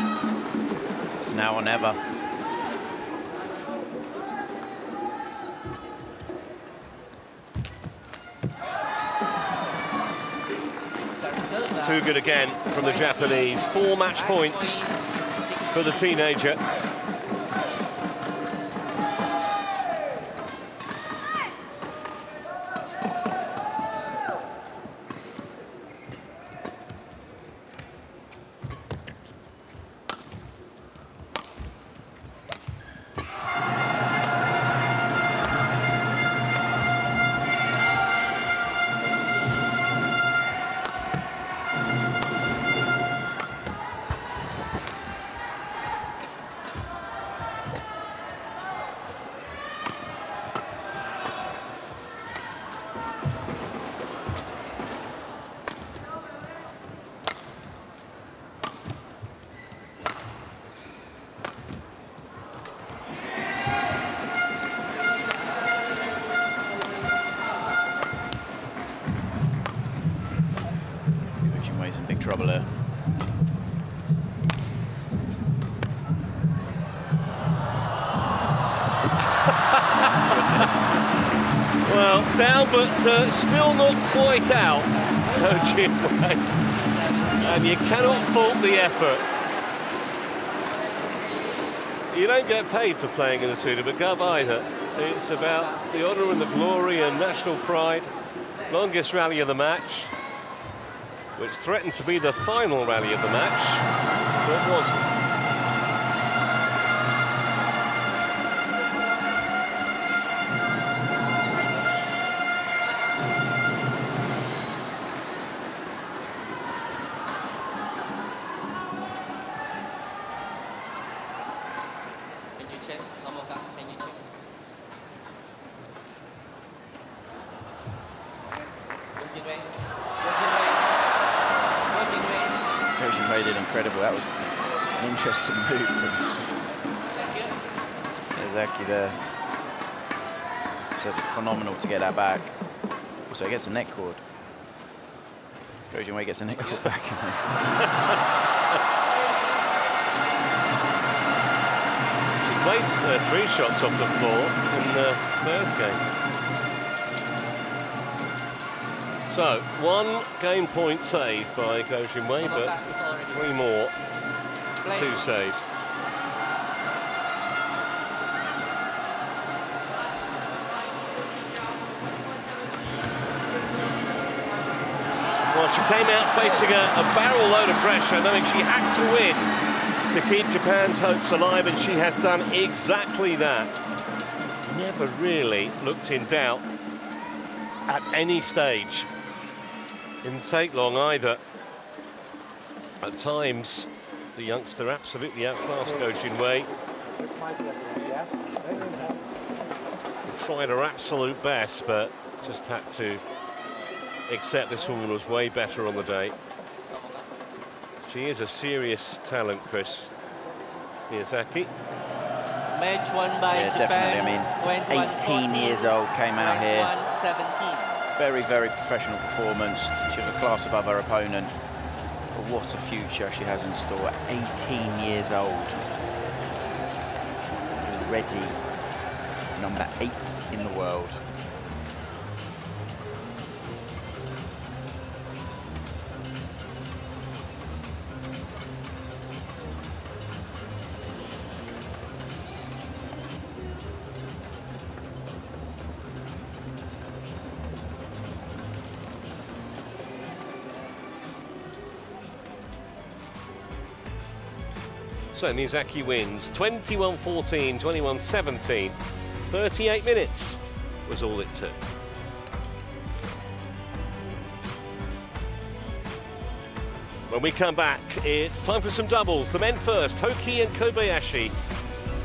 It's now or never. Too good again from the Japanese. 4 match points for the teenager. Trouble here. Goodness. Well, down, but still not quite out. No Junwei. And you cannot fault the effort. You don't get paid for playing in the Sudirman Cup either. It's about the honour and the glory and national pride. Longest rally of the match, which threatened to be the final rally of the match, but wasn't. Can you check? Can you check? Go Junwei did incredible. That was an interesting move from Miyazaki there. So it's phenomenal to get that back. Also, he gets a neck cord. Go Junwei gets a neck cord back. He played 3 shots off the floor in the first game. So, 1 game point saved by Go Jinwei, but 3 more to save. Well, she came out facing a barrel load of pressure, knowing she had to win to keep Japan's hopes alive, and she has done exactly that. Never really looked in doubt at any stage. Didn't take long either. At times, the youngster absolutely outclassed Go Jinwei. Tried her absolute best, but just had to accept this woman was way better on the day. She is a serious talent, Chris. Miyazaki. Match won by Japan. Definitely. I mean, 18 years old, came out here. 17. Very, very professional performance. She was a class above her opponent. But what a future she has in store. 18 years old. Already number 8 in the world. So Miyazaki wins 21-14, 21-17. 38 minutes was all it took. When we come back, it's time for some doubles. The men first, Hoki and Kobayashi.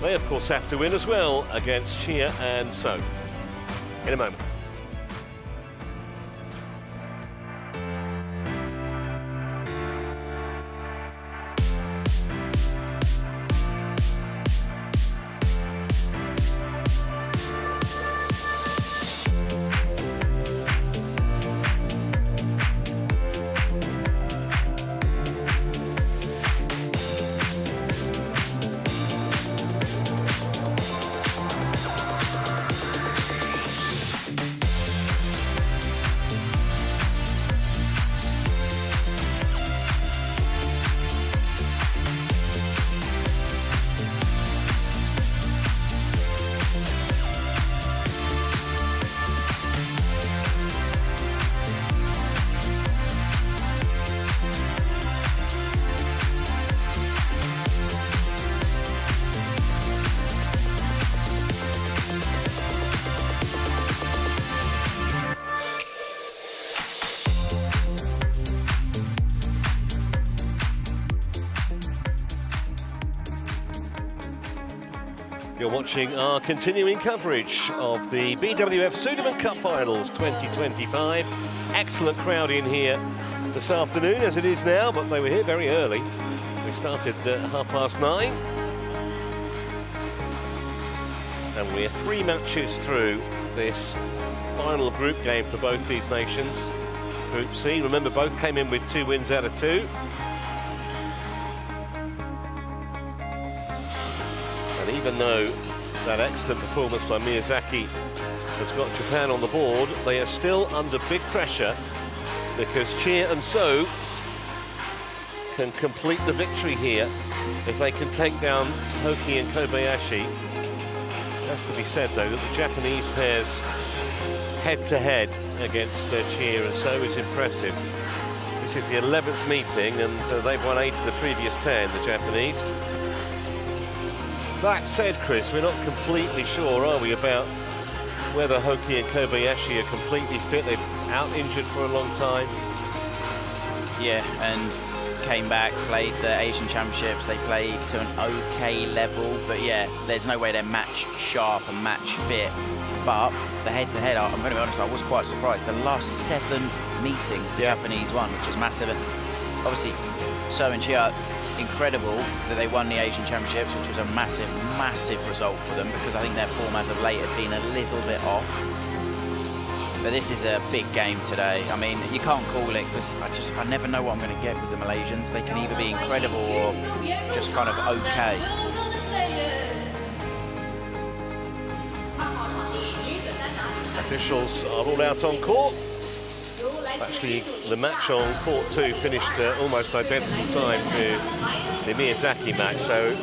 They, of course, have to win as well against Chia and So. In a moment. You're watching our continuing coverage of the BWF Sudirman Cup Finals 2025. Excellent crowd in here this afternoon, as it is now, but they were here very early. We started at 9:30. And we're 3 matches through this final group game for both these nations. Group C, remember, both came in with 2 wins out of 2. And even though that excellent performance by Miyazaki has got Japan on the board, they are still under big pressure because Chia and So can complete the victory here if they can take down Hoki and Kobayashi. It has to be said, though, that the Japanese pairs head-to-head against Chia and So is impressive. This is the 11th meeting, and they've won 8 of the previous 10, the Japanese. That said, Chris, we're not completely sure, are we, about whether Hoki and Kobayashi are completely fit? They've out-injured for a long time. Yeah, and came back, played the Asian Championships. They played to an okay level, but yeah, there's no way they're match sharp and match fit. But the head-to-head, I'm going to be honest, I was quite surprised. The last 7 meetings the Japanese won, which is massive. And obviously, So and Chia, incredible that they won the Asian Championships, which was a massive, massive result for them, because I think their form as of late had been a little bit off. But this is a big game today. I mean, you can't call it, because I never know what I'm going to get with the Malaysians. They can either be incredible or just kind of okay. Officials are all out on court. Actually, the match on court 2 finished almost identical time to the Miyazaki match, so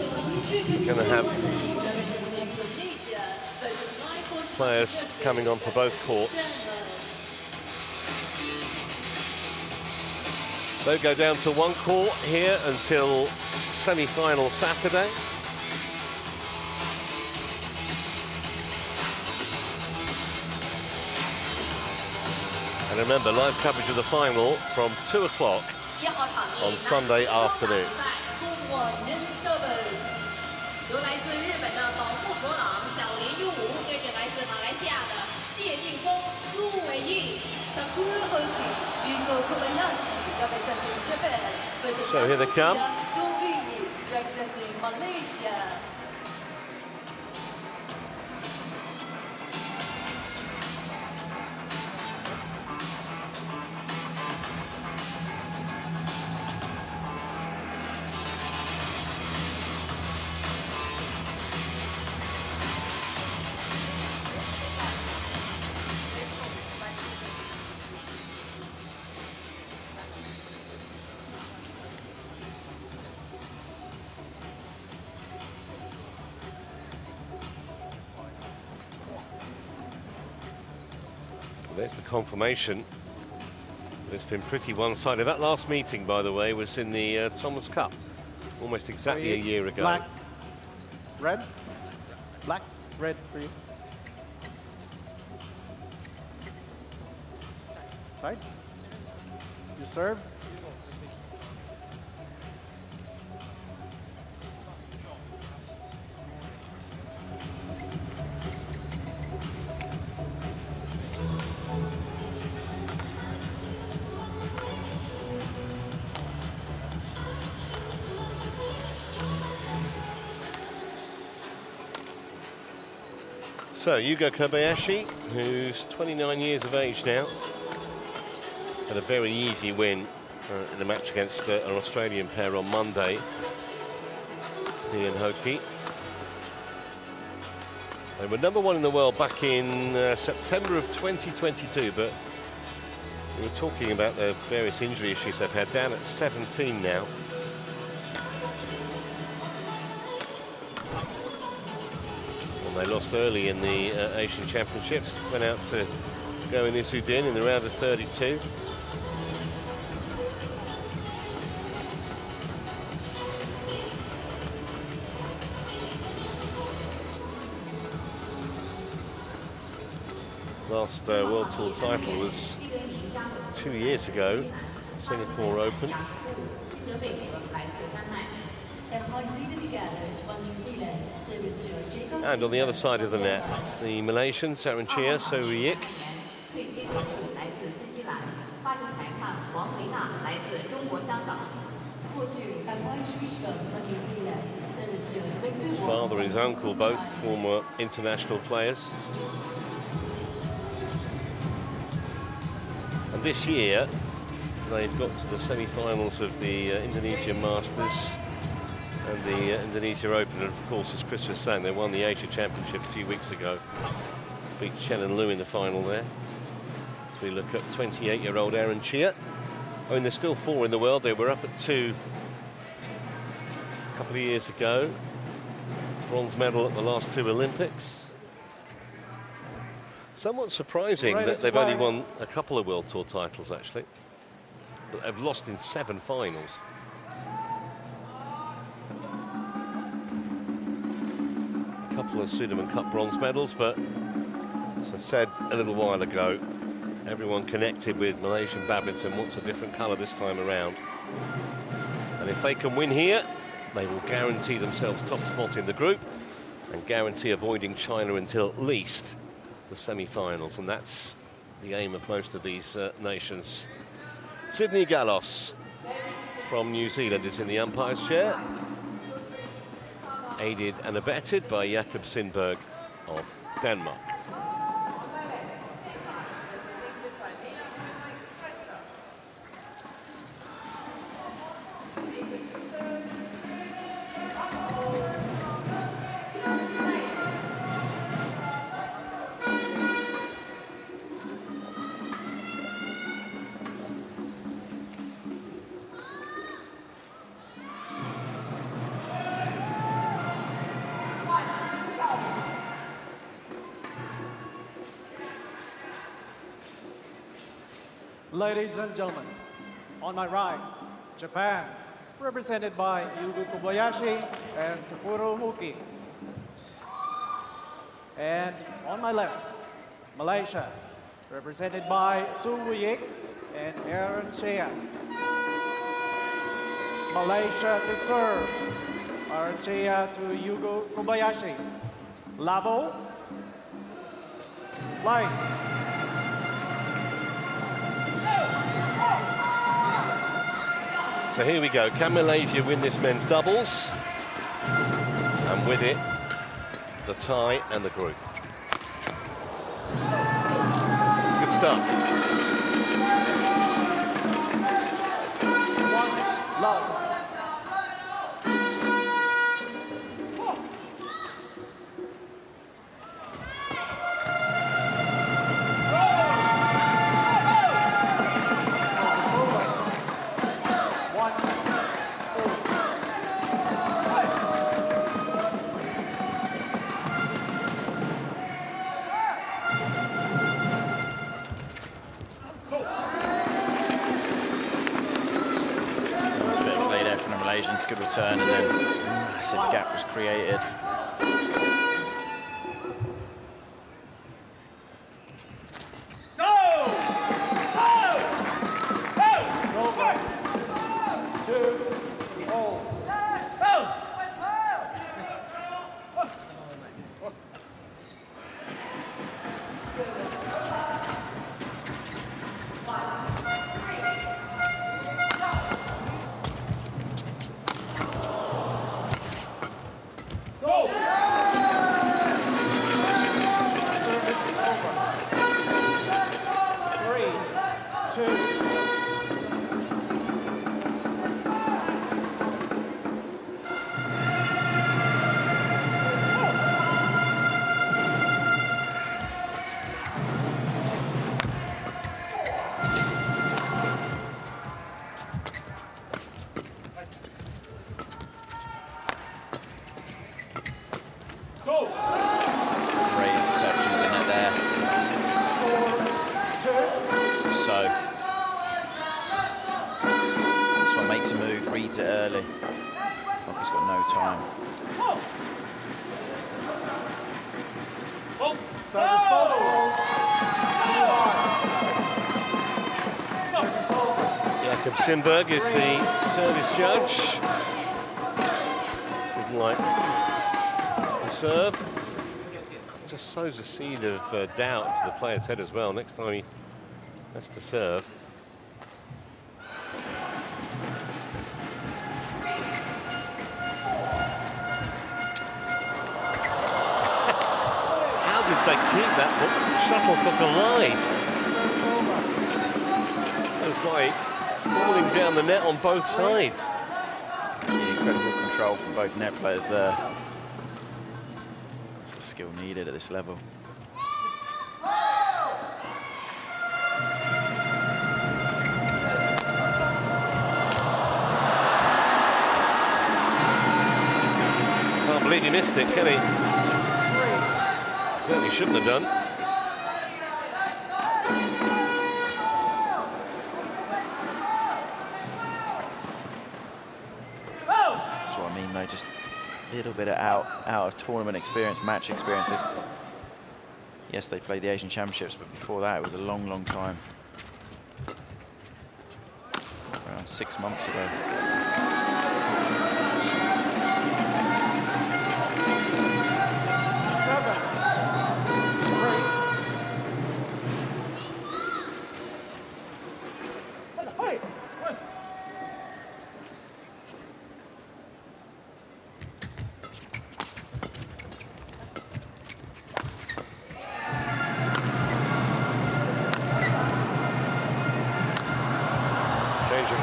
we're going to have players coming on for both courts. They'll go down to one court here until semi-final Saturday. And remember, live coverage of the final from 2 o'clock on Sunday afternoon. So here they come. There's the confirmation. It's been pretty one-sided. That last meeting, by the way, was in the Thomas Cup, almost exactly a year ago. Black, red, black, red for you. Side. You serve. So, Yugo Kobayashi, who's 29 years of age now, had a very easy win in a match against an Australian pair on Monday, Ian Hoki. They were #1 in the world back in September of 2022, but we were talking about the various injury issues they've had, down at 17 now. They lost early in the Asian Championships, went out to go in Isudin in the round of 32. Last World Tour title was 2 years ago, Singapore Open. And on the other side of the net, the Malaysian, Saranchia Souyik. His father and his uncle, both former international players. And this year, they've got to the semi-finals of the Indonesian Masters and the Indonesia Open, and of course, as Chris was saying, they won the Asia Championships a few weeks ago. Beat Chen and Liu in the final there. So we look at 28-year-old Aaron Chia. I mean, there's still 4 in the world. They were up at 2 a couple of years ago. Bronze medal at the last 2 Olympics. Somewhat surprising that they've only won a couple of World Tour titles, actually. But they've lost in 7 finals. Couple of Sudirman Cup bronze medals, but as I said a little while ago, everyone connected with Malaysian badminton wants a different colour this time around. And if they can win here, they will guarantee themselves top spot in the group and guarantee avoiding China until at least the semi-finals, and that's the aim of most of these nations. Sydney Gallos from New Zealand is in the umpire's chair, aided and abetted by Jakob Sindberg of Denmark. Ladies and gentlemen, on my right, Japan, represented by Yugo Kobayashi and Takuro Huki. And on my left, Malaysia, represented by Su Wuyik and Aaron Shea. Malaysia to serve, Aaron Shea to Yugo Kobayashi. Level, light. So here we go. Can Malaysia win this men's doubles? And with it, the tie and the group. Good stuff. One love. Good return, and then a massive gap was created. Simberg is the service judge. Didn't like the serve. Just sows a seed of doubt into the player's head as well. Next time he has to serve. How did they keep that shuttlecock alive? It was like falling down the net on both sides. Incredible control from both net players there. That's the skill needed at this level. Can't believe he missed it, can he? Certainly shouldn't have done. Just a little bit of out of tournament experience, match experience. Yes, they played the Asian Championships, but before that it was a long time. Around 6 months ago.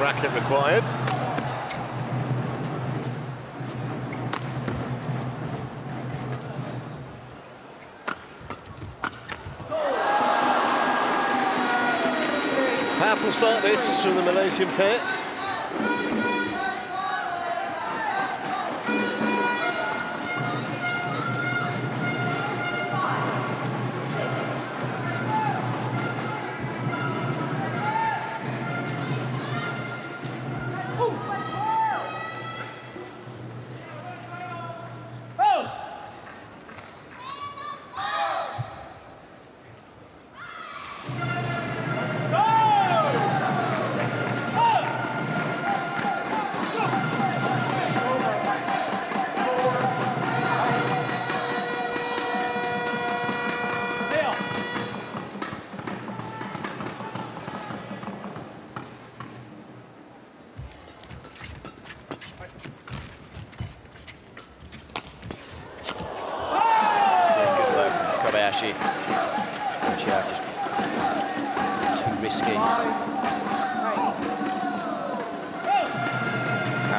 Racket required. Powerful start this from the Malaysian pair.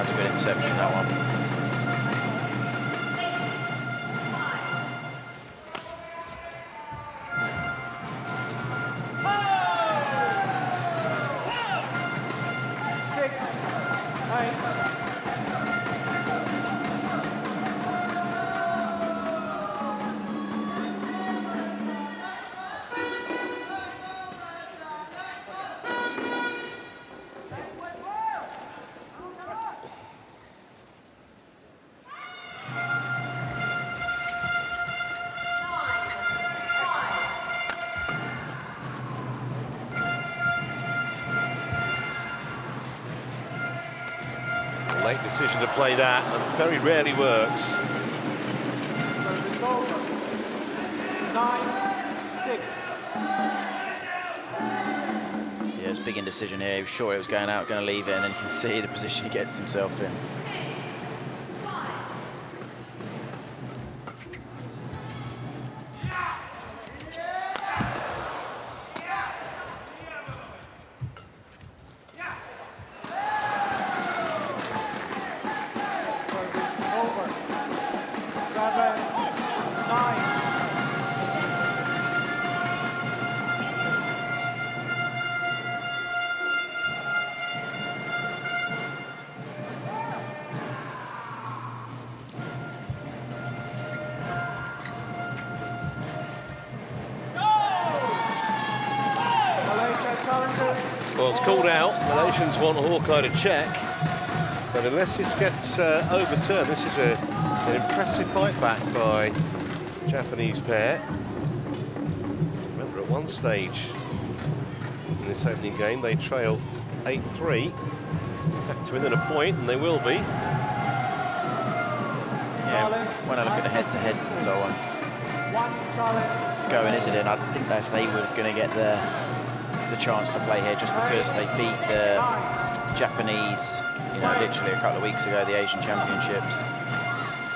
was a good interception, that one. Late decision to play that, and very rarely works. Service over. 9-6. Yeah, it's a big indecision here. He was sure it was going out, going to leave it, and then you can see the position he gets himself in. Well, it's called out. Malaysians want Hawkeye to check. But unless this gets overturned, this is an impressive fight back by Japanese pair. Remember, at one stage in this opening game, they trailed 8-3. Back to within a point, and they will be. Yeah, when I look at the head-to-heads and so on, going, isn't it? I think that if they were going to get the chance to play here, just because they beat the Japanese, you know, literally a couple of weeks ago, the Asian Championships,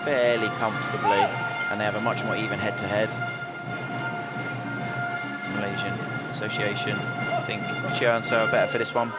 fairly comfortably, and they have a much more even head-to-head. Malaysian Association, I think Xiamen are better for this one.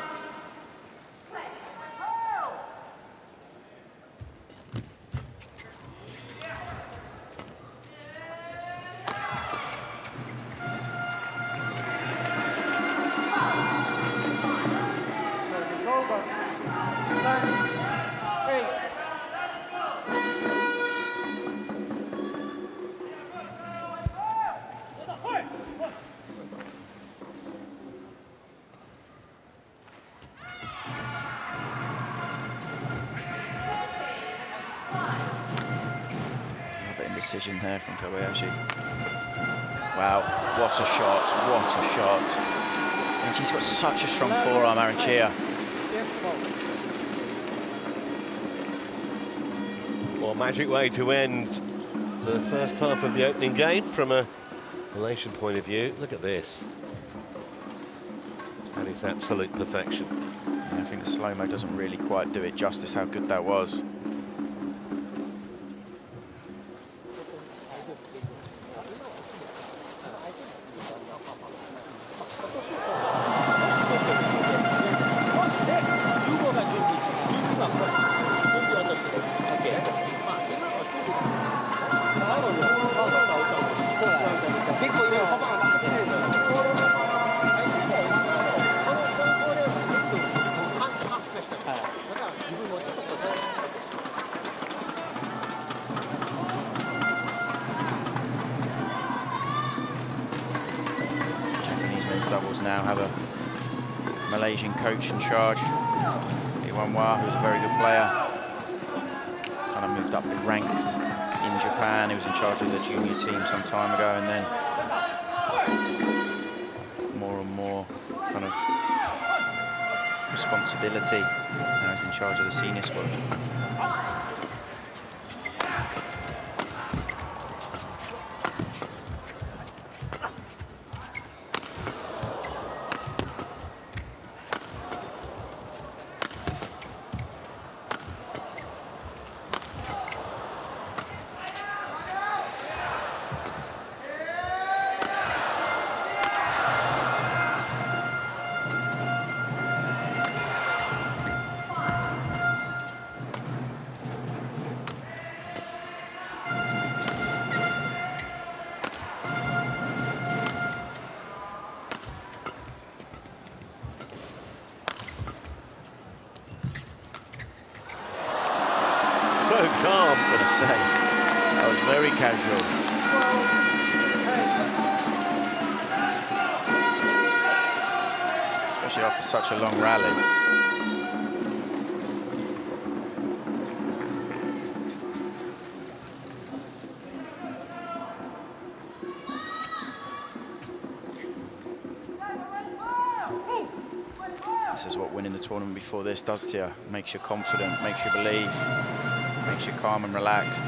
Decision there from Kobayashi. Wow, what a shot, what a shot. And she's got such a strong forearm, Aranchia. What a magic way to end the first half of the opening game from a Malaysian point of view. Look at this. That is absolute perfection. Yeah, I think the slow-mo doesn't really quite do it justice how good that was. Doubles now have a Malaysian coach in charge, Fenghuang, who's a very good player. Kind of moved up the ranks in Japan. He was in charge of the junior team some time ago, and then more and more kind of responsibility. Now he's in charge of the senior squad. calm. I was going to say, that was very casual. Especially after such a long rally. This is what winning the tournament before this does to you. Makes you confident, makes you believe, makes you calm and relaxed.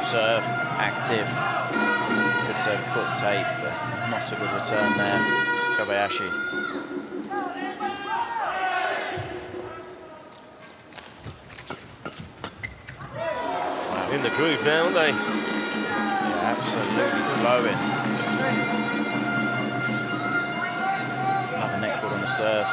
Serve, active, good serve, caught tape, but not a good return there, Kobayashi. Wow. In the groove now, aren't they? Yeah, absolutely flowing. Another neck cord on the serve.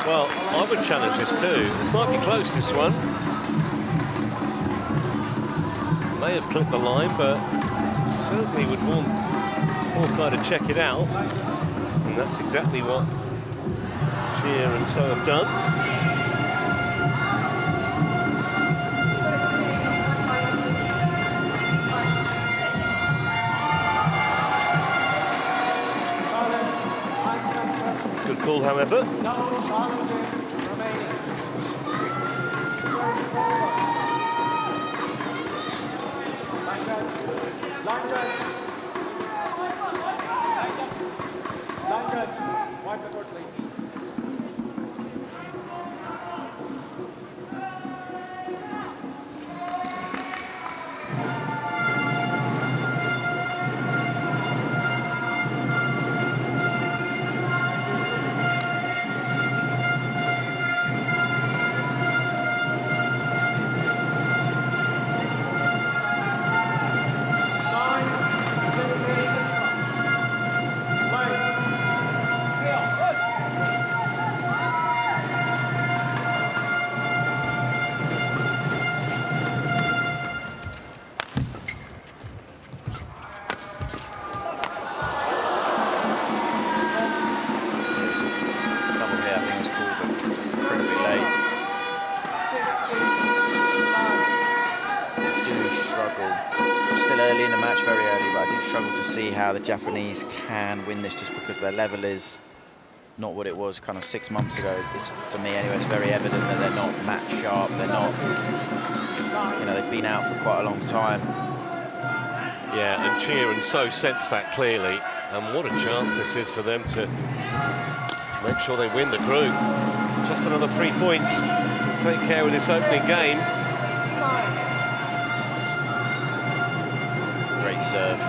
Well, I would challenge this too. This might be close, this one. May have clipped the line, but certainly would want Hawkeye to check it out. And that's exactly what Cheer and So have done. Good call, however. No challenges remaining. Service over. Line judge. Line judge. Line judge. Wipe the court, please. How the Japanese can win this, just because their level is not what it was kind of 6 months ago. It's, for me anyway, it's very evident that they're not match sharp. They're not, you know, they've been out for quite a long time. Yeah, and Cheer and So sense that clearly. And what a chance this is for them to make sure they win the group. Just another 3 points to take care of this opening game. Great serve.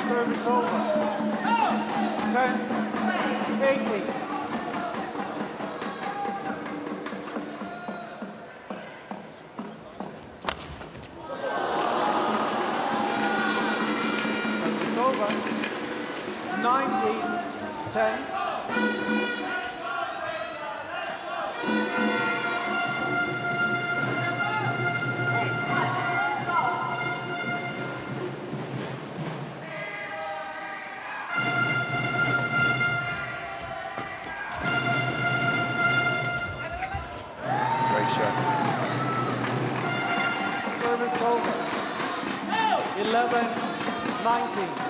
Service over. 10, 18. Service over. 19, 10. Great shot. Service over. 11-19.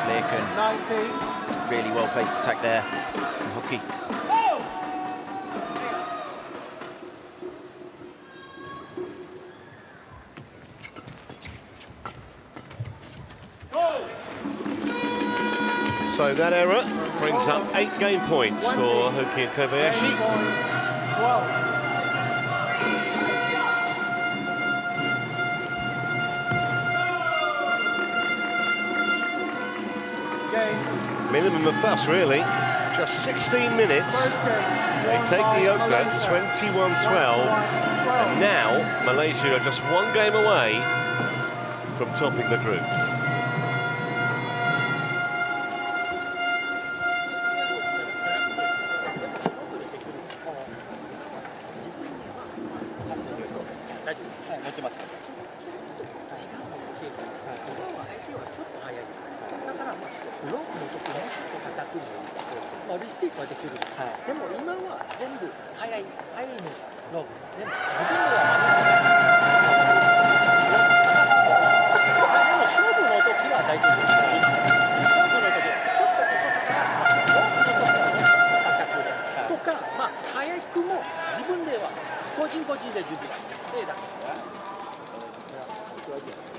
Flicken. 19. Really well placed attack there from Hooky. So that error brings up 8 game points for Hooky and Kobayashi. 12. Minimum of fuss, really. Just 16 minutes. They take the Oka 21-12. And now Malaysia are just 1 game away from topping the group.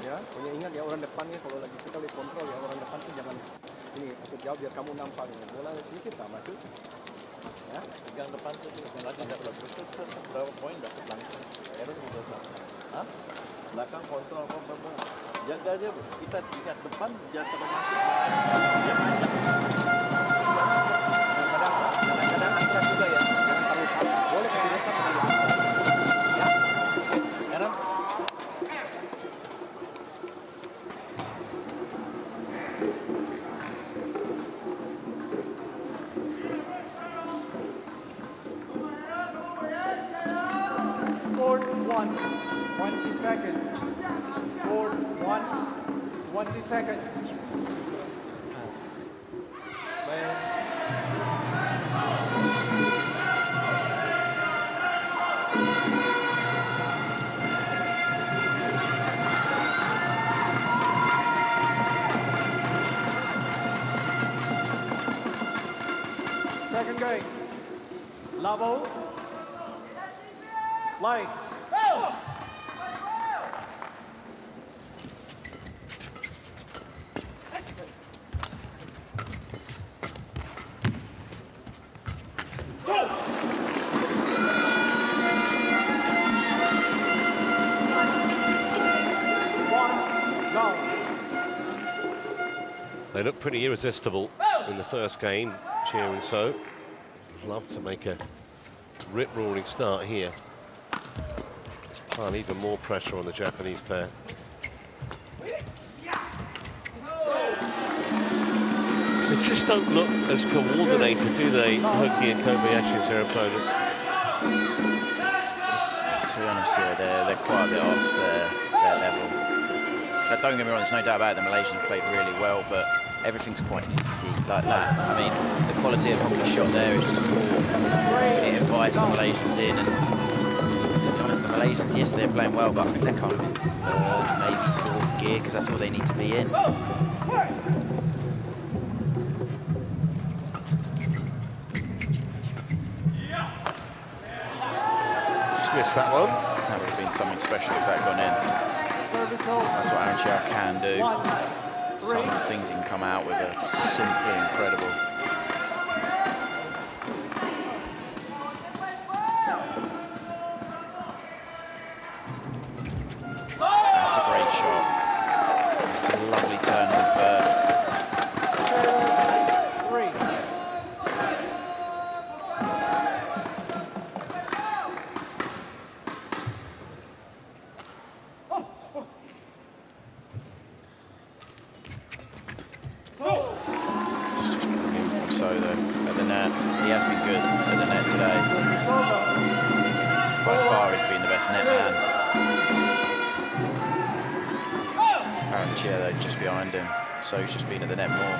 Ya, punya ingat ya orang depannya kalau lagi kita lihat kontrol ya orang depan tuh jangan ini aku jauh biar kamu nampak ini bola sedikit tak masuk. Ya, pegang depan tuh lagi tidak bagus. Berapa poin dapat langsung. Error sudah sama. Hah? Belakang kontrol kontrol. Jaga aja kita ingat depan jangan termasuk. Kadang-kadang kita juga ya jangan terlalu pas. Boleh kasih depan tapi langsung. Ya. Error. Board 1, 20 seconds. Board 1, 20 seconds. Second game. Level. Line. They look pretty irresistible in the first game, Cheer and So. Love to make a rip-roaring start here. Just pile even more pressure on the Japanese pair. They just don't look as coordinated, do they, Hooky and Kobayashi, as their opponents? To be honest here, they're quite a bit off their level. But don't get me wrong, there's no doubt about it, the Malaysians played really well, but everything's quite easy like that. I mean, the quality of Hooky's shot there is just poor. It invites the Malaysians in, and to be honest, the Malaysians, yes, they're playing well, but I think they're kind of in third, maybe fourth gear, because that's all they need to be in. Just missed that one. That would have been something special if that had gone in. That's what Aaron Xiao can do. Some of the things he can come out with are simply incredible. That's a great shot. It's a lovely turn slow though at the net. He has been good at the net today. By far he's been the best net man. Parancchia though just behind him, so he's just been at the net more.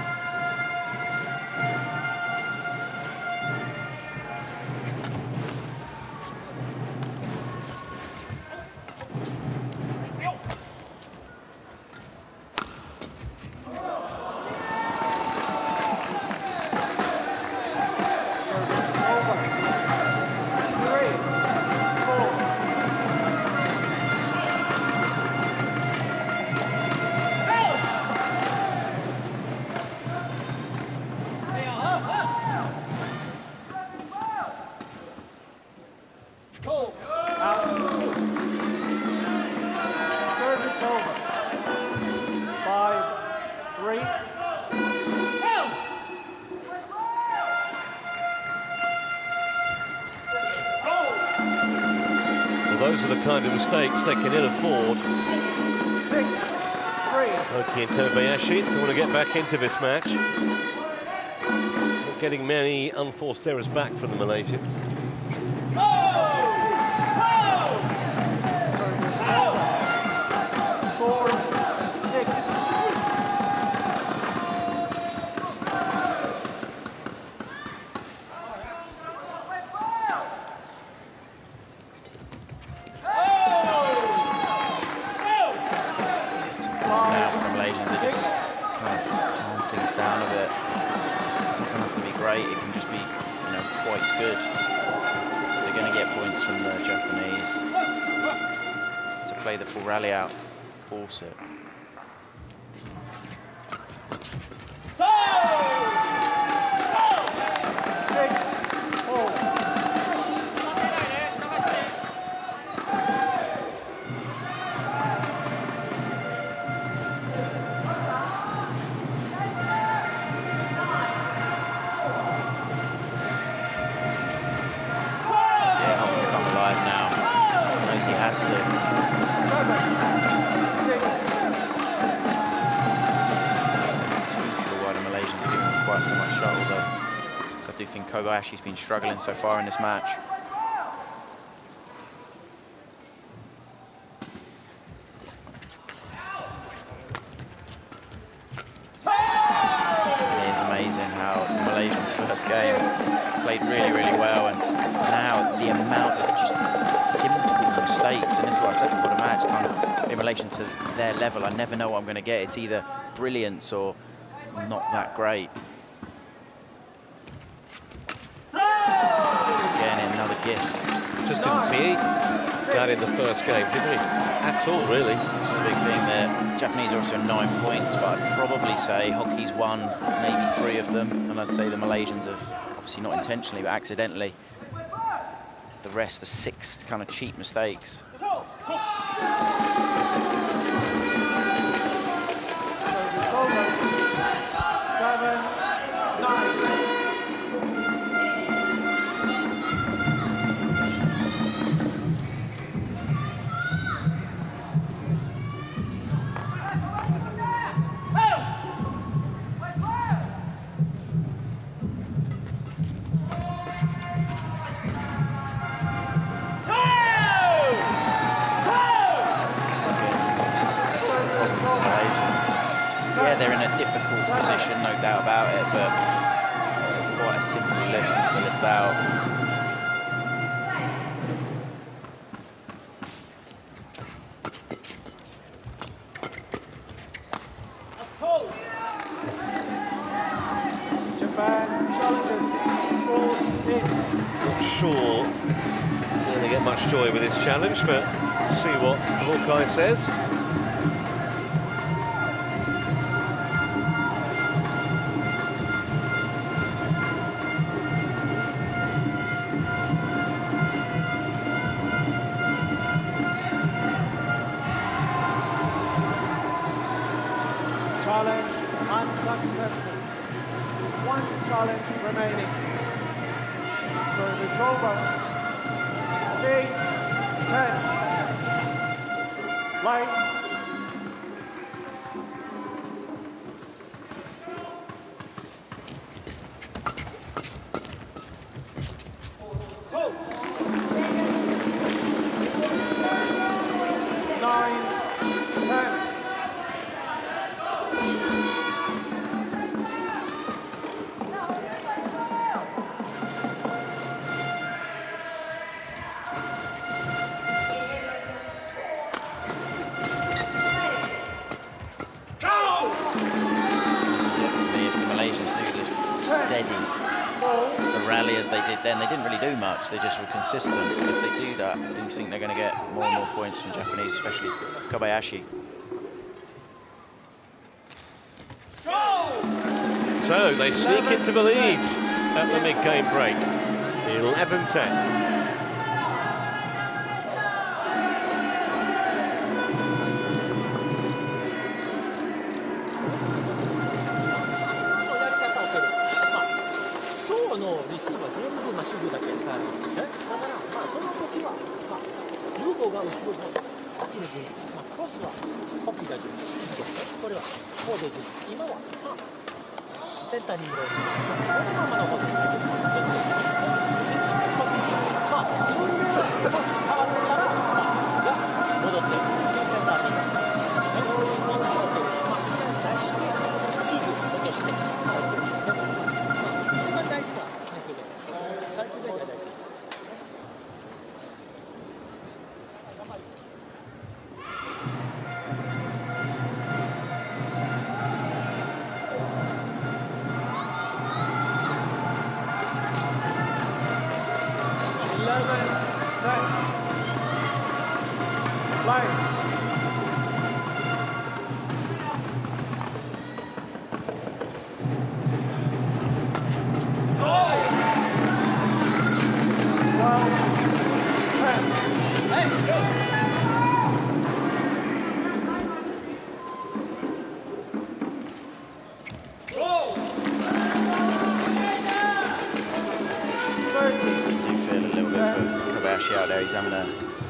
Those are the kind of mistakes they can ill afford. 6-3. Oki and Kobayashi want to get back into this match. Not getting many unforced errors back from the Malaysians. Play the full rally out, force it. Yeah, Hong's come alive now. He knows he has to. Quite so much shuttle though. So I do think Kobayashi's been struggling so far in this match. It is amazing how the Malaysians' first game played really, really well, and now the amount of just simple mistakes, and this is what I said before the match, kind of in relation to their level, I never know what I'm going to get. It's either brilliance or not that great. Again, another gift. Just didn't see that in the first game, did we? At all, really. It's the big thing there. Japanese are also 9 points, but I'd probably say hockey's won maybe 3 of them, and I'd say the Malaysians have, obviously not intentionally, but accidentally. The rest, the 6 kind of cheap mistakes. So it's over. 7-9. Yeah, they're in a difficult position, no doubt about it, but it's quite a simple lift to lift out. Japan challenges all in. Not sure they're going to get much joy with this challenge, but we'll see what Hawkeye says. Challenge unsuccessful. 1 challenge remaining. Service over. 8-10. Light. rally as they did then. They didn't really do much. They just were consistent. If they do that, then you think they're going to get more and more points from Japanese, especially Kobayashi. So they sneak into the lead at the mid-game break. 11-10.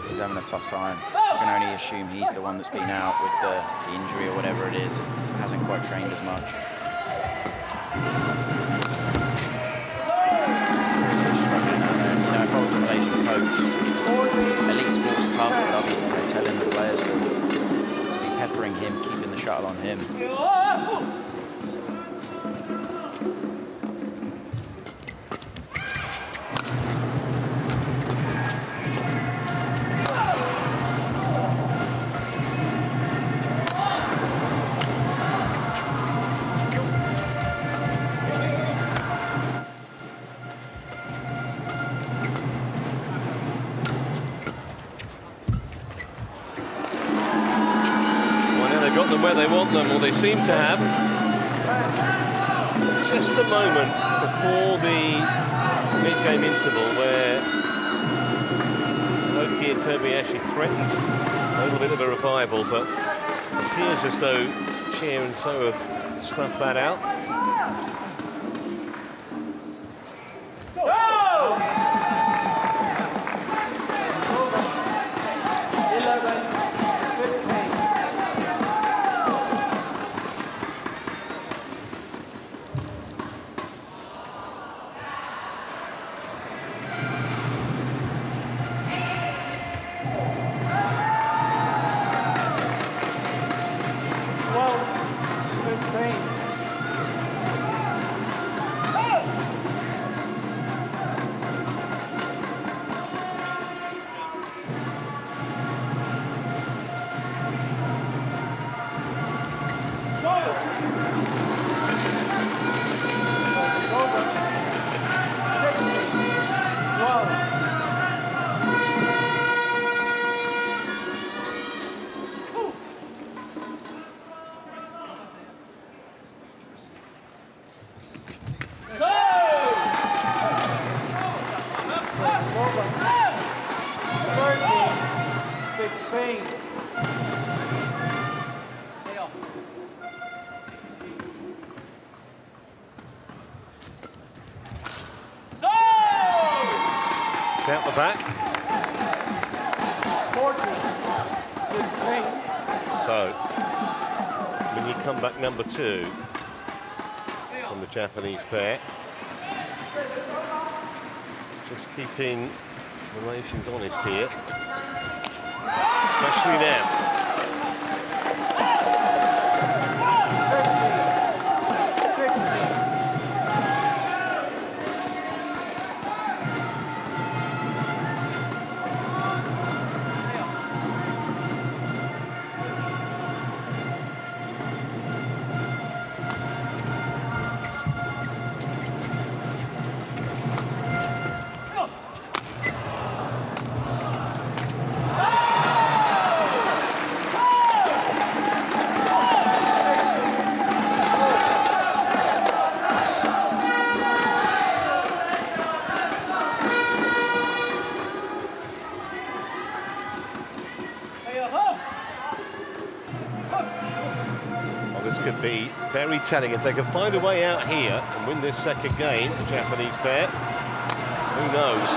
He's having a tough time. I can only assume he's the one that's been out with the injury or whatever it is. Hasn't quite trained as much. Struggling out there. You know, if I was the Malaysian coach, elite sport's tough, but I'll be telling the players to be peppering him, keeping the shuttle on him. Where they want them, or they seem to have. Just a moment before the mid-game interval where Loki and Kobayashi threatened a little bit of a revival, but it appears as though Cheer and So have snuffed that out. Out the back. 14-16. So, when you come back number 2 from the Japanese pair, just keeping the Malaysians honest here, especially now. 15-16. Well, this could be very telling if they can find a way out here and win this second game, the Japanese pair. Who knows?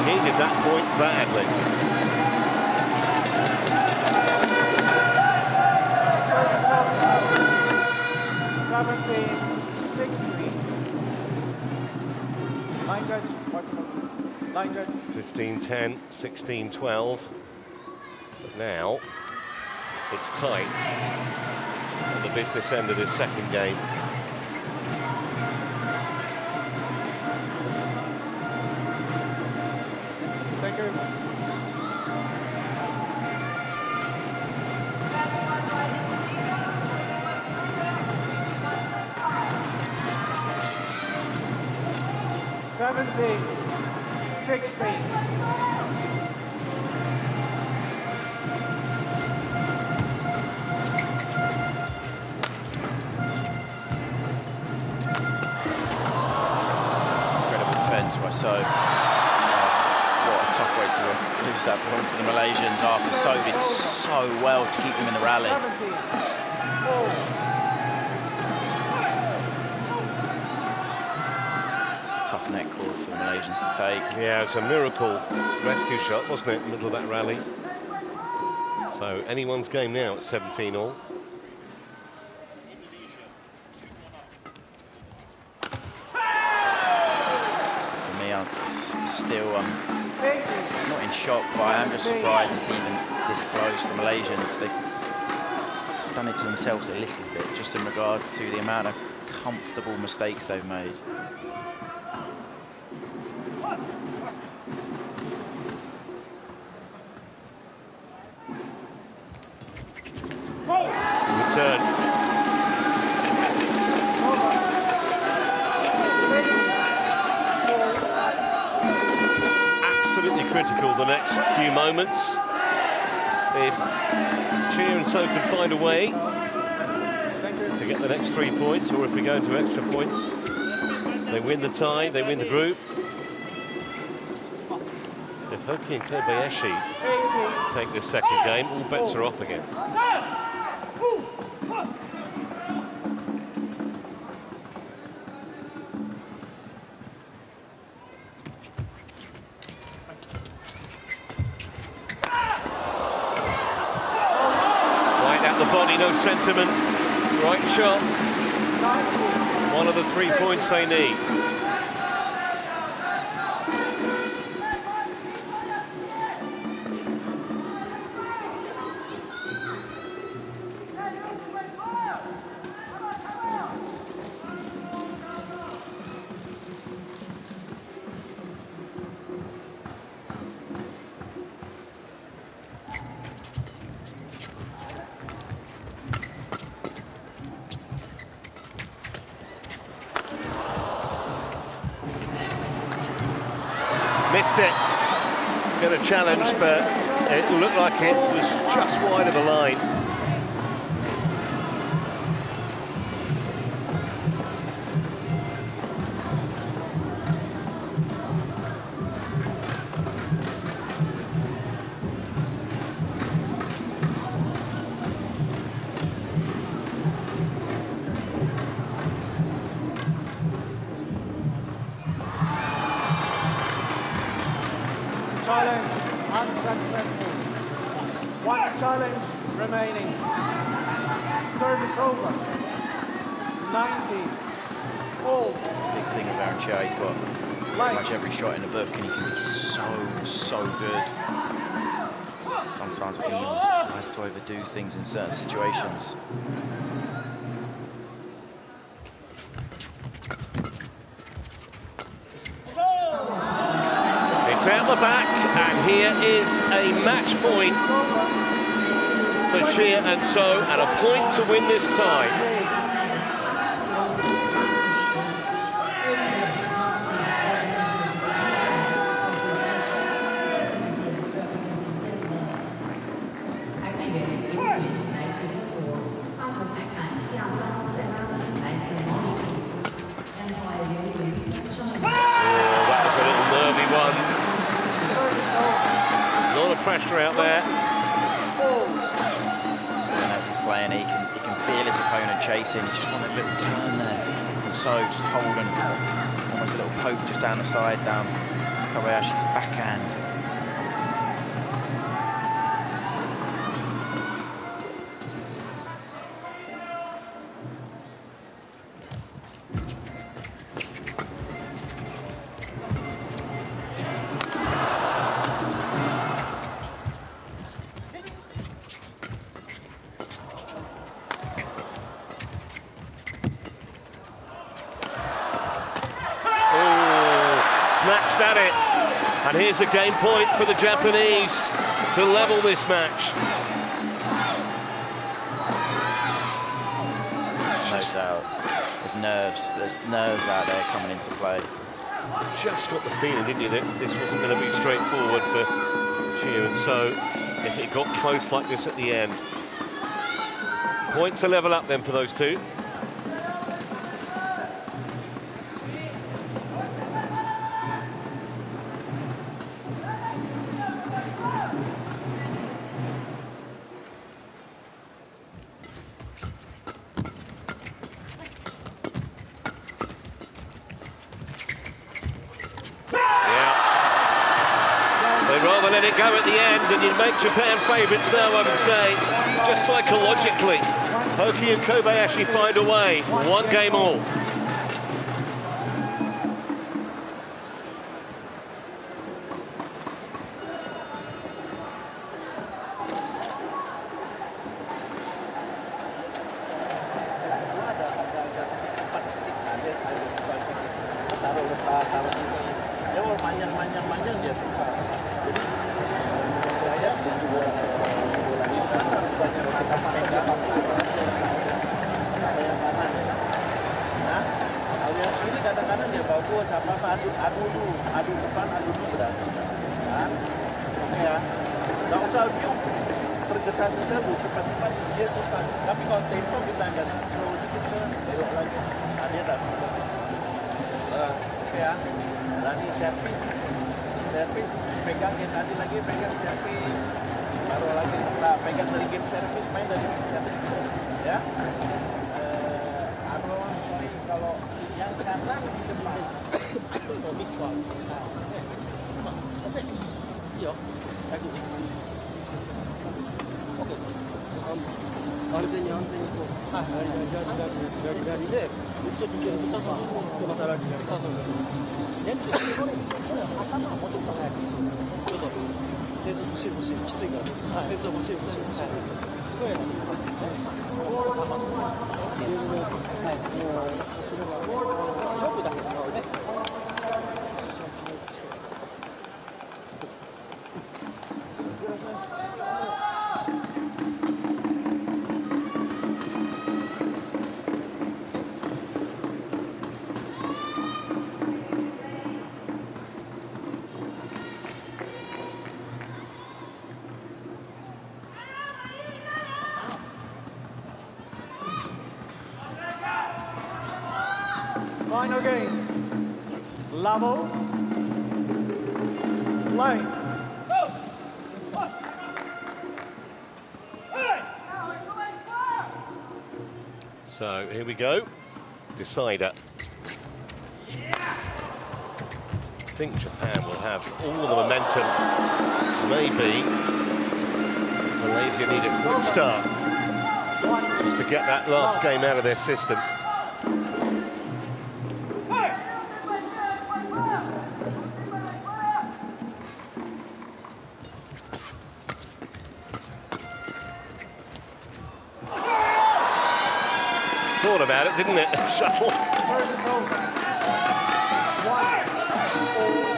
They needed that point badly. Service over. 17-16. Line judge. Line judge. 15-10, 16-12. But now it's tight at the business end of this second game. Thank you. Incredible defence by So. What a tough way to lose that point for the Malaysians after So did so well to keep them in the rally. 17. Tough net cord for the Malaysians to take. Yeah, it's a miracle rescue shot, wasn't it, in the middle of that rally? So anyone's game now at 17-all. For me, I'm still not in shock, but I am just surprised it's even this close. The Malaysians, they've done it to themselves a little bit, just in regards to the amount of comfortable mistakes they've made. Return. Absolutely critical the next few moments. If Chia and So can find a way to get the next 3 points, or if we go into extra points, they win the tie, they win the group. If Hoki and Kobayashi take this second game, all bets are off again. No sentiment, right shot, one of the 3 points they need. Missed it. Got a challenge, but it looked like it was just wide of the line. Challenge unsuccessful. 1 challenge remaining. Service over. 90-all. That's the big thing with Aaron Chia. He's got pretty much every shot in the book, and he can be so good. Sometimes I think he tries to overdo things in certain situations. It's out the back, and here is a match point for Chia and So, and a point to win this tie. Service over. A lot of pressure out there. And as again. He can feel his opponent chasing. He just wanted a little turn there. And so just holding, almost a little poke just down the side, down Kobayashi's backhand. Snatched at it, and here's a game point for the Japanese to level this match. No doubt. There's nerves out there coming into play. Just got the feeling, didn't you, that this wasn't going to be straightforward for Chiu, and so if it got close like this at the end, point to level up then for those two. Rather let it go at the end, and you'd make Japan favourites now, I would say, just psychologically. Hoki and Kobayashi find a way, one game all. Final game. Level. Play. So here we go. Decider. I think Japan will have all the momentum. Maybe Malaysia need a quick start just to get that last game out of their system. Thought about it, didn't it? Shuttle. Service over. 1-all.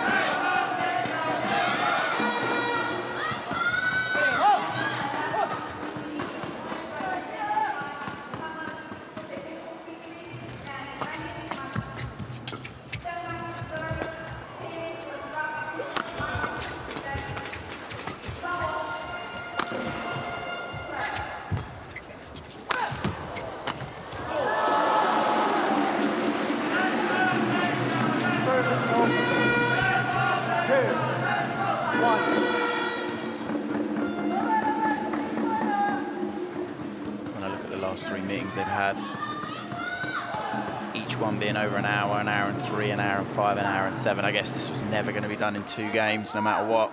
Service last 3 meetings they've had. Each one being over an hour and 3, an hour and 5, an hour and 7. I guess this was never going to be done in 2 games, no matter what.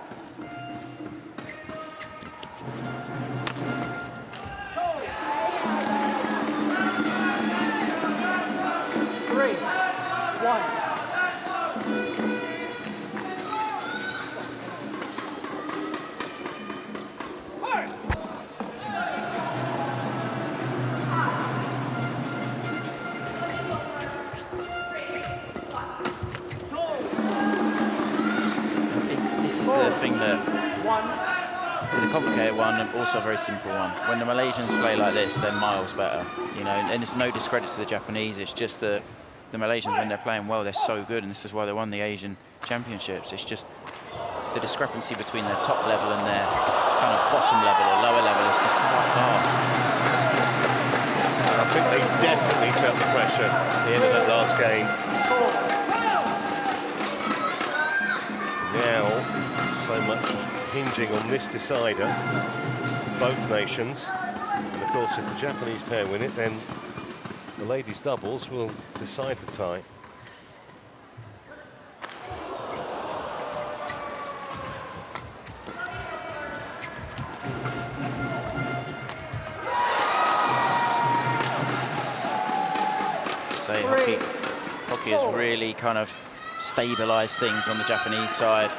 Also a very simple one. When the Malaysians play like this, they're miles better, you know, and it's no discredit to the Japanese. It's just that the Malaysians, when they're playing well, they're so good, and this is why they won the Asian Championships. It's just the discrepancy between their top level and their kind of bottom level or lower level is just quite vast. I think they definitely felt the pressure at the end of that last game. Now, so much hinging on this decider, both nations. And of course, if the Japanese pair win it, then the ladies' doubles will decide the tie. To say hockey has really kind of stabilised things on the Japanese side.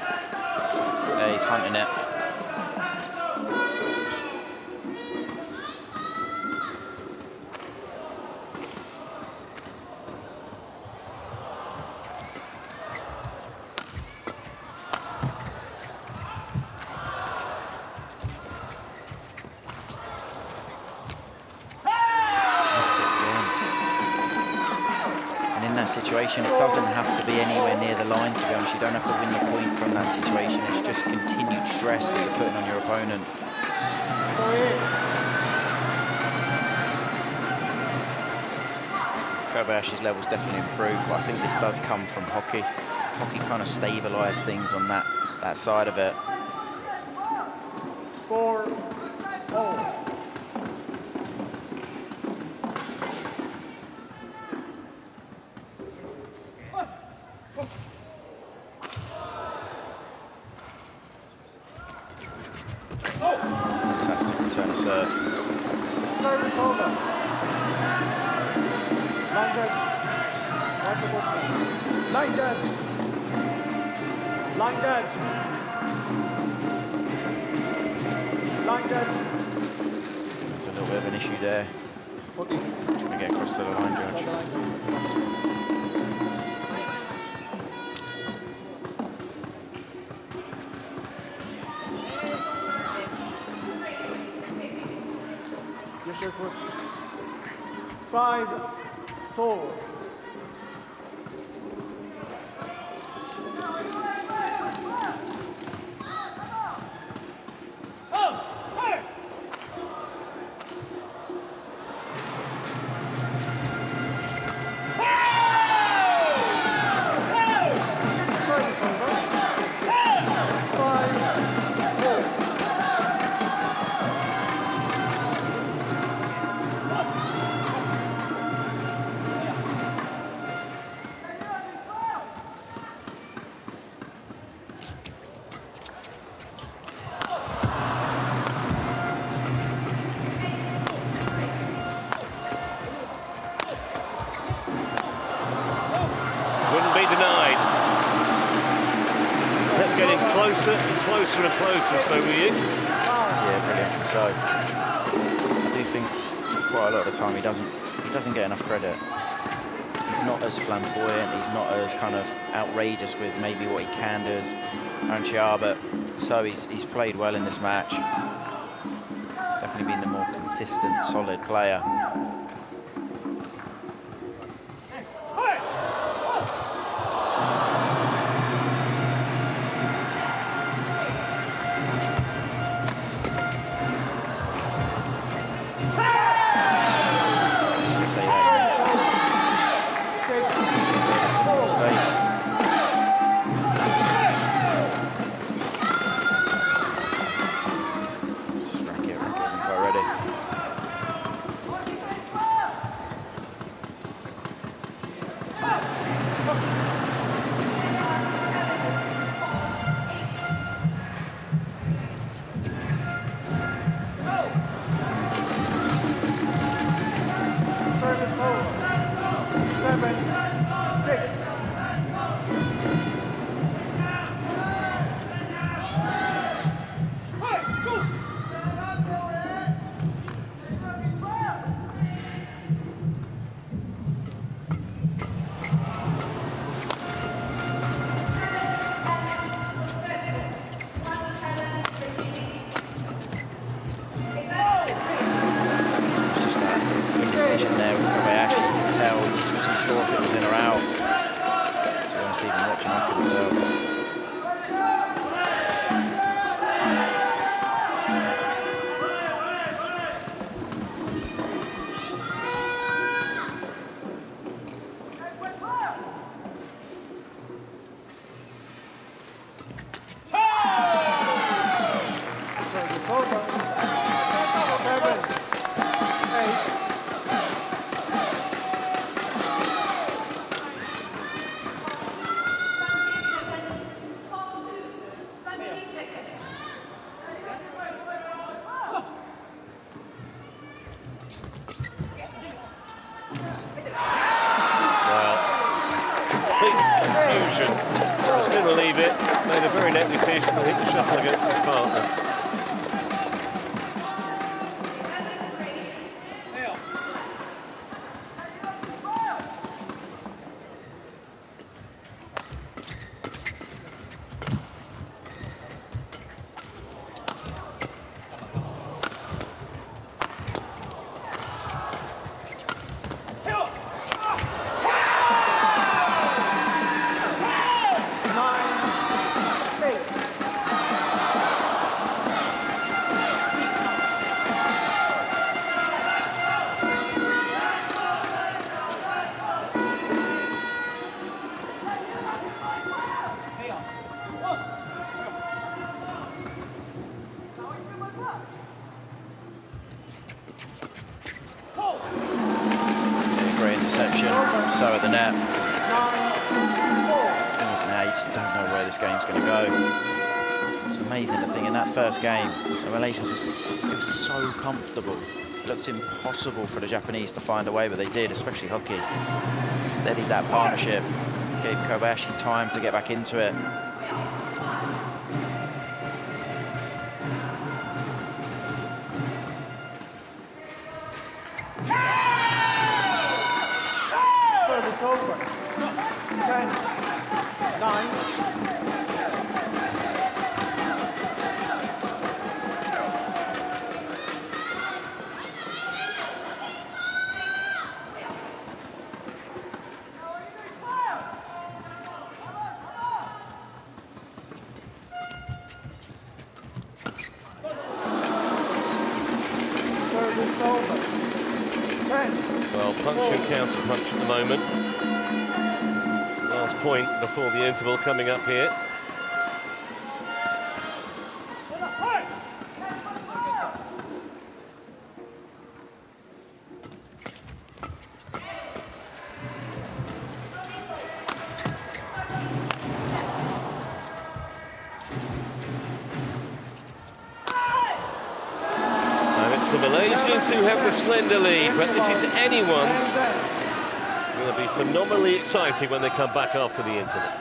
There, he's hunting it. Situation, it doesn't have to be anywhere near the line, to be honest. You don't have to win the point from that situation. It's just continued stress that you're putting on your opponent. Kobayashi's level's definitely improved, but I think this does come from hockey. Hockey kind of stabilised things on that side of it. 4-0. Service over. Line judge. Line judge. Line judge. Line judge. There's a little bit of an issue there. Okay. Trying to get across to the line judge. Your foot. 5-4. Closer and closer and closer, so were you? Yeah, brilliant. So I do think quite a lot of the time he doesn't get enough credit. He's not as flamboyant, he's not as kind of outrageous with maybe what he can do as Anchia, but so he's played well in this match. Definitely been the more consistent, solid player. very net decision to hit the shuttle against his partner. Great interception, so at the net. Now you just don't know where this game's going to go. It's amazing, I think, in that first game, the Malaysians it was so comfortable. It looked impossible for the Japanese to find a way, but they did, especially Hockey. Steadied that partnership, gave Kobayashi time to get back into it. Service over. 10, 9. Service over. 10. Well, punch and counter punch at the moment. Last point before the interval coming up here. The Malaysians who have the slender lead, but this is anyone's. Going to be phenomenally exciting when they come back after the interval.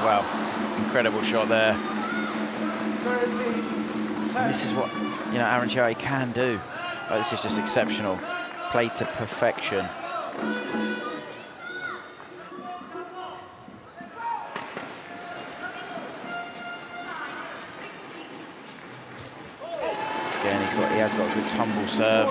Wow, incredible shot there. 30, And this is what, you know, Aaron Cherry can do. Like, this is just exceptional. Play to perfection. Again, he has got a good tumble serve.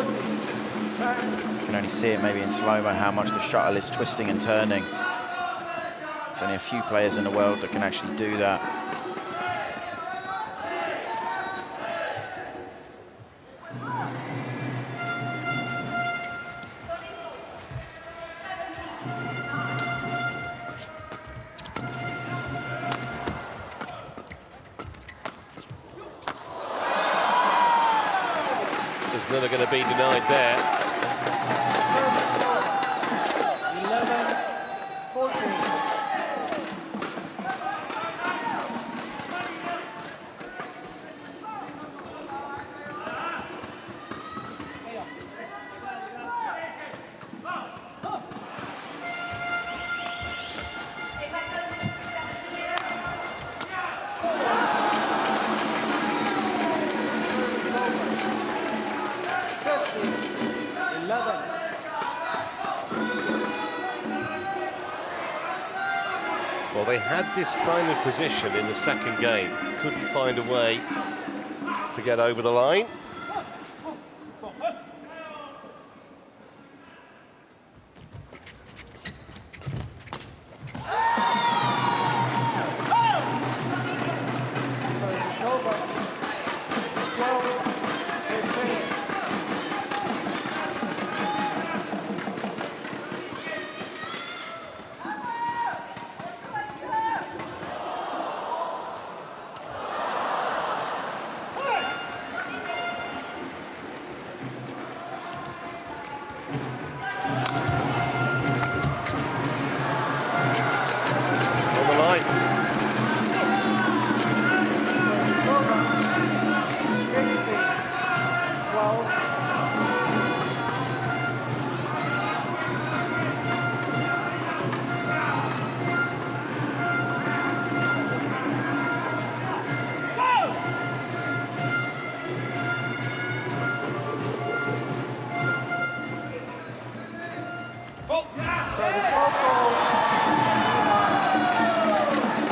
You can only see it maybe in slow-mo how much the shuttle is twisting and turning. There's only a few players in the world that can actually do that. There's never going to be denied there. 11-14. Well, they had this kind of position in the second game. Couldn't find a way to get over the line. So it's over. 12-15.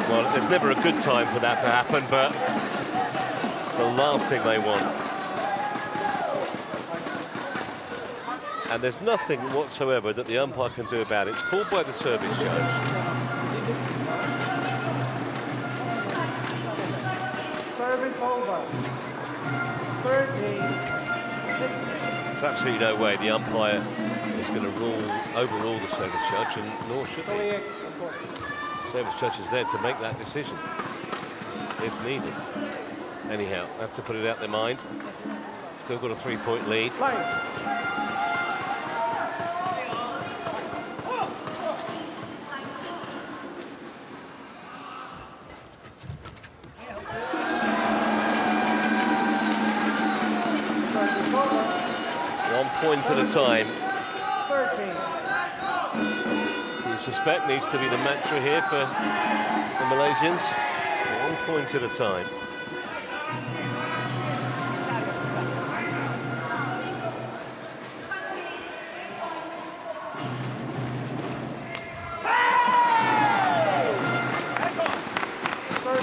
Well, there's never a good time for that to happen, but it's the last thing they want. And there's nothing whatsoever that the umpire can do about it. It's called by the service judge. Service over. 13-16. There's absolutely no way the umpire is going to overrule the service judge, and nor should he. Service judge is there to make that decision, if needed. Anyhow, I have to put it out their mind. Still got a 3-point lead. One point at a time. 13. You suspect needs to be the mantra here for the Malaysians. 1 point at a time.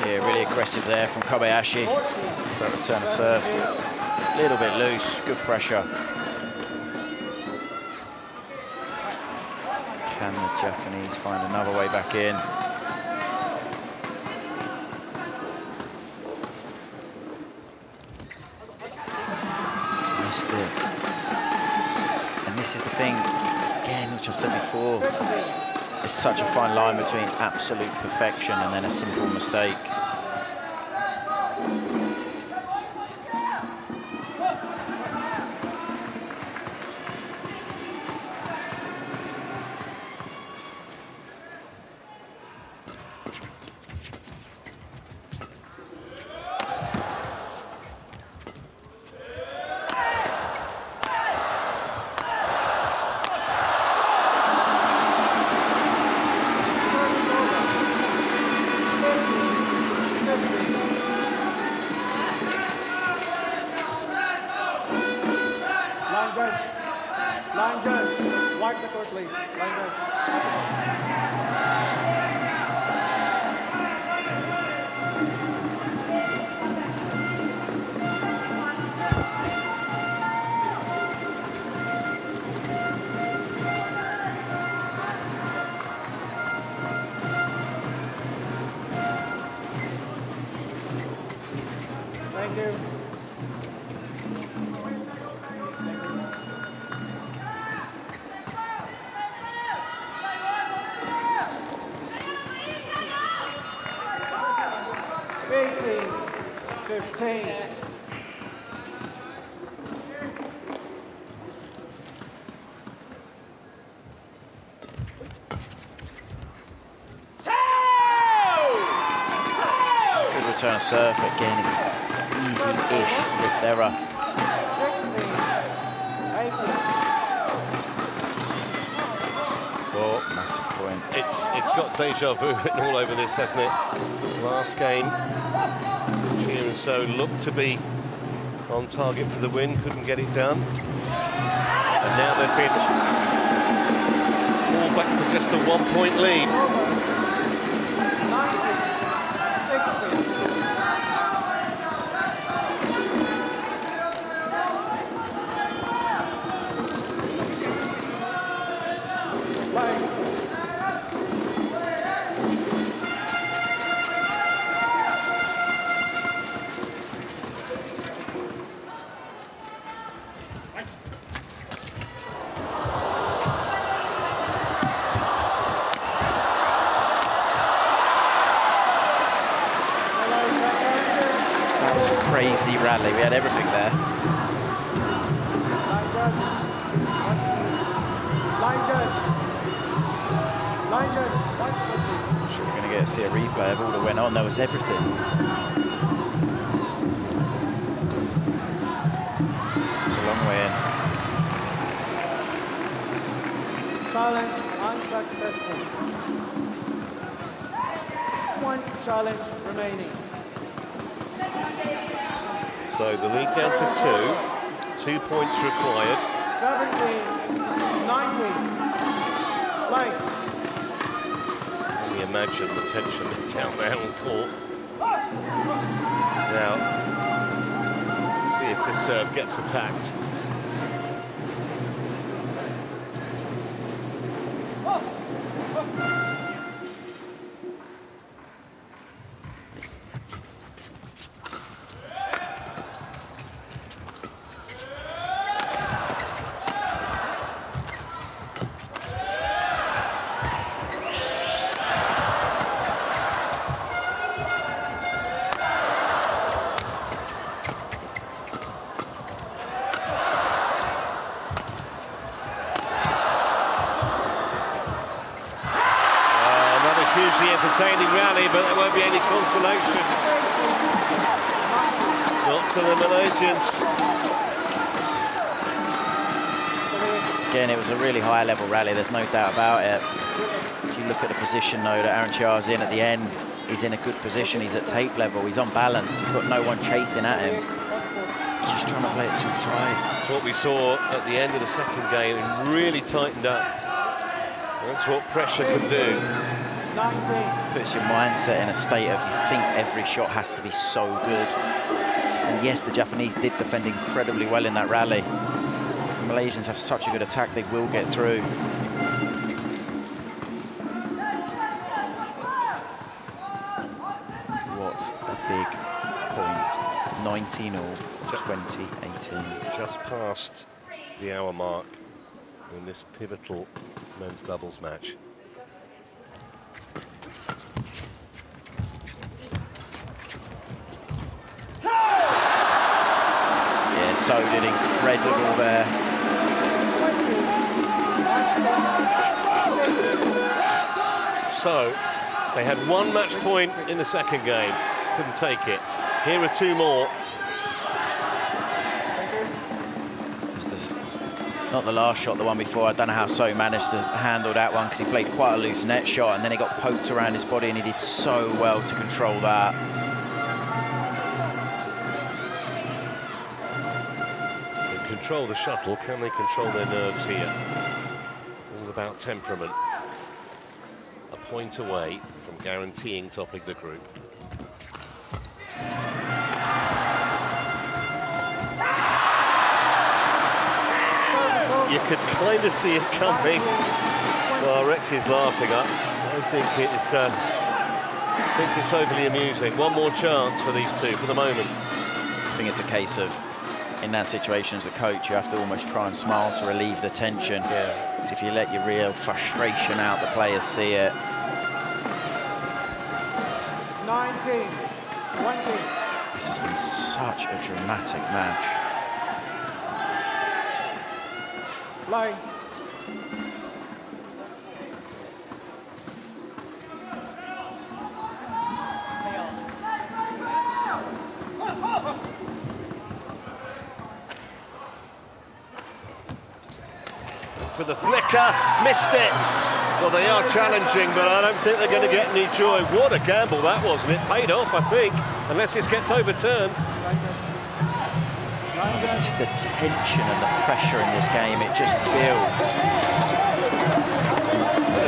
Yeah, really aggressive there from Kobayashi. For a return of serve. A little bit loose, good pressure. Can the Japanese find another way back in? He's missed it. And this is the thing, again, which I said before. There's such a fine line between absolute perfection and then a simple mistake. Thank you. Eighteen, 15. Good return serve, but again, it's easy-ish with error. 16, 18. Well, Massive point. it's got deja vu written all over this, hasn't it? Last game, Chia and So looked to be on target for the win, couldn't get it done. And now they've been all back to just a 1-point lead. 19, 16. Crazy rally, we had everything there. Line judge. Line judge. I'm sure we're going to see a replay of all that went on. There was everything. It's a long way in. Challenge unsuccessful. One challenge remaining. So the lead down to 2 points required. 17, 19. Line. Can you imagine the tension down there on court? Now, see if this serve gets attacked. Hugely entertaining rally, but there won't be any consolation. Not to the Malaysians. Again, it was a really high-level rally, there's no doubt about it. If you look at the position, though, that Aaron Chia's in at the end, he's in a good position, he's at tape level, he's on balance, he's got no one chasing at him. He's just trying to play it too tight. That's what we saw at the end of the second game, he really tightened up. That's what pressure can do. 19. Puts your mindset in a state of you think every shot has to be so good. And yes, the Japanese did defend incredibly well in that rally. The Malaysians have such a good attack, they will get through. What a big point. 19-all, 20-18. Just past the hour mark in this pivotal men's doubles match. So did incredible there. So they had one match point in the second game, couldn't take it. Here are 2 more. Not the last shot, the one before. I don't know how So managed to handle that one because he played quite a loose net shot and then he got poked around his body and he did so well to control that. Control the shuttle, can they control their nerves here? All about temperament. A point away from guaranteeing topping the group. You could kind of see it coming. Well, Rex is laughing. I think thinks it's overly amusing. One more chance for these two for the moment. think it's a case of, in that situation as a coach, you have to almost try and smile to relieve the tension. Yeah. 'Cause if you let your real frustration out, the players see it. 19, 20. This has been such a dramatic match. Play. For the flicker, missed it. Well, they are challenging, but I don't think they're going to get any joy. What a gamble that was, and it paid off, I think, unless this gets overturned. The tension and the pressure in this game, it just builds.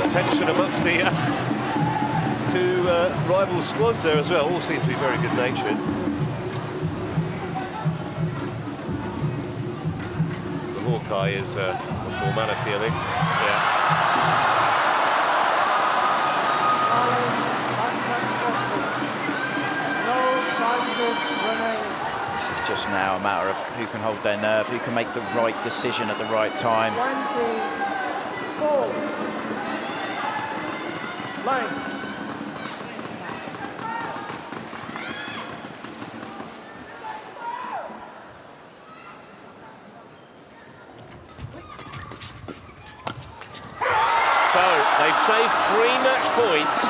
The tension amongst the two rival squads there as well. All seem to be very good-natured. The Hawkeye is a formality, I think. Yeah. Unsuccessful. No challenges remaining. This is just now a matter of who can hold their nerve, who can make the right decision at the right time. 24. Line. They've saved 3 match points.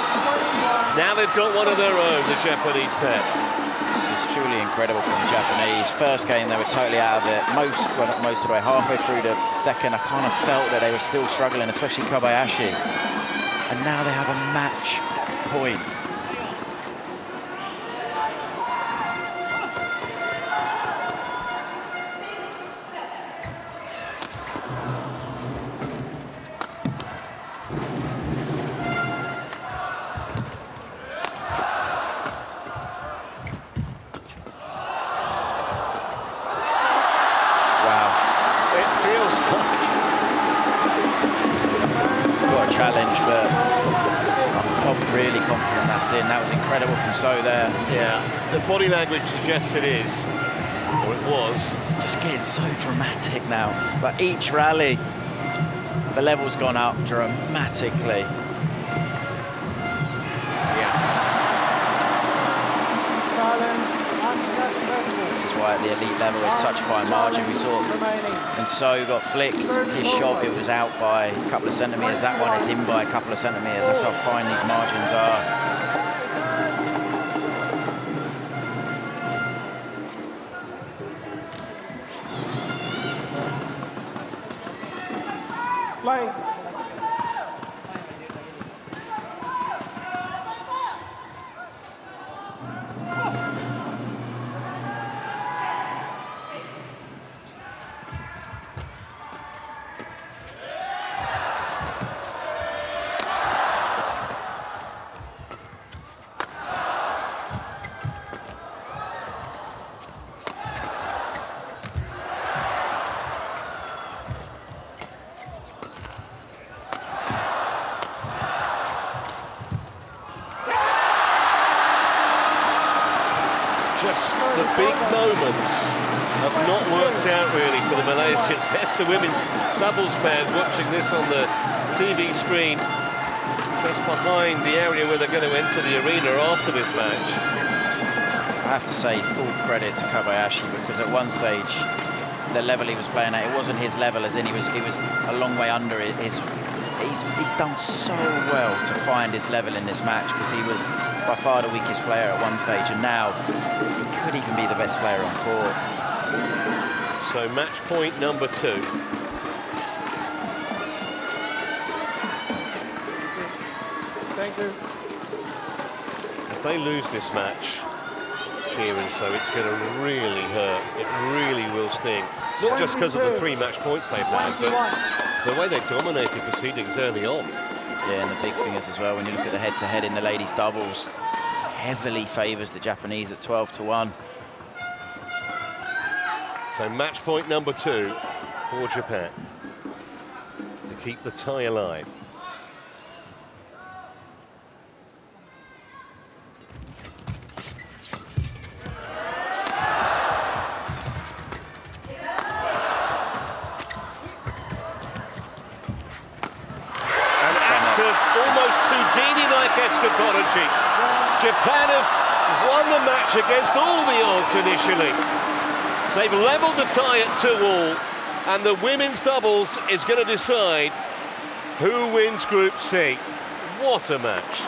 Now they've got one of their own, the Japanese pair. This is truly incredible from the Japanese. First game, they were totally out of it. Well, not most of the way, halfway through the second, I kind of felt that they were still struggling, especially Kobayashi. And now they have a match point. Challenge, but I'm really confident that's in. That was incredible from So there. Yeah, the body language suggests it is, or it was. It's just getting so dramatic now. But each rally, the level's gone up dramatically. Yeah. Challenge unsuccessful. This is why at the elite level it's such a fine margin. We saw, and So got flicked. His shot, it was out by a couple of centimetres. That one is in by a couple of centimetres. That's how fine these margins are. Play. The big moments have not worked out really for the Malaysians. That's the women's doubles pairs watching this on the TV screen just behind the area where they're going to enter the arena after this match. I have to say full credit to Kobayashi, because at one stage the level he was playing at, it wasn't his level, as in he was a long way under it. He's done so well to find his level in this match, because he was by far the weakest player at one stage, and now he could even be the best player on court. So match point number 2. Thank you. If they lose this match, Xiamen, so it's going to really hurt. It really will sting. Not just because of the 3 match points they've had, but the way they dominated proceedings early on. Yeah, and the big thing is as well, when you look at the head-to-head in the ladies' doubles, heavily favours the Japanese at 12-1. So match point number 2 for Japan to keep the tie alive. Kikuchi. Japan have won the match against all the odds initially. They've levelled the tie at 2-all, and the women's doubles is going to decide who wins Group C. What a match.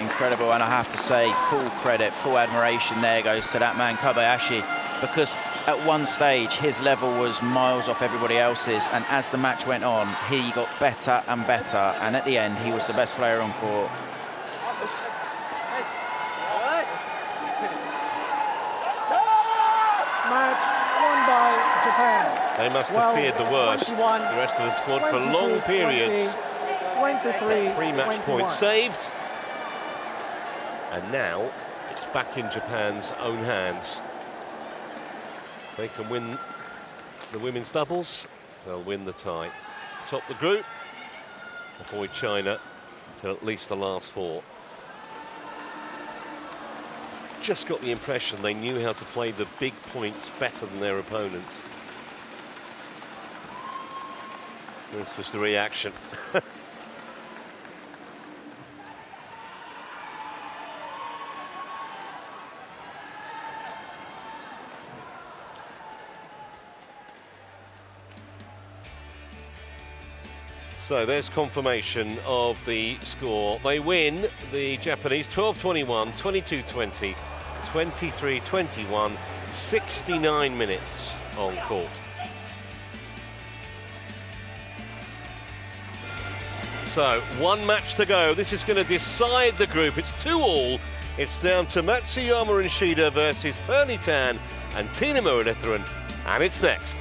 Incredible, and I have to say, full credit, full admiration there goes to that man, Kobayashi, because at one stage his level was miles off everybody else's, and as the match went on, he got better and better, and at the end he was the best player on court. Match won by Japan. They must have feared the worst, 21, the rest of the squad, for long periods. 23, 3 match 21. points saved. And now it's back in Japan's own hands. If they can win the women's doubles, they'll win the tie. Top the group, avoid China until at least the last 4. Just got the impression they knew how to play the big points better than their opponents. This was the reaction. So there's confirmation of the score. They win, the Japanese, 12-21, 22-20, 23-21, 69 minutes on court. So 1 match to go. This is going to decide the group. It's 2-all. It's down to Matsuyama and Shida versus Pearly Tan and Tina Muruletharan, and it's next.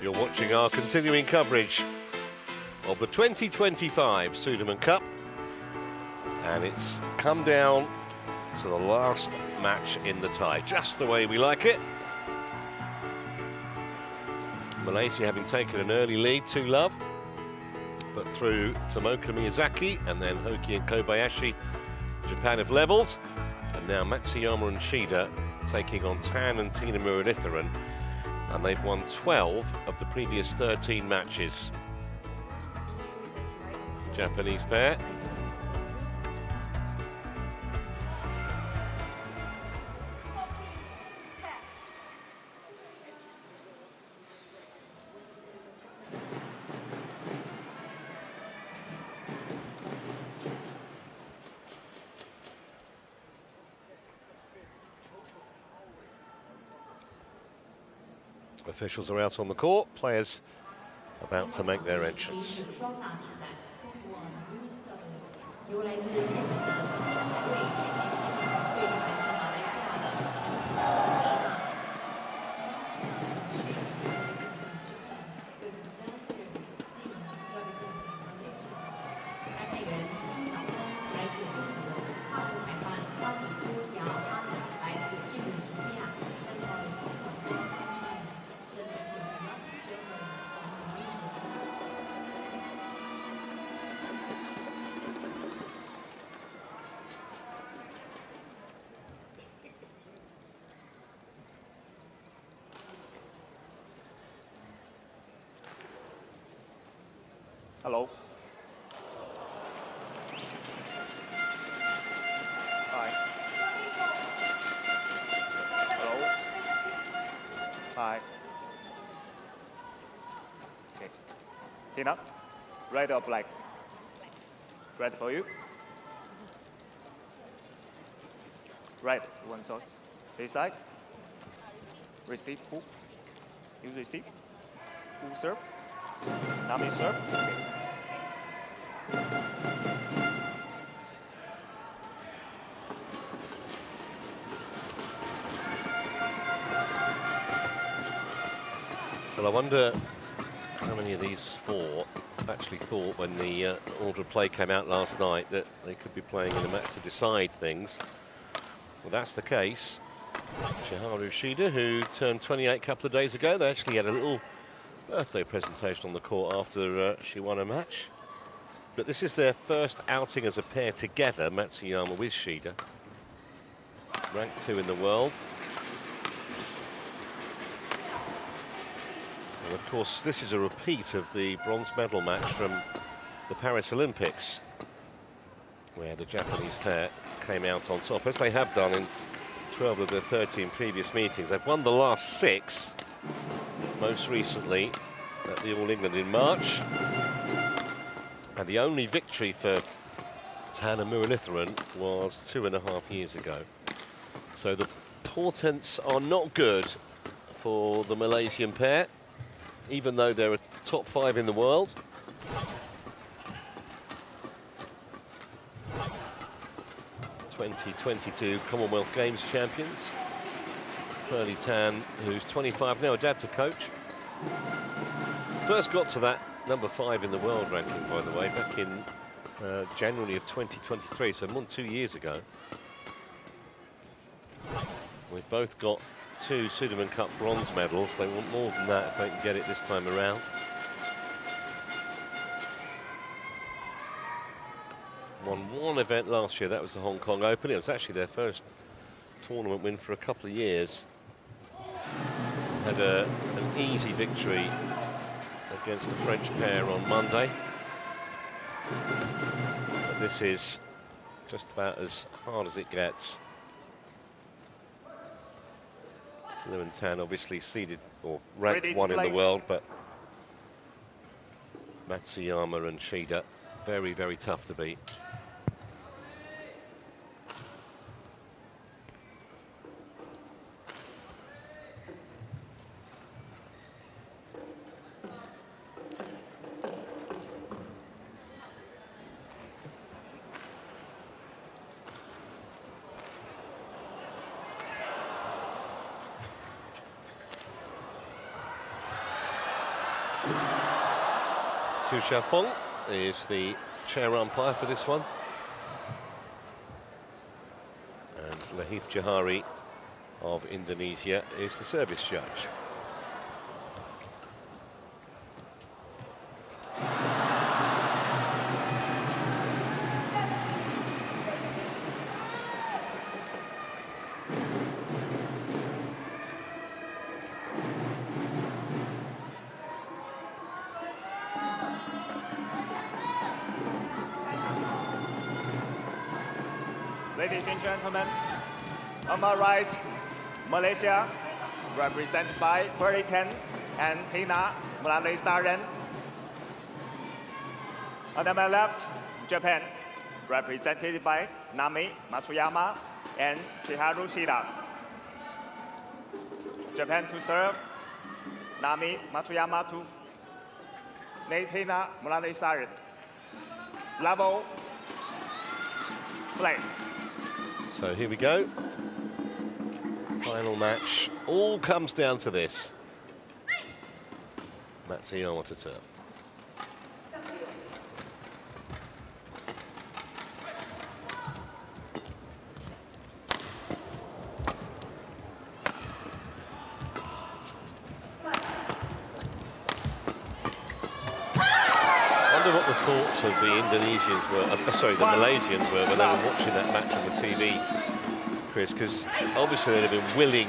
You're watching our continuing coverage of the 2025 Sudirman Cup, and it's come down to the last match in the tie, just the way we like it. Malaysia having taken an early lead, 2-love, but through Tomoka Miyazaki and then Hoki and Kobayashi, Japan have levelled, and now Matsuyama and Shida taking on Tan and Tina Muruletharan, and they've won 12 of the previous 13 matches. Japanese pair. Officials are out on the court, players about to make their entrance. Hello. Hi. Hello. Hi. Tina, red or black? Red for you. Red, one toss. This side. Receive, hook. You receive. Who serve? Nami serve. Okay. Well, I wonder how many of these four actually thought when the order of play came out last night that they could be playing in a match to decide things. Well, that's the case. Chiharu Shida, who turned 28 a couple of days ago, they actually had a little birthday presentation on the court after she won a match. But this is their first outing as a pair together, Matsuyama with Shida. Ranked 2 in the world. And of course, this is a repeat of the bronze medal match from the Paris Olympics, where the Japanese pair came out on top, as they have done in 12 of their 13 previous meetings. They've won the last 6, most recently at the All England in March. And the only victory for Tana Murulitheran was 2.5 years ago. So the portents are not good for the Malaysian pair, even though they're a top 5 in the world. '22 Commonwealth Games champions. Pearly Tan, who's 25 now, dad's a coach. First got to that number 5 in the world ranking, by the way, back in January of 2023, so more than 2 years ago. We've both got 2 Sudirman Cup bronze medals. They want more than that if they can get it this time around. Won one event last year, that was the Hong Kong Open. It was actually their first tournament win for a couple of years. Had an easy victory against the French pair on Monday. But this is just about as hard as it gets. Liu and Tan obviously seeded or ranked 1 in the world, but Matsuyama and Shida very, very tough to beat. Su Xiaofeng is the chair umpire for this one. And Lahif Johari of Indonesia is the service judge. Ladies and gentlemen, on my right, Malaysia, represented by Badminton and Tina Murulitheran. On my left, Japan, represented by Nami Matsuyama and Chiharu Shida. Japan to serve, Nami Matsuyama to Tina Murulitheran. Level, play. So here we go. Final match. All comes down to this. Matsuyama to serve. What the thoughts of the Indonesians were, sorry, the Malaysians were when they were watching that match on the TV, Chris, because obviously they'd have been willing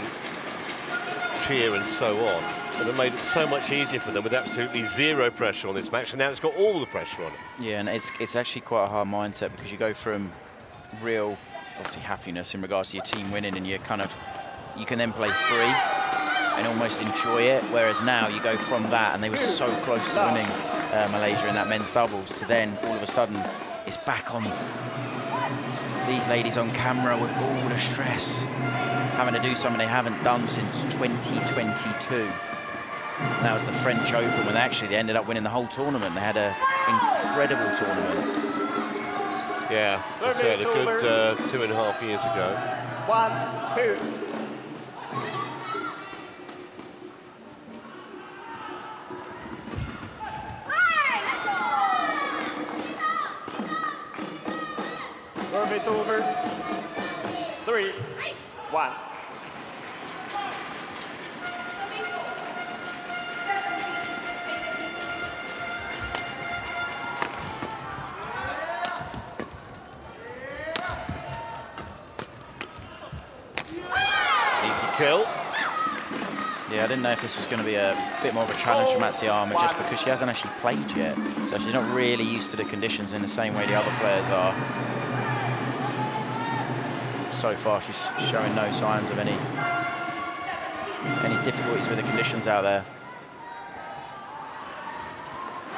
cheer and so on, but it made it so much easier for them with absolutely zero pressure on this match, and now it's got all the pressure on it. Yeah, and it's actually quite a hard mindset, because you go from real, obviously, happiness in regards to your team winning, and you can then play free. and almost enjoy it. Whereas now you go from that, and they were so close to winning Malaysia in that men's doubles, to then all of a sudden it's back on these ladies on camera with all the stress, having to do something they haven't done since 2022. And that was the French Open, when they ended up winning the whole tournament. They had an incredible tournament. Yeah, that's a good 2.5 years ago. 1, 2. Service over. 3, 1. Easy kill. Yeah, I didn't know if this was going to be a bit more of a challenge for Xiamen, just because she hasn't actually played yet. So she's not really used to the conditions in the same way the other players are. So far, she's showing no signs of any difficulties with the conditions out there.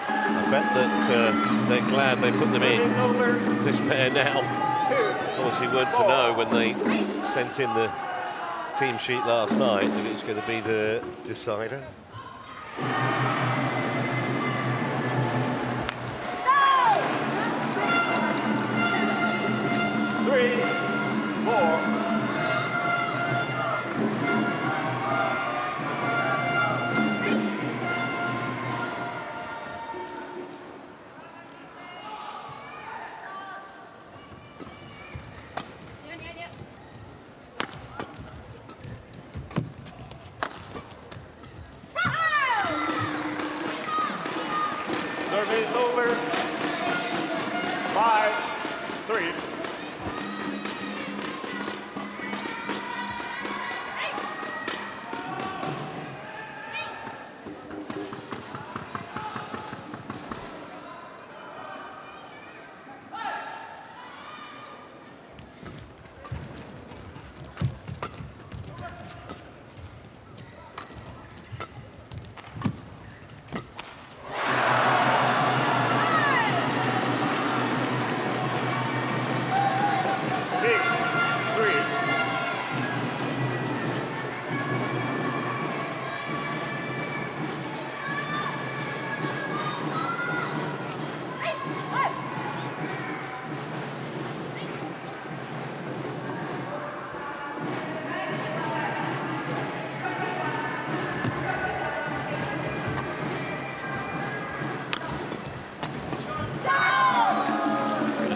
I bet that they're glad they put them in, this pair now. Obviously weren't to know when they sent in the team sheet last night that it was going to be the decider. 3, 4. Service over. 5, 3.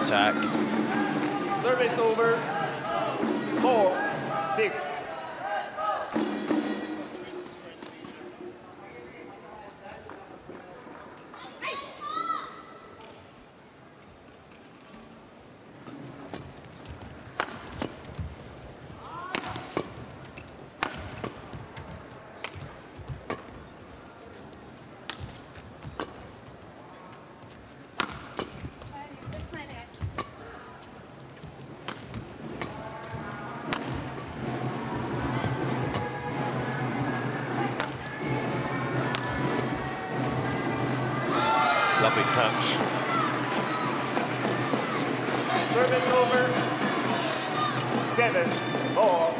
Attack. Service over. 4, 6. Lovely touch. Service over. 7, 4.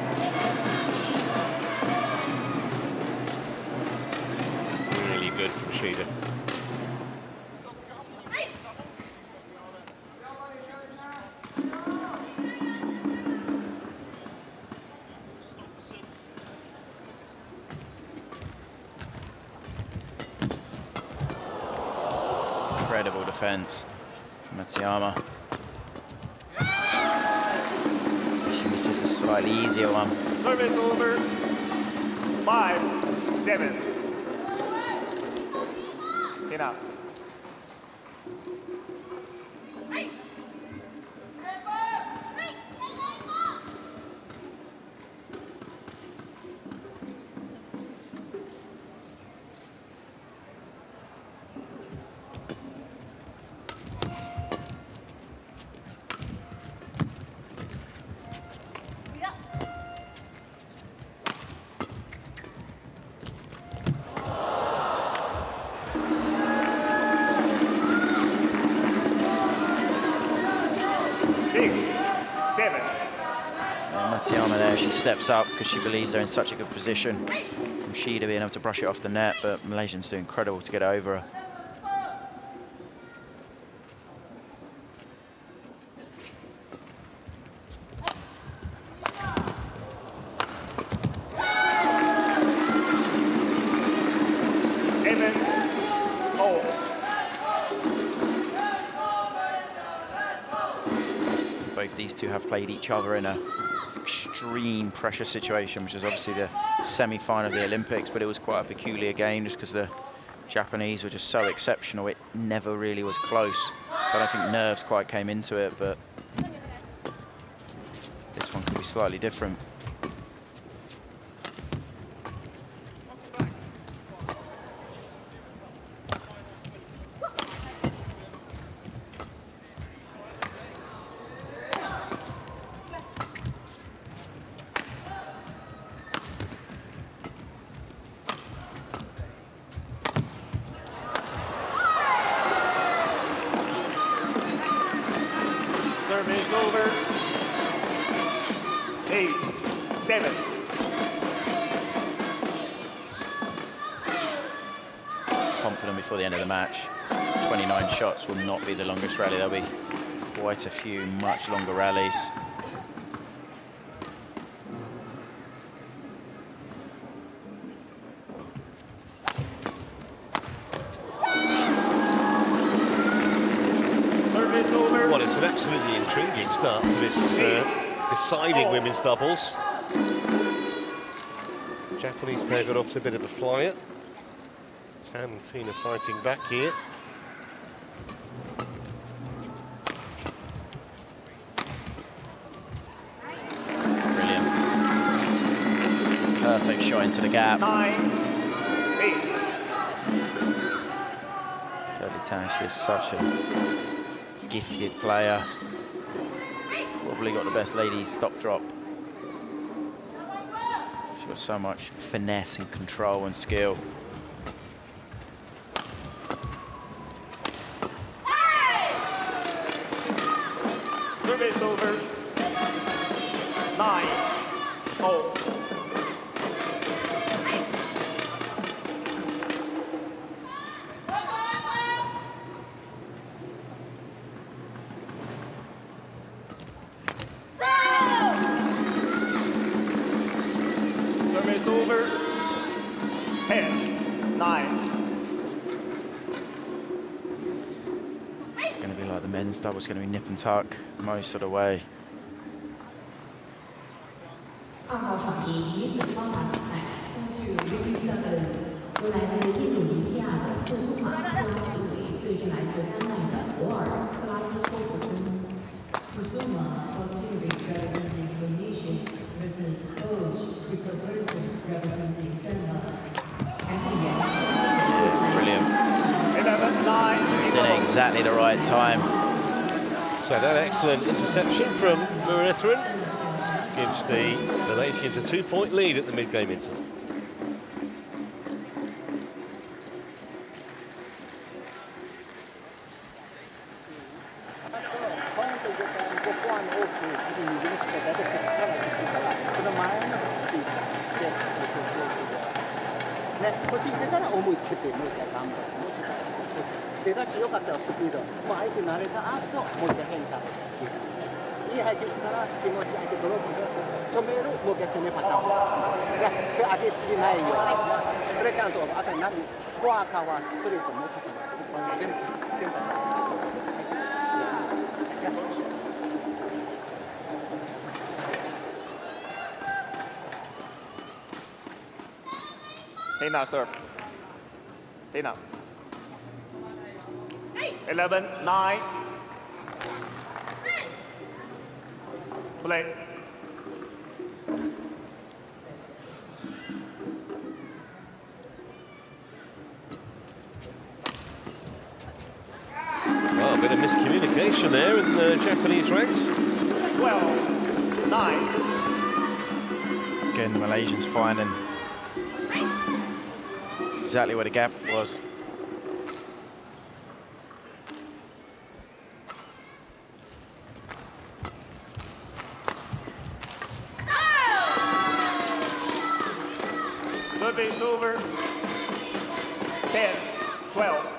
Really good from Shida. Incredible defense from Xiamen. She misses a slightly easier one. Service over. 5, 7. Enough. steps up because she believes they're in such a good position. From Shida being able to brush it off the net, but Malaysians do incredible to get over her. Both these two have played each other in a extreme pressure situation, which is obviously the semi-final of the Olympics, but it was quite a peculiar game just because the Japanese were just so exceptional. It never really was close. So I don't think nerves quite came into it, but this one could be slightly different. Service over. 8-7. Confident before the end of the match. 29 shots will not be the longest rally. There'll be quite a few much longer rallies. Well, it's an absolutely intriguing start to this deciding women's doubles. Japanese pair got off to a bit of a flyer. Tam and Tina fighting back here. Brilliant. Perfect shot into the gap. 9-8. Tam is such a gifted player. Probably got the best ladies stop drop. She's got so much finesse and control and skill. Service over. 9-0. Service over. 10-9. It's going to be like the men's double. It's going to be nip and tuck most of the way. 2号场地女子双打比赛，根据 BWF 由来自印度尼西亚的富苏马克拉队对阵来自丹麦的博尔克拉斯托普森。Kusuma representing Indonesia versus Coach Christopherson representing Denmark. Brilliant. 11-9. Did it exactly the right time. So that excellent interception from Muratharan gives the Malaysians a 2-point lead at the mid-game interval. Tina serve. Tina. 11-9. Play. Well, a bit of miscommunication there in the Japanese ranks. 12-9. Again, the Malaysians finding exactly where the gap was. over. 10, 12.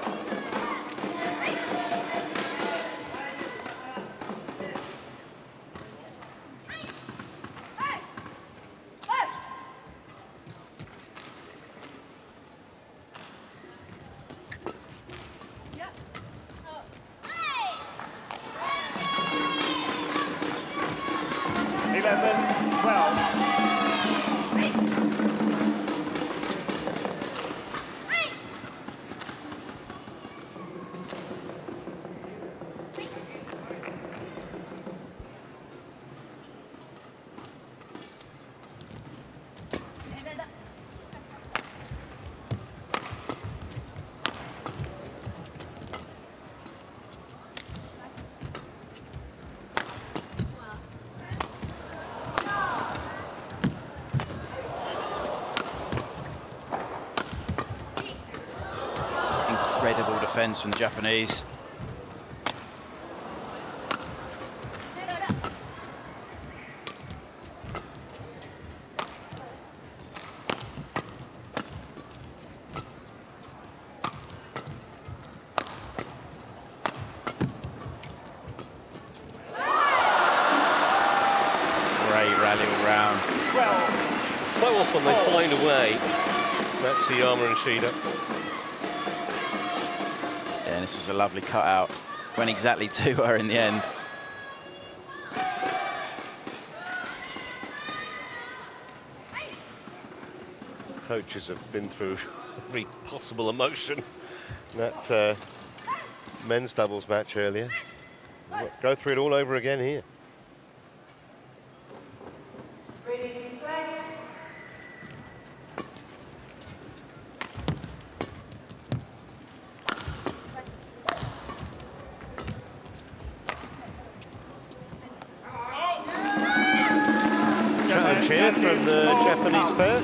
Incredible defense from the Japanese. Great rally all round. So often they find a way. That's Xiamen and Shida. Yeah, and this was a lovely cutout. Went exactly to her in the end. Coaches have been through every possible emotion. That men's doubles match earlier. Go through it all over again here. Challenge here from the Japanese pair.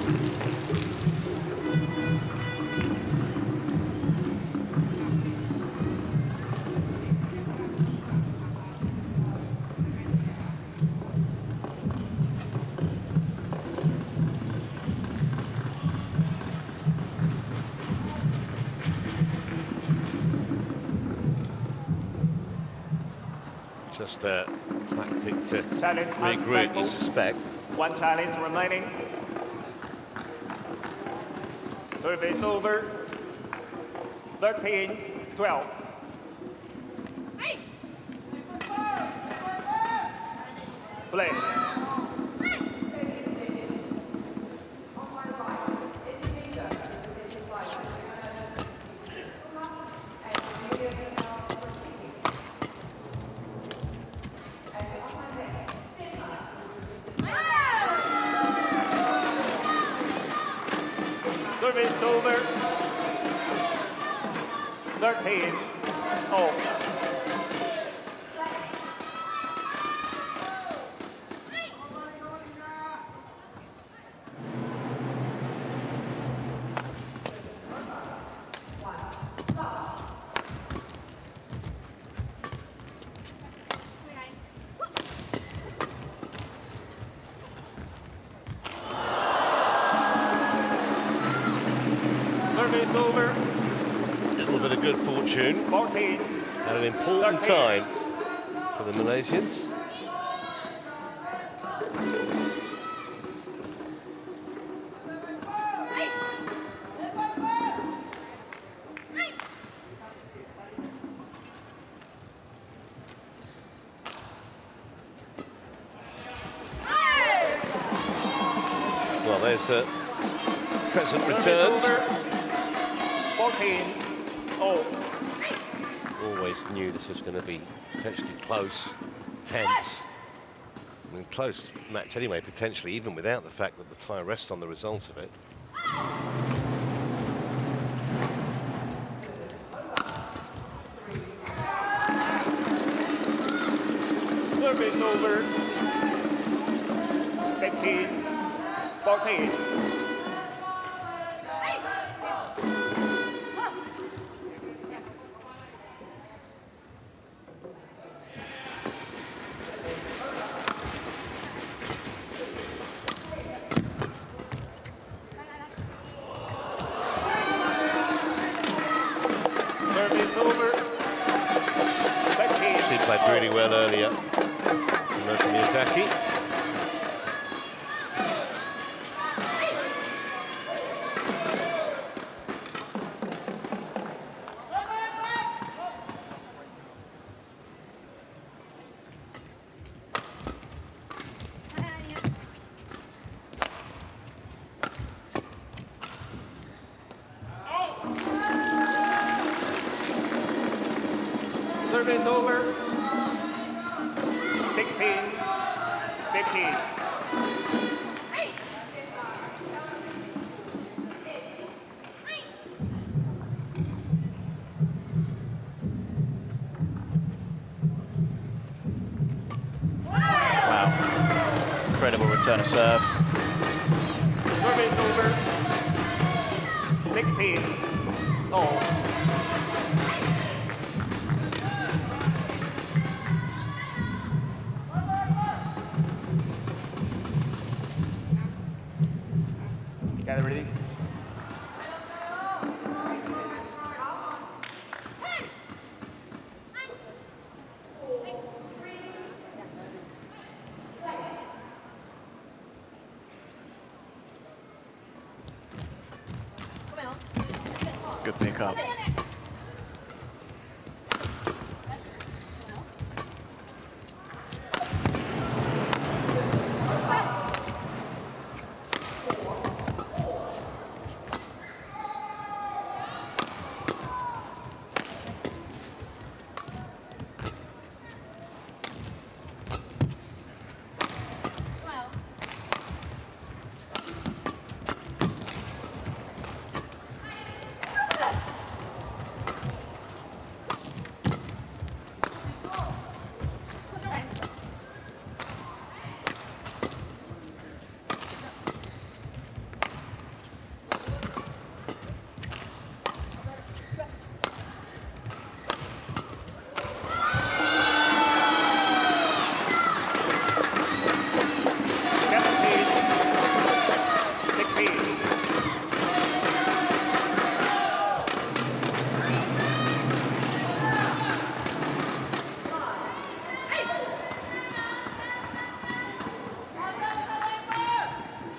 Just a tactic to regroup, you suspect. One challenge remaining. Service over. 13, 12. Play. Service over. 13. Oh. Over. A little bit of good fortune. 14. At an important 13. time for the Malaysians. Well, there's a present returned. 14. Oh. Always knew this was going to be potentially close, tense. I mean, close match anyway, potentially, even without the fact that the tie rests on the result of it. Service over. 15, 14. Service over. 15. She played really well earlier. Miyazaki. Service over. 16, 15. Wow. Incredible return of serve. Service over. 16. Oh. Got it ready? Good pick up.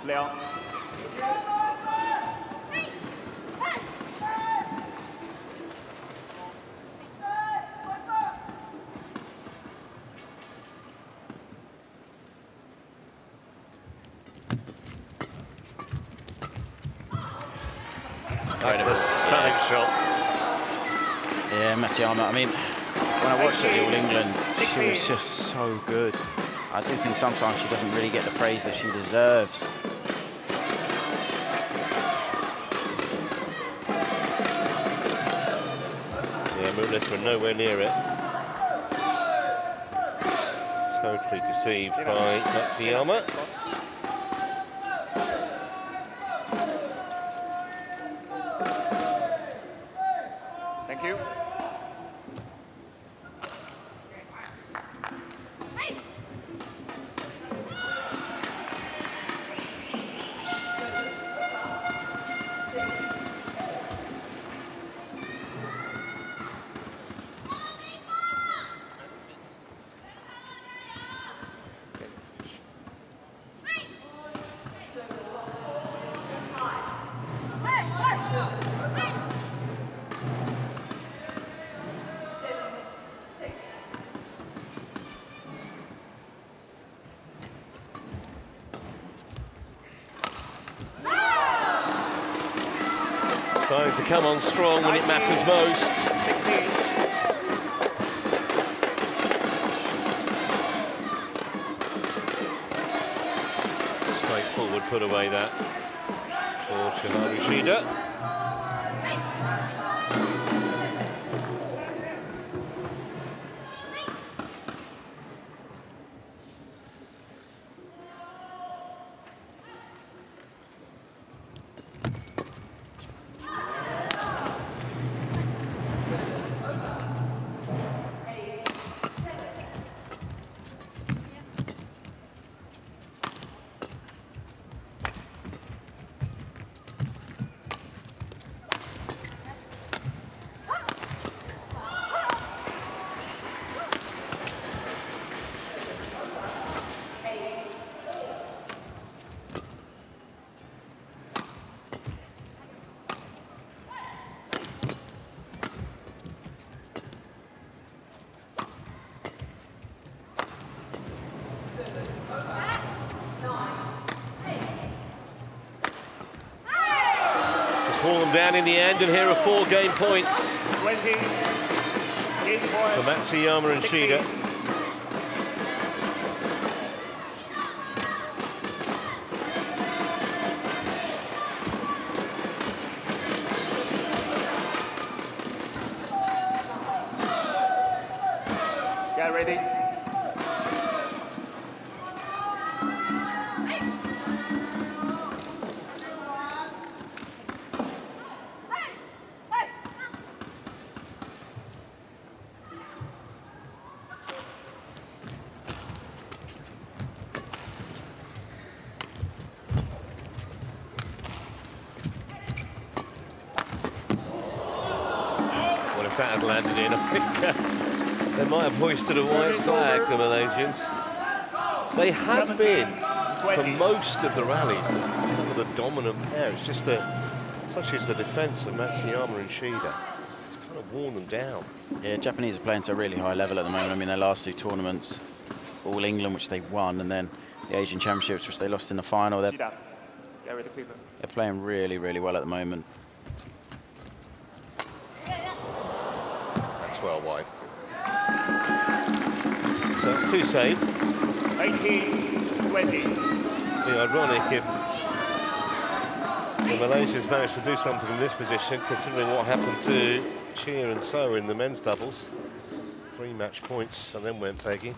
Leo. That's a stunning shot. Yeah, Xiamen. I mean, when I watched her at the All England, she was just so good. I do think sometimes she doesn't really get the praise that she deserves. Yeah, Moonless were nowhere near it. Totally deceived by Matsuyama. Thank you. Trying to come on strong when it matters most. 16. Straightforward put away that for Shiharu Shida. down in the end, and here are 4 game points 20. Game point. for Matsuyama and 16. Shida. Get ready. Well, if that had landed in, I think they might have hoisted a white flag, the Malaysians. They have been, for most of the rallies, some of the dominant pair. It's just that, such is the defence of Matsuyama and Shida. It's kind of worn them down. Yeah, Japanese are playing to a really high level at the moment. I mean, their last 2 tournaments, All England, which they won, and then the Asian Championships, which they lost in the final. They're playing really, really well at the moment. That's well wide. So that's 2 saves. 18-20. Be ironic if the Malaysians managed to do something in this position, considering what happened to Chia and So in the men's doubles. 3 match points and then went begging.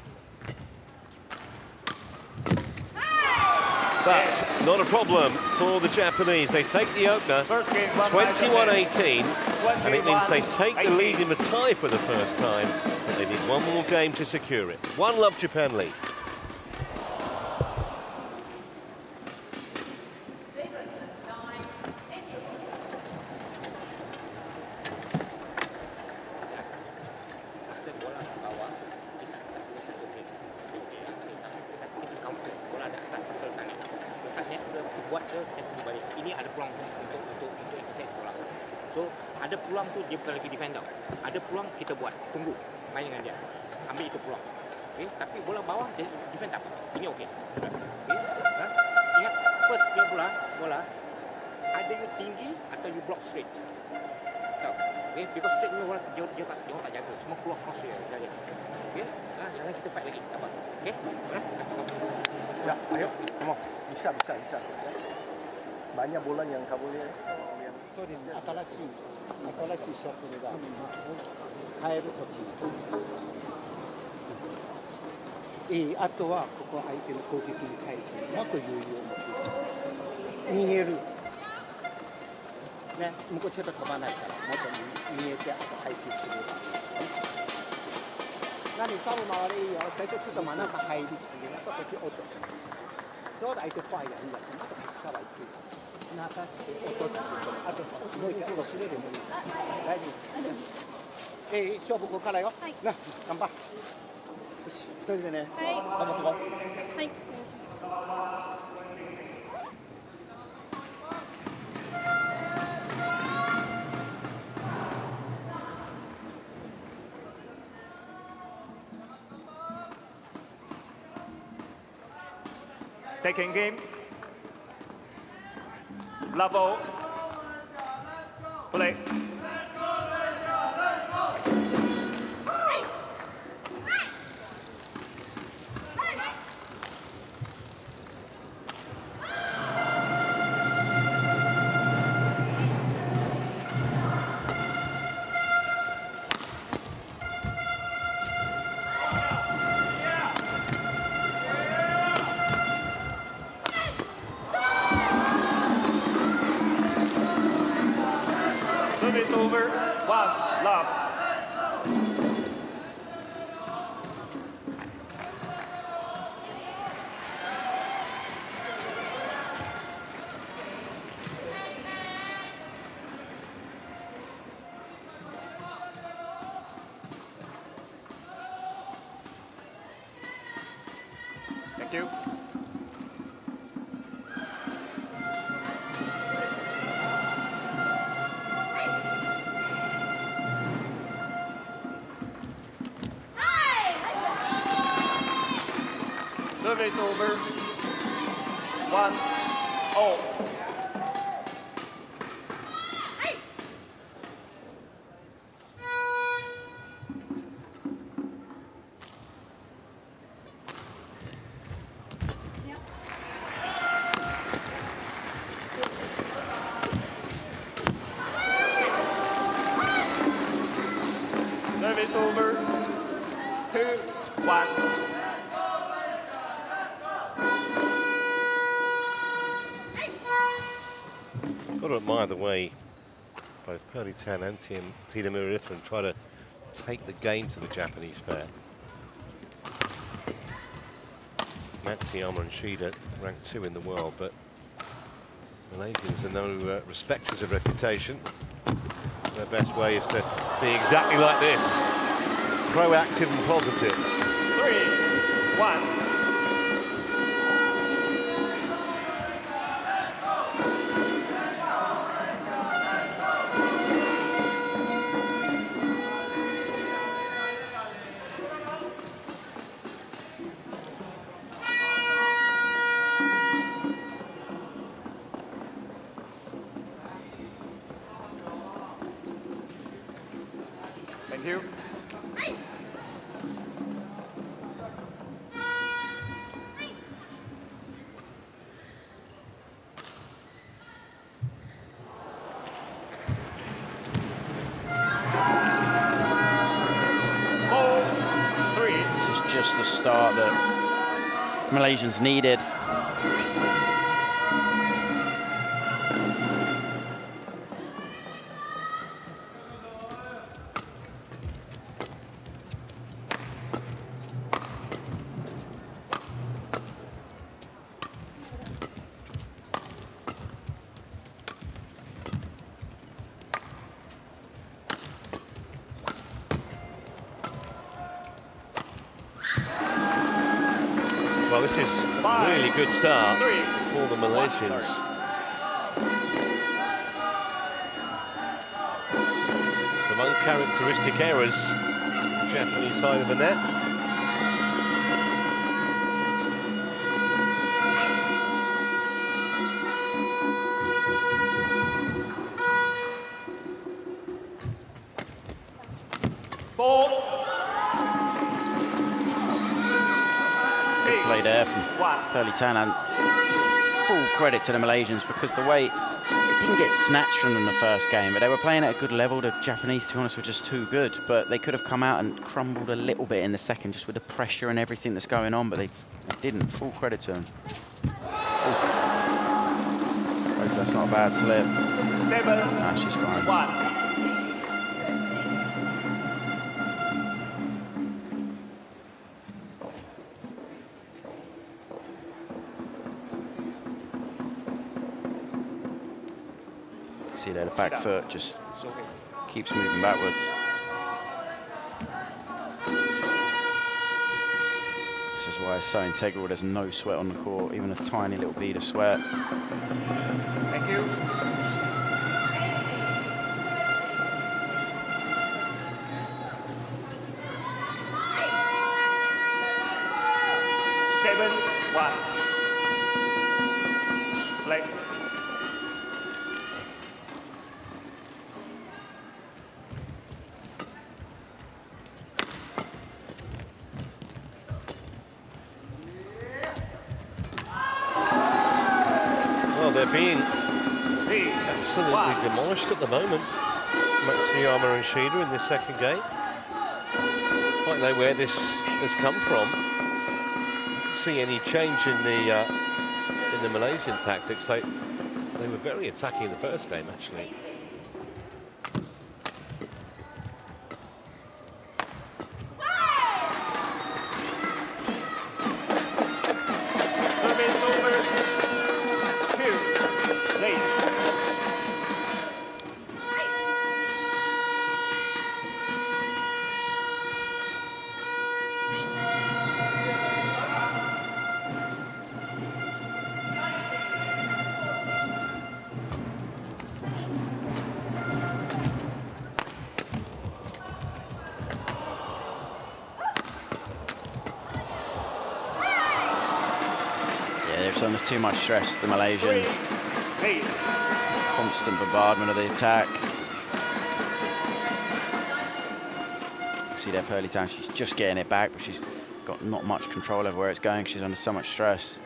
But not a problem for the Japanese. They take the opener, 21-18, and it means they take the lead in the tie for the first time. But they need 1 more game to secure it. 1-love Japan lead. Ini ada peluang untuk intercept bola. So ada peluang tu dia bukan lagi defend tau. Ada peluang kita buat, tunggu main dengan dia, ambil itu peluang. Okay? Tapi bola bawah dia defend tak apa. Ini okey. Okay? Ingat first dia bola ada you tinggi atau you block straight. Tahu? Okay? Because straight ni bola dia tak jaga. Semua keluar cross dia jaga. Okay? Jangan kita fight lagi. Apa? Okay? Ya, ayo, come on. Bisa. Banyak bola yang kamu lihat. そうですね、新しいシャトルが変えるとき、あとはここ相手の攻撃に対してもっと余裕を持って逃げる、ね、向こうちょっと飛ばないからもっと逃げてあと配球すれば何サブ回れいいよ、最初ちょっと真ん中入りすぎなとこっち音ちょうど相手ファイヤーいいやつまたこっちから行く中して落とすあともう一回後ろでもいい大丈夫勝負ここからよ、な頑張よし一人でね、頑張ってこうはい Second game. Level. Play. Service over. 1 love. Thank you. Service over. 1-0. Service over. 2-1. Got to admire the way both Pearly Tan and Tina Mururitharan try to take the game to the Japanese pair. Matsuyama and Shida ranked 2 in the world, but Malaysians are no respecters of reputation. Their best way is to be exactly like this, proactive and positive. 3-1. Thank you. This is just the start that Malaysians needed. Well, this is a really good start for the Malaysians. Some uncharacteristic errors on the Japanese side of the net. Play there from Pearly Tan, and full credit to the Malaysians because the way it didn't get snatched from them the first game, but they were playing at a good level. The Japanese, to be honest, were just too good, but they could have come out and crumbled a little bit in the second just with the pressure and everything that's going on, but they didn't. Full credit to them. Hope that's not a bad slip. Nah, she's fine. See there, the back foot just keeps moving backwards. This is why it's so integral. There's no sweat on the court, even a tiny little bead of sweat. Thank you. Play. Well, they're being absolutely demolished at the moment. Matsuyama and Shida in this second game. Quite know where this has come from. See any change in the Malaysian tactics? They were very attacking in the first game, actually. Under too much stress, the Malaysians. Constant bombardment of the attack. See there, Pearly Tan, she's just getting it back, but she's got not much control over where it's going. She's under so much stress.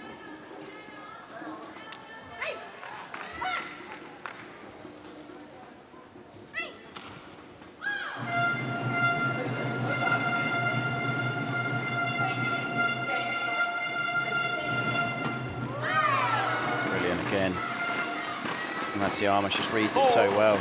Xiamen just reads it so well.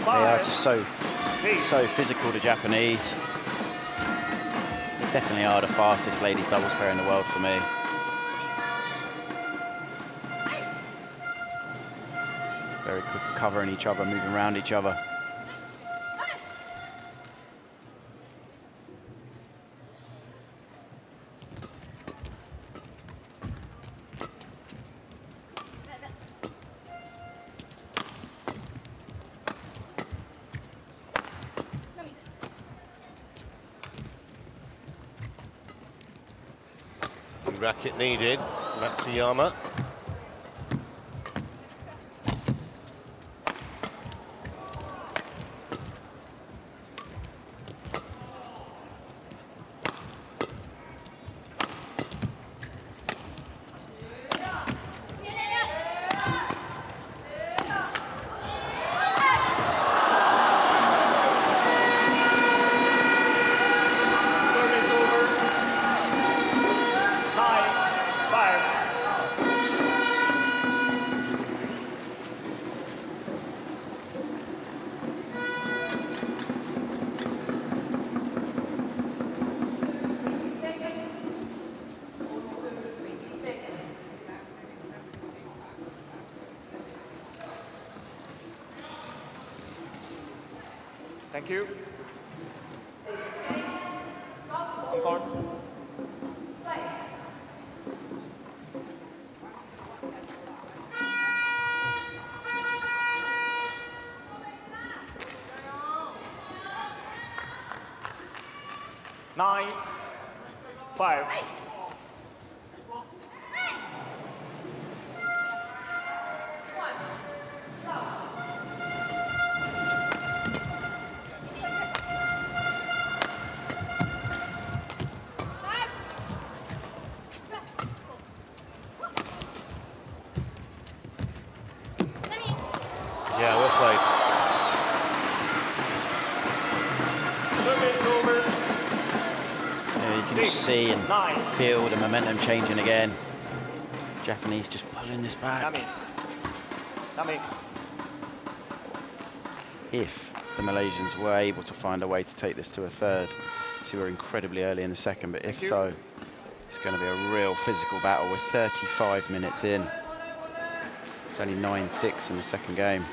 They are just so physical, the Japanese. They definitely are the fastest ladies doubles pair in the world for me. Very quick at covering each other, moving around each other. Racket needed, Matsuyama. Thank you. On court. Nine, 5. Yeah, well played. Yeah, you can just see and feel the momentum changing again. Japanese just pulling this back. If the Malaysians were able to find a way to take this to a third, see, we're incredibly early in the second, but if so, it's going to be a real physical battle. We're 35 minutes in. It's only 9-6 in the second game.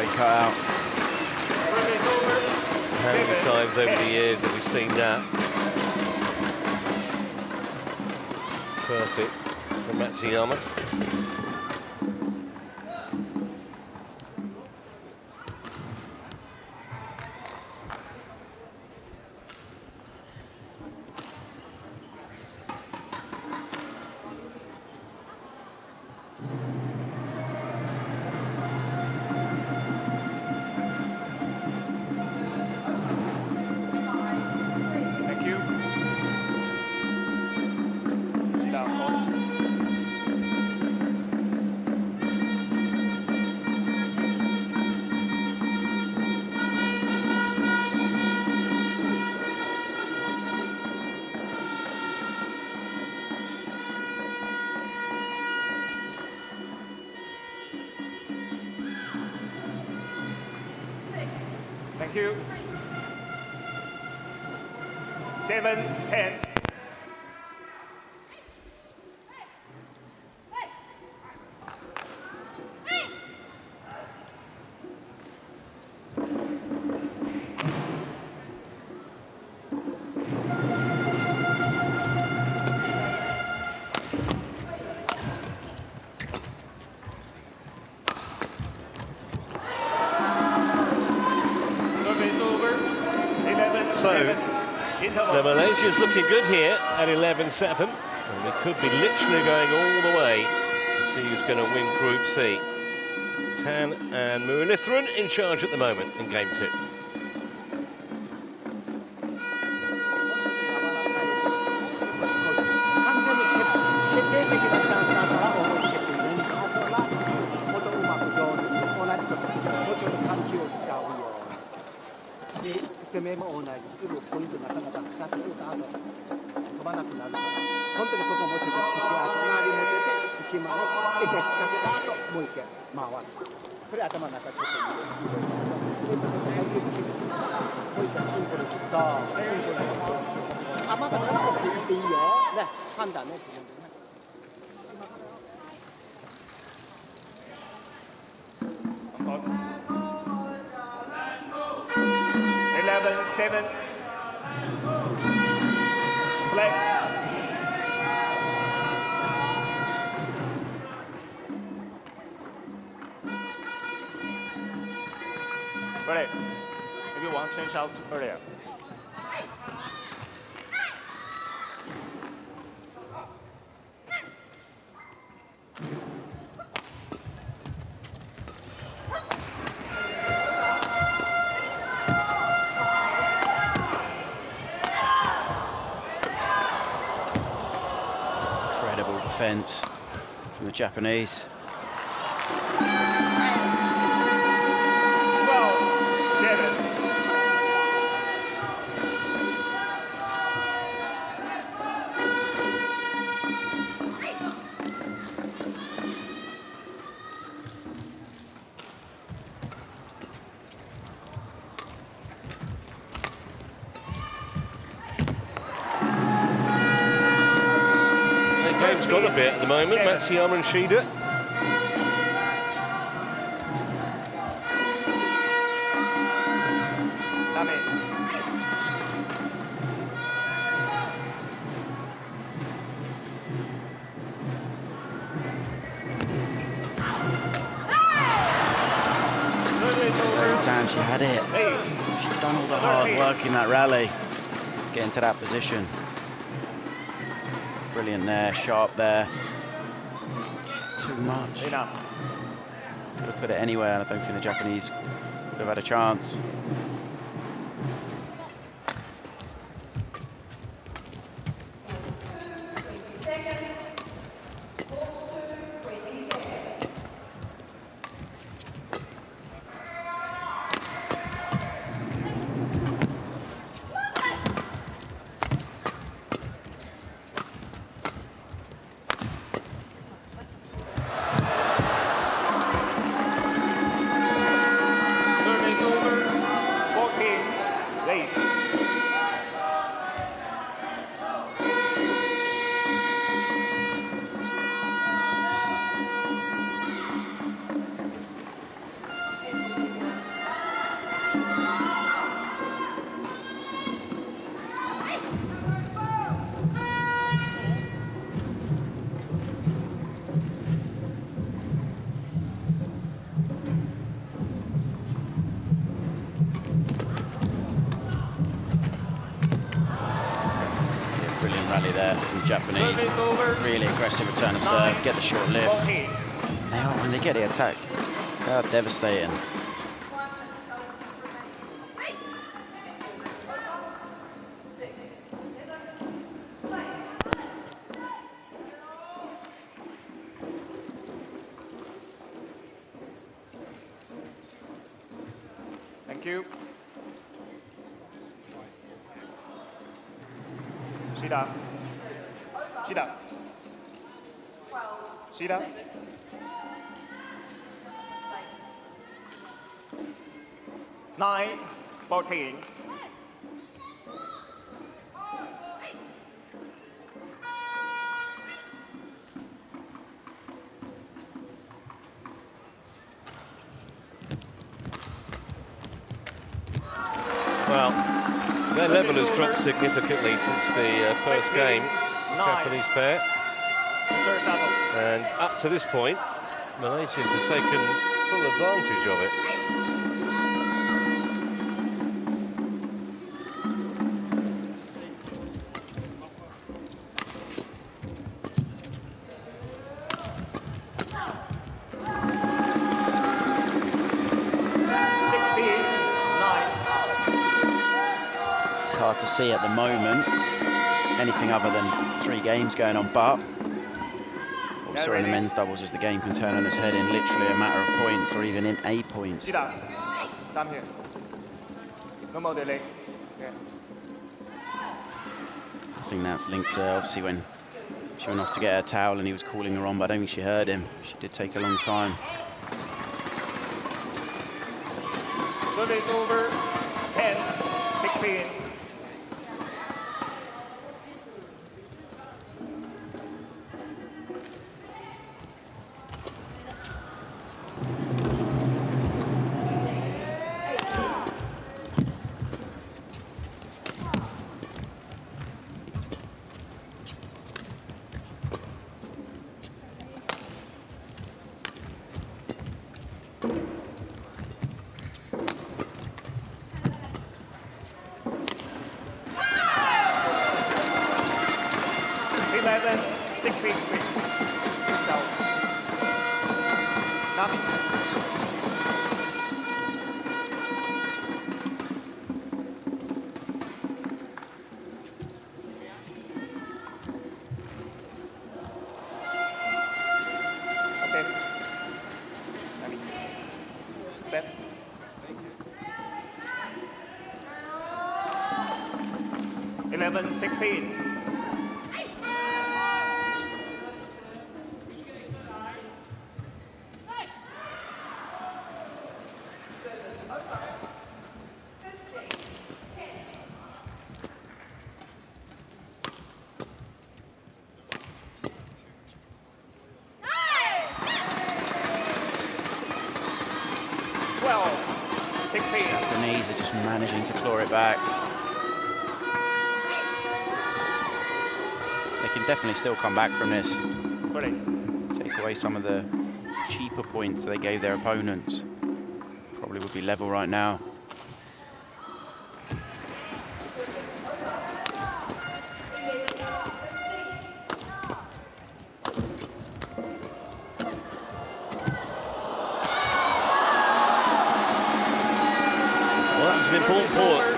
great cutout. How many times over the years have we seen that? Perfect from Xiamen. Thank you. 7-10. So, Malaysia's looking good here at 11-7, and we could be literally going all the way to see who's going to win Group C. Tan and Murilithran in charge at the moment in Game 2. Seven. Play. Ready. If you want, change out earlier. Defense from the Japanese. 12-7. Game's got a bit at the moment. Xiamen and Shida. Tan, she had it. She's done all the hard work in that rally to get into that position. Brilliant there, sharp there. Too much. Could have put it anywhere, and I don't think the Japanese would have had a chance. there from the Japanese. Really aggressive return of serve, get the short lift. They are, when they get the attack, they are devastating. Thank you. Shida. Shida. Shida. Nine, 14. Well, their level has dropped significantly since the first game, Japanese pair. And up to this point, Malaysians have taken full advantage of it. To see at the moment anything other than 3 games going on, but what we saw in the men's doubles is the game can turn on its head in literally a matter of points or even in a point. Stand here. No more delay. Yeah. I think that's linked to obviously when she went off to get her towel and he was calling her on, but I don't think she heard him. She did take a long time. Service over. 10, 16. Eleven, 16. Japanese are just managing to claw it back. They can definitely still come back from this. Take away some of the cheaper points they gave their opponents. Probably would be level right now.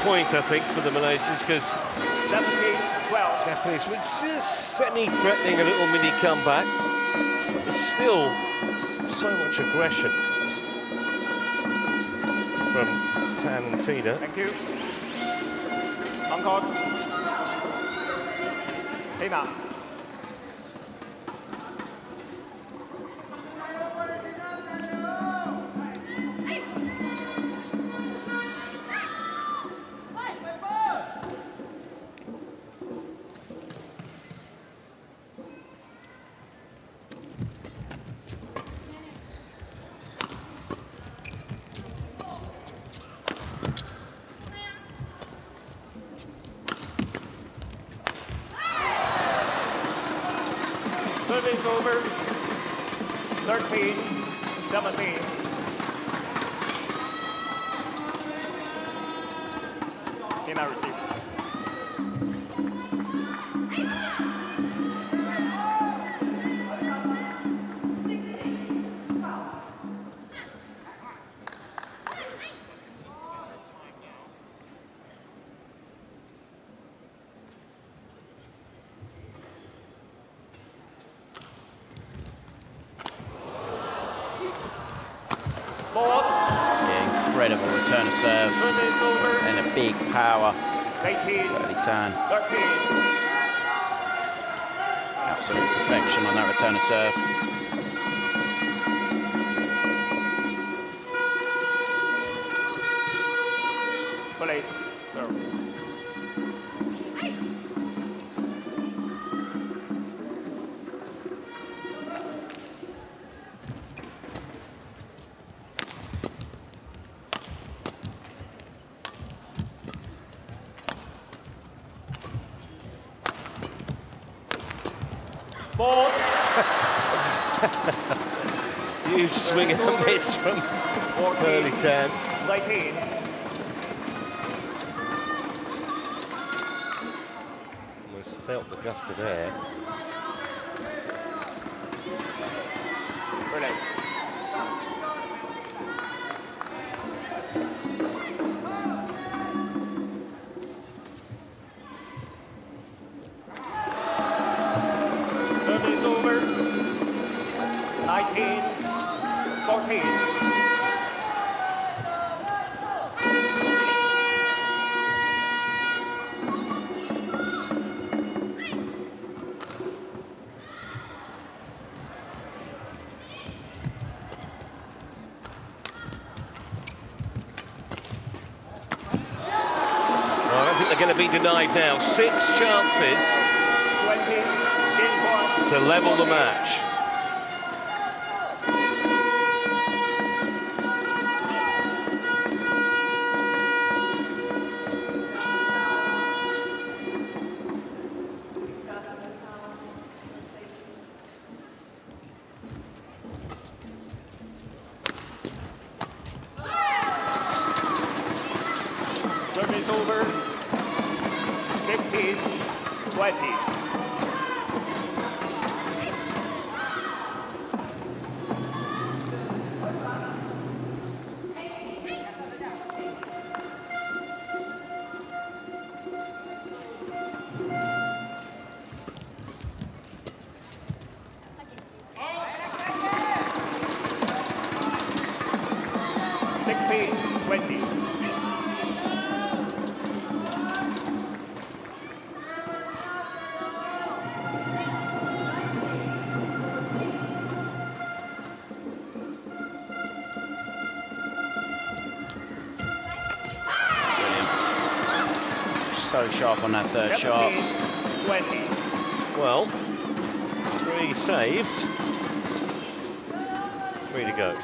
Point, I think, for the Malaysians, because Japanese were just semi-threatening a little mini comeback. There's still so much aggression from Tan and Tina. Thank you. On court. Tina. Service over. 13, 17. Tina receive. Yeah, incredible return of serve. And a big power. 18. Early turn. 13. Absolute perfection on that return of serve. Play. Serve. Huge swing and a miss from early turn. 19. Almost felt the gust of air. Brilliant. Service over. 19. 14. Well, I don't think they're going to be denied now. 6 chances 20. to level the match. Service over. 15. 20. So sharp on that third shot. 20. Well, 3 saved. 3 to go.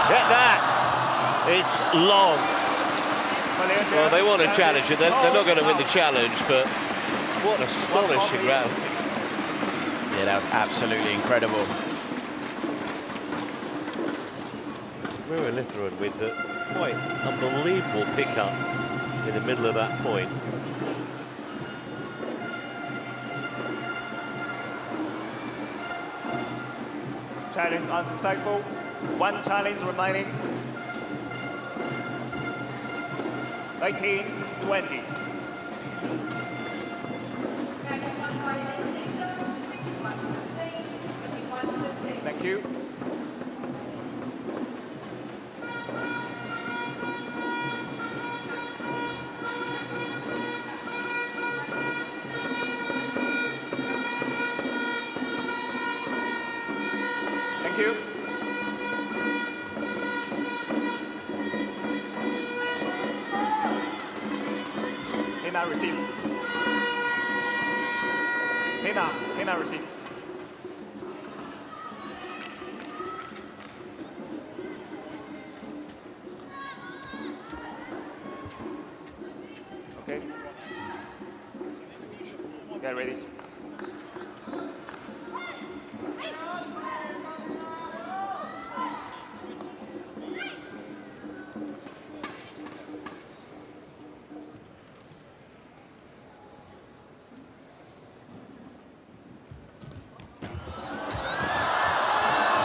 Get that! It's long. Well, they want a challenger. They're not going to win the challenge, but what astonishing round. Yeah, that was absolutely incredible. Lithuanian with a quite unbelievable pickup in the middle of that point. Challenge unsuccessful. 1 challenge remaining. 18, 20. Thank you. Thank you. Payment received. Payment received. Okay. Get ready.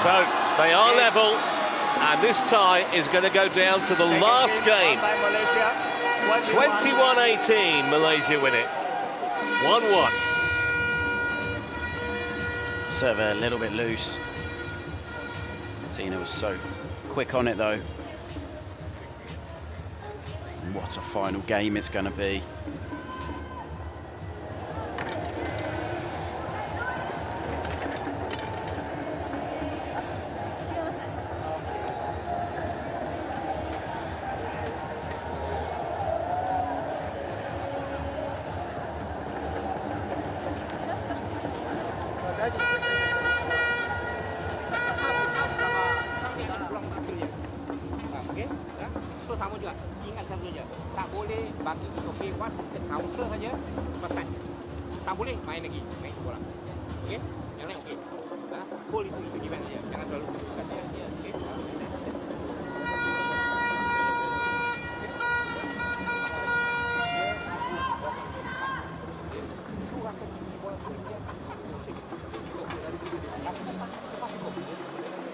So they are level, and this tie is going to go down to the last game. 21-18, Malaysia win it. 1-1. Serve a little bit loose. Tina was so quick on it though. And what a final game it's going to be. So sama juga, ingat satu je, tak boleh bagi isoke was counter saja, selesai. Tak boleh main lagi, main bola. Okey? Yang lain okey. Goal itu defense saja, jangan terlalu sia-sia. Okey?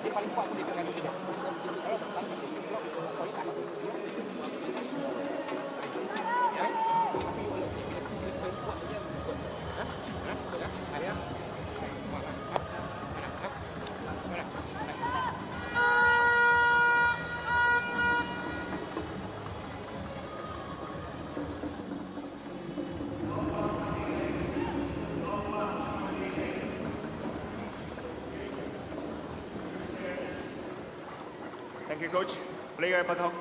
Dia paling kuat pun dia kena dia. Thank you, coach. Player Pathok.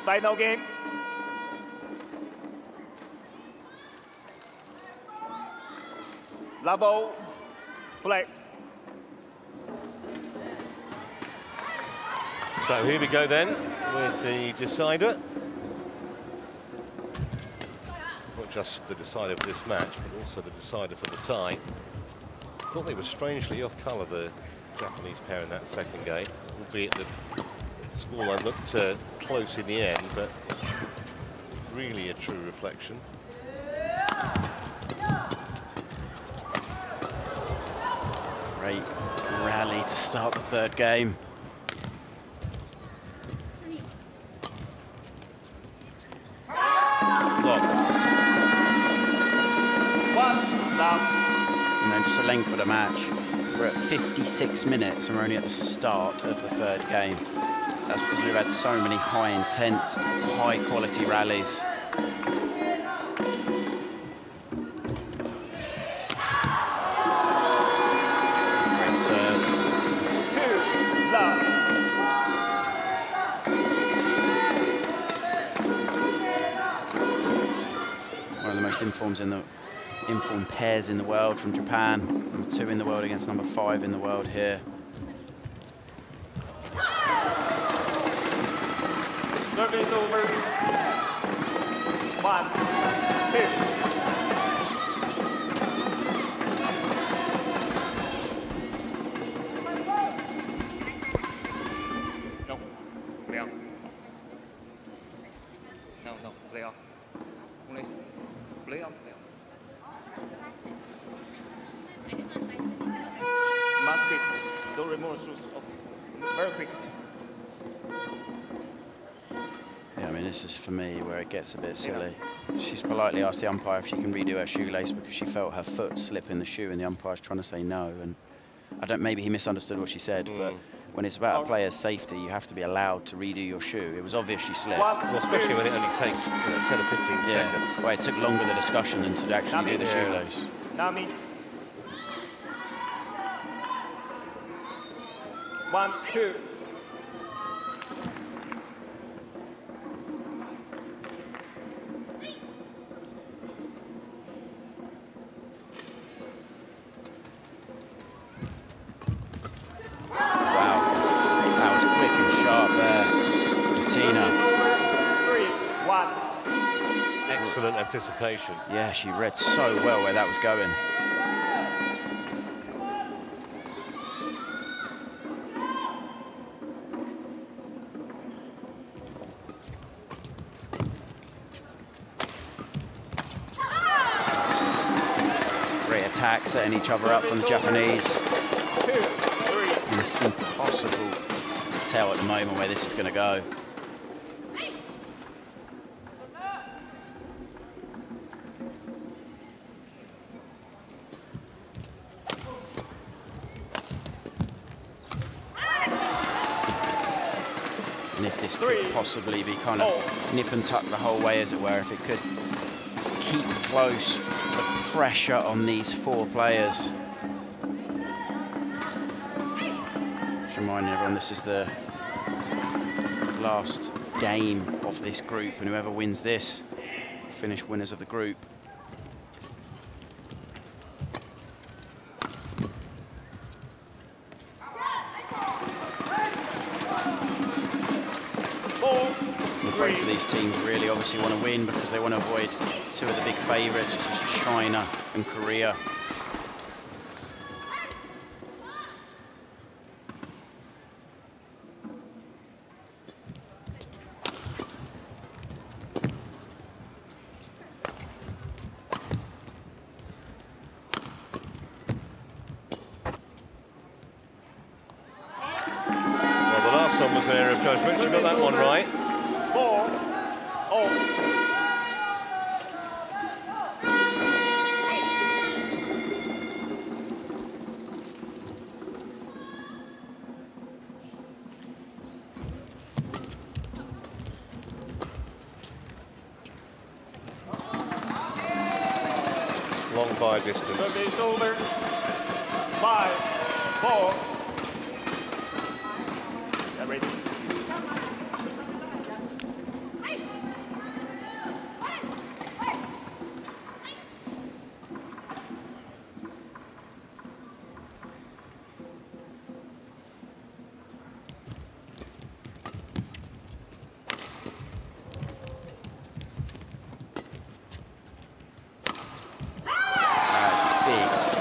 Final game. Level. Play. So here we go then with the decider. Not just the decider of this match, but also the decider for the tie. I thought they were strangely off colour, the Japanese pair in that second game, albeit the scoreline looked close in the end, but really a true reflection. Great rally to start the third game. And then just a length of the match. We're at 56 minutes and we're only at the start of the third game. That's because we've had so many high intense, high quality rallies. Informed pairs in the world from Japan. Number 2 in the world against number 5 in the world here. Service over. 1, 2. This is for me where it gets a bit silly. She's politely asked the umpire if she can redo her shoelace because she felt her foot slip in the shoe and the umpire's trying to say no. And I don't, maybe he misunderstood what she said, but when it's about a player's safety, you have to be allowed to redo your shoe. It was obvious she slipped. Well, especially when it only takes 10 or 15 seconds. Well, it took longer the discussion than to actually do the shoelace. Nami. 1, 2. excellent anticipation. Yeah, she read so well where that was going. Great attack, setting each other up from the Japanese. And it's impossible to tell at the moment where this is going to go. And if this could possibly be kind of nip and tuck the whole way, as it were, if it could keep close the pressure on these four players. Just reminding everyone, this is the last game of this group, and whoever wins this will finish winners of the group. Both of these teams really obviously want to win because they want to avoid two of the big favourites, which is China and Korea. Well, the last one was there of judgment. She got that one right. 4-all. Long by distance. Service over. 5-4. Get ready.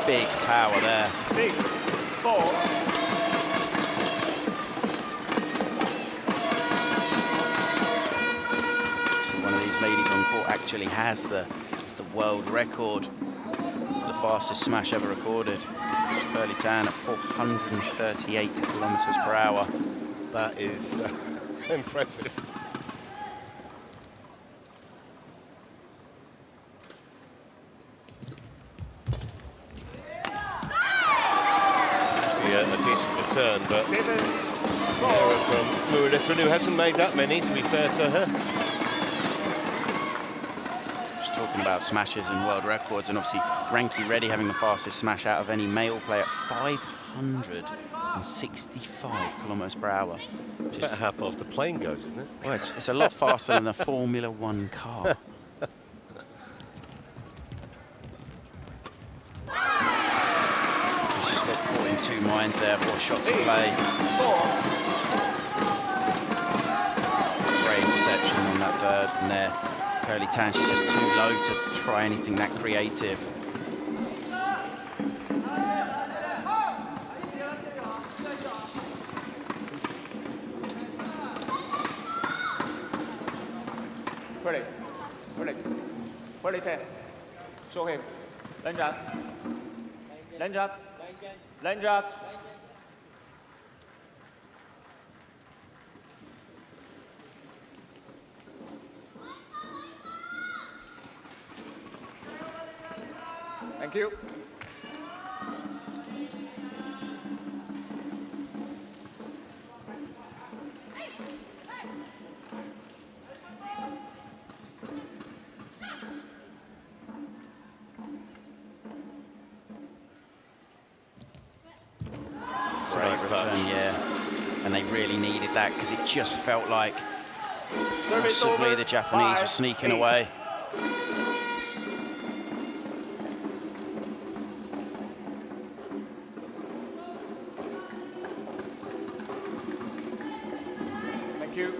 Big power there. 6-4. So one of these ladies on court actually has the world record, the fastest smash ever recorded. Pearly Tan at 438 kilometers per hour. That is impressive. A decent return, but error from Muradifrin, who hasn't made that many, to be fair to her. Just talking about smashes and world records, and obviously Ranky Reddy having the fastest smash out of any male player at 565 kilometers per hour. It's about how fast the plane goes, isn't it? Well, it's a lot faster than a Formula One car. Two minds there, 4 shots to play. Great interception on that third, and there, Pearly Tan, she's just too low to try anything that creative. Pearly Tan. Show him. Lenjat. Lenjat. Lenjat. Thank you. Great return, yeah. And they really needed that because it just felt like possibly the Japanese were sneaking away. Thank you.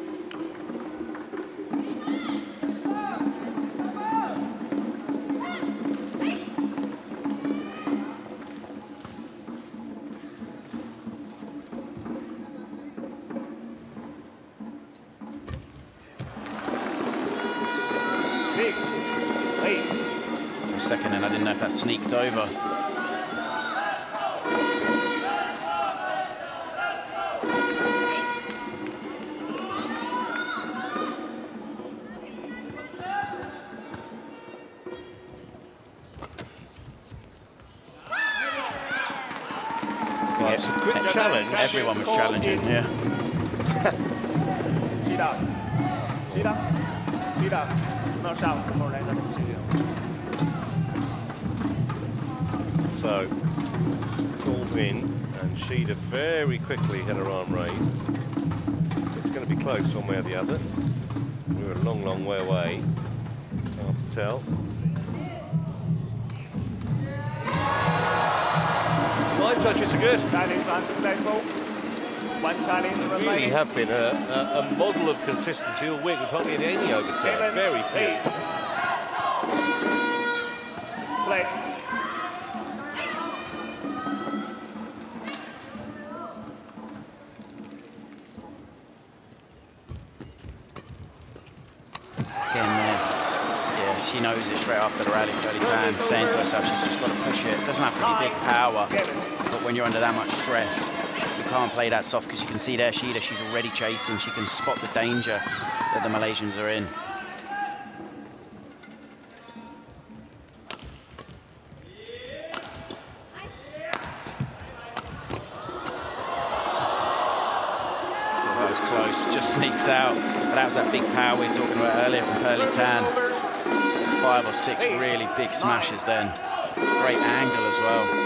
8. For a second, and I didn't know if that sneaked over. Well, it's a quick challenge. Everyone was challenging, yeah. Cheat out. Cheat out. Cheat out. No shout for that decision. So, called in, and Shida very quickly had her arm raised. It's going to be close one way or the other. We're a long, long way away. Hard to tell. Five touches are good. Challenge unsuccessful. One challenge remaining. Really have been a model of consistency all week. We've hardly had any overturn. 7, Very 8. few. Play. Again, yeah, she knows it straight after the rally. Early time, saying to herself, she's just got to push it. It doesn't have to be big power, but when you're under that much stress, you can't play that soft, because you can see there, Shida, she's already chasing. She can spot the danger that the Malaysians are in. That was close, just sneaks out. But that was that big power we were talking about earlier from Pearly Tan. 5 or 6 really big smashes then. Great angle as well.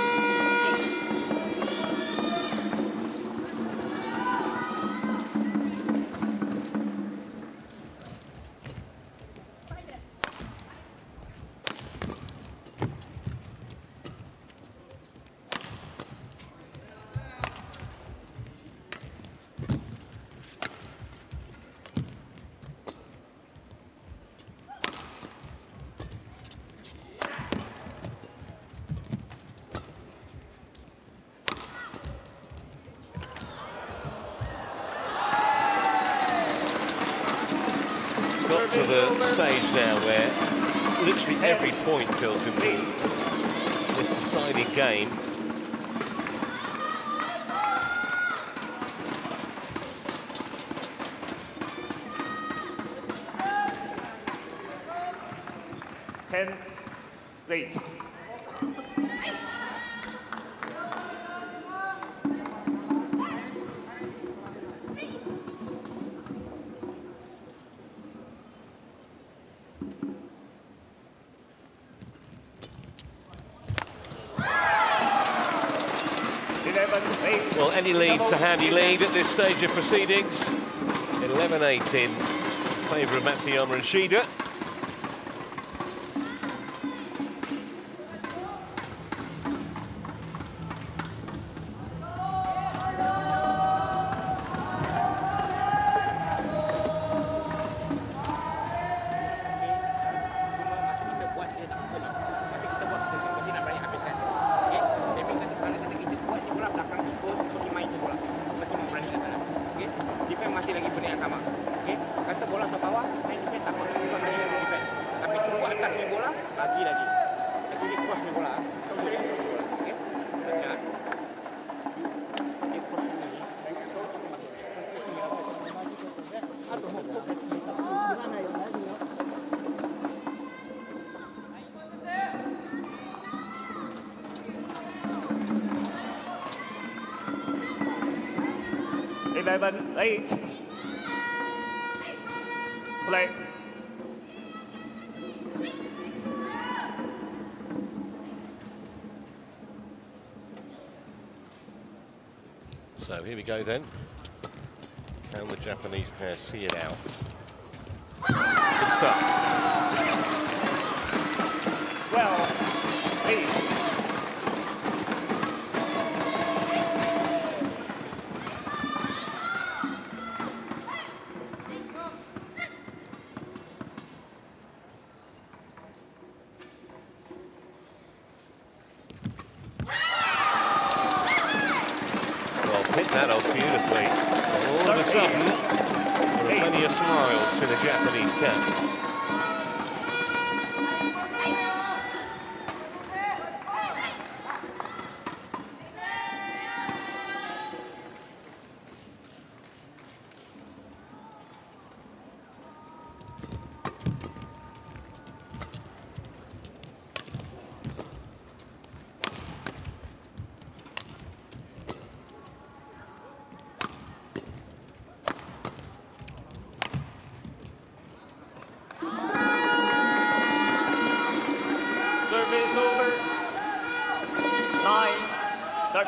To the stage now where literally every point feels important. This deciding game. Late. Well, any lead's a handy lead at this stage of proceedings. 11-8 in favour of Matsuyama and Shida. Late. Play. So here we go then. Can the Japanese pair see it out? Good start. 12-8. That off beautifully. All of a sudden, there are plenty of smiles in the Japanese camp.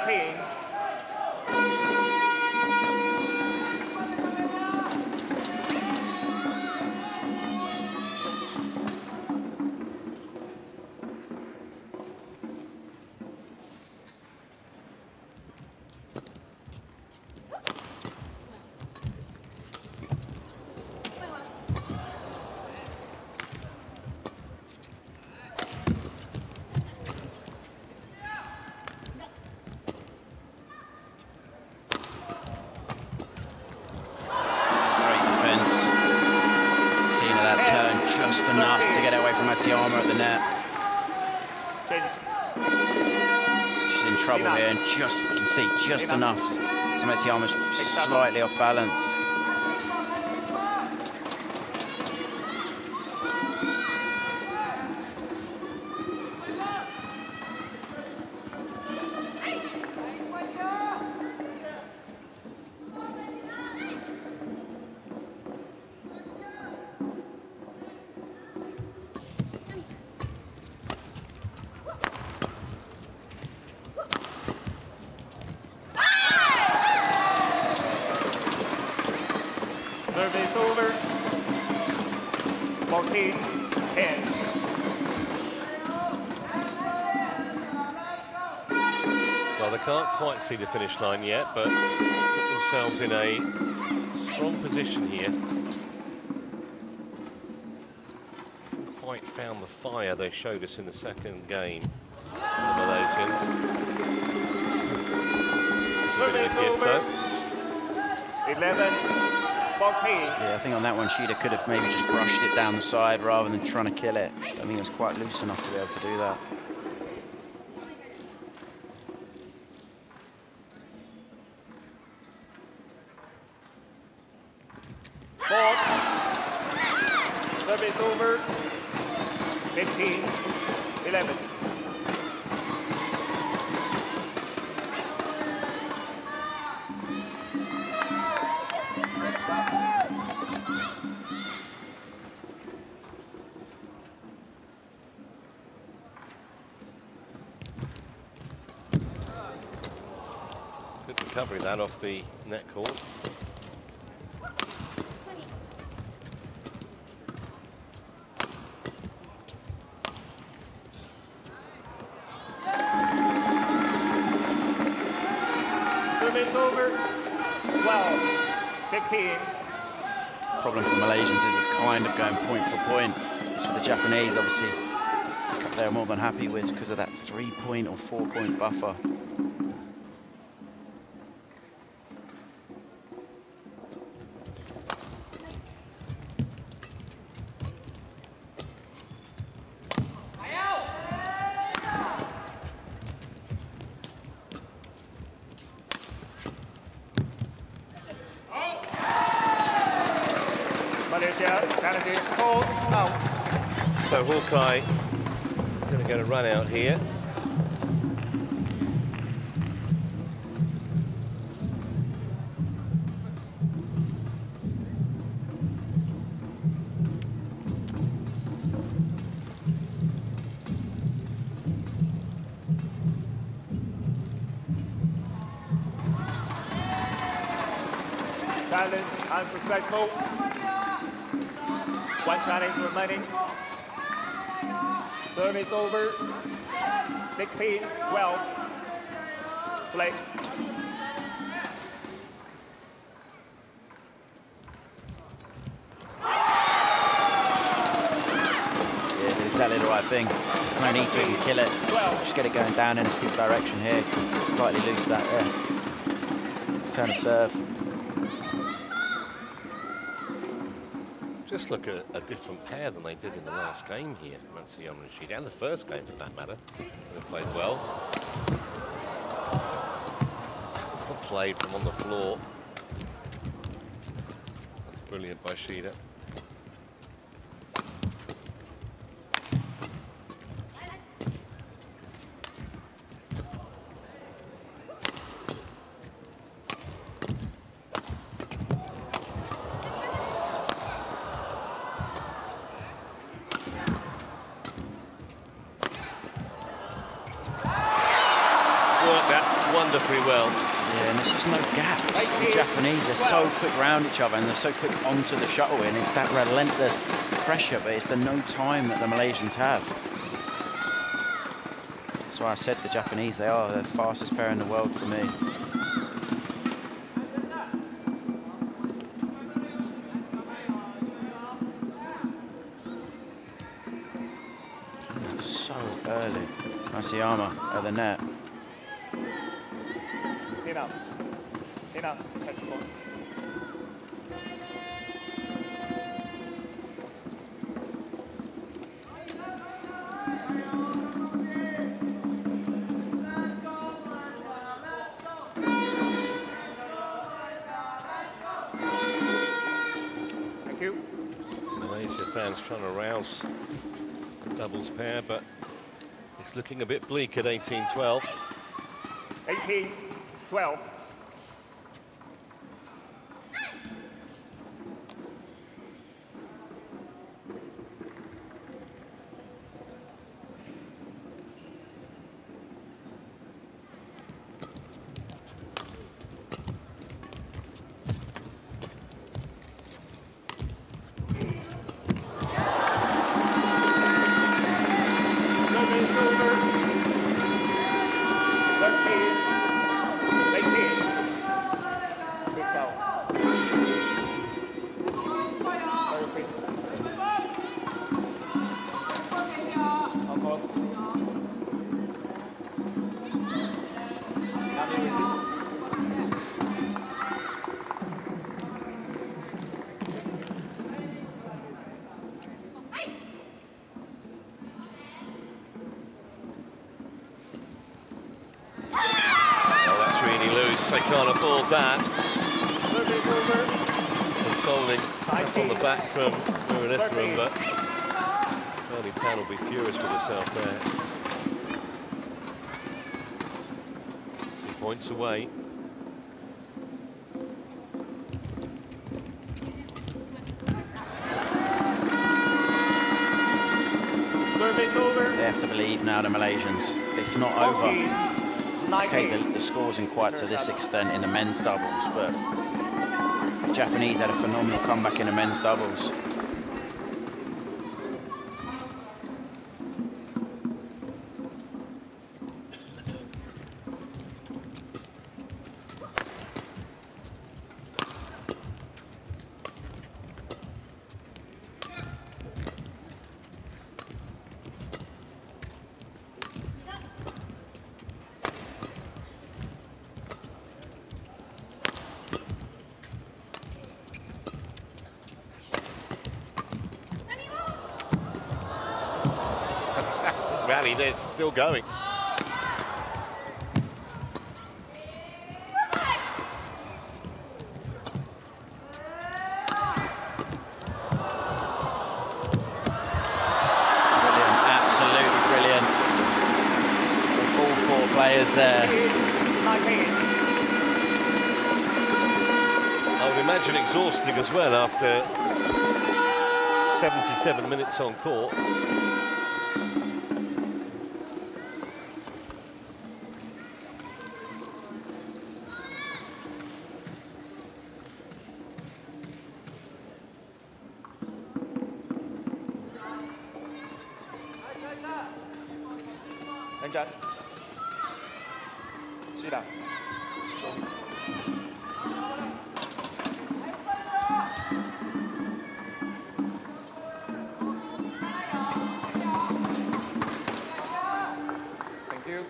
13. Enough to get away from Xiamen at the net. She's in trouble here, and just, you can see, just enough to make Xiamen slightly off balance. Service over. 14-10. Well, they can't quite see the finish line yet, but put themselves in a strong position here. Haven't quite found the fire they showed us in the second game. The Malaysians. Service over. 11-14. Yeah, I think on that one, Shida could have maybe just brushed it down the side rather than trying to kill it. I think it was quite loose enough to be able to do that. Service over. 15-11. Good recovery that off the net court. Service over. 12-15. Problem for the Malaysians is it's kind of going point for point, which the Japanese obviously they're more than happy with because of that 3-point or 4-point buffer. Malaysia challenges called out. So Hawkeye going to get a run out here. Challenge unsuccessful. One challenge remaining. Service over. 16-12. Play. Yeah, did exactly the right thing. There's no need to even kill it. Just get it going down in a steep direction here. Slightly loose that there. Turn to serve. Just look at a different pair than they did in the last game here, Xiamen and Shida, and the first game for that matter. They played well. Well played from on the floor. That's brilliant by Shida. wonderfully well. Yeah, and there's just no gaps. The Japanese are so quick round each other and they're so quick onto the shuttle in. It's that relentless pressure, but it's the no time that the Malaysians have. That's why I said the Japanese, they are the fastest pair in the world for me. That's so early. Xiamen at the net. In up, touch the ball. Thank you. Malaysia fans trying to rouse the doubles pair, but it's looking a bit bleak at 18-12. 18-12. They can't afford that. Consoling that's on the back from Muranithram, but Tony Tan will be furious with herself there. 2 points away. They have to believe now, the Malaysians. It's not over. Okay, the score isn't quite to this extent in the men's doubles, but the Japanese had a phenomenal comeback in the men's doubles. Rally, they're still going. Brilliant, absolutely brilliant. All four players there. I would imagine exhausting as well after 77 minutes on court. Sit down. Thank you.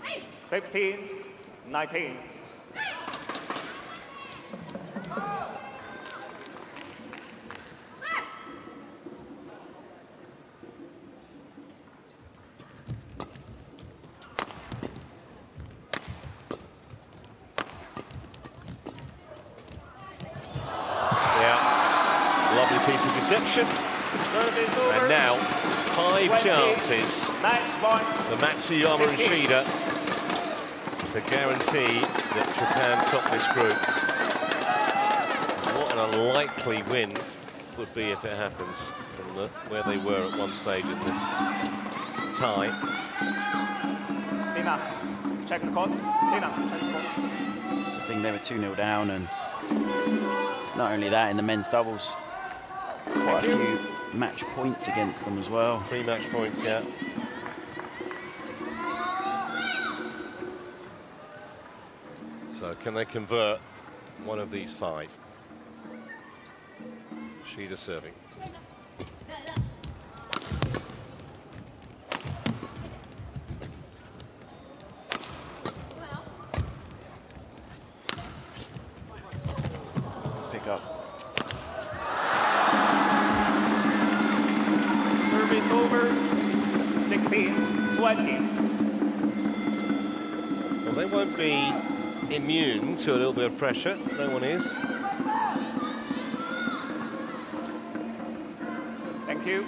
Hey. 15-19. Piece of deception. And now 5 chances for Matsuyama and Shida to guarantee that Japan top this group. What an unlikely win would be if it happens from where they were at one stage in this tie. Lina, check the court. Lina, check the court. I think they were 2-0 down, and not only that, in the men's doubles, quite a few match points against them as well. 3 match points, yeah. So can they convert one of these 5? Shida serving. Pick up. Service over. 16-20. Well, they won't be immune to a little bit of pressure. No one is. Thank you.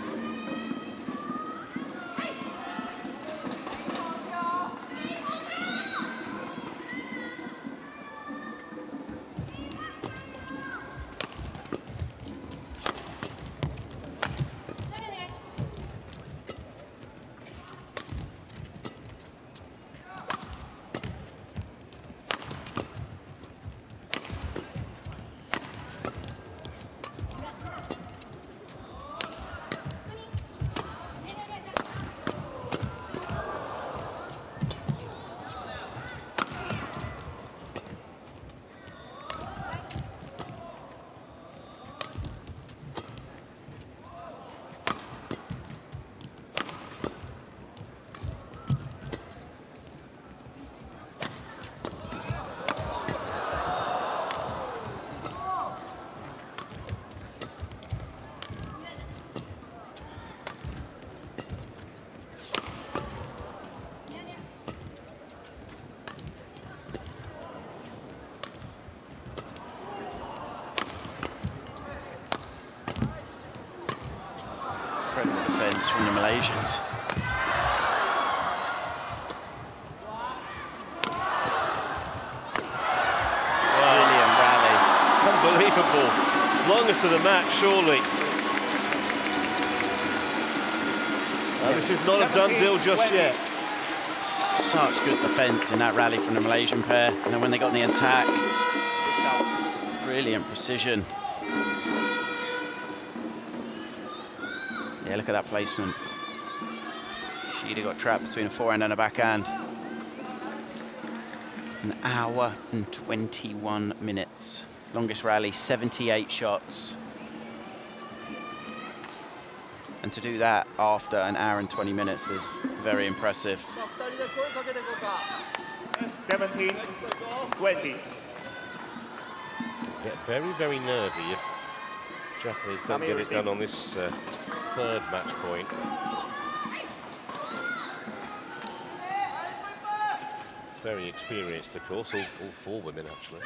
Incredible defence from the Malaysians. Brilliant rally. Unbelievable. Longest of the match, surely. This is not a done deal just yet. Such good defence in that rally from the Malaysian pair. And then when they got in the attack, brilliant precision. Yeah, look at that placement. Shida got trapped between a forehand and a backhand. An hour and 21 minutes. Longest rally, 78 shots. And to do that after an hour and 20 minutes is very impressive. 17-20. Get very, very nervy if Japanese don't get it done on this third match point. Very experienced, of course, all 4 women actually.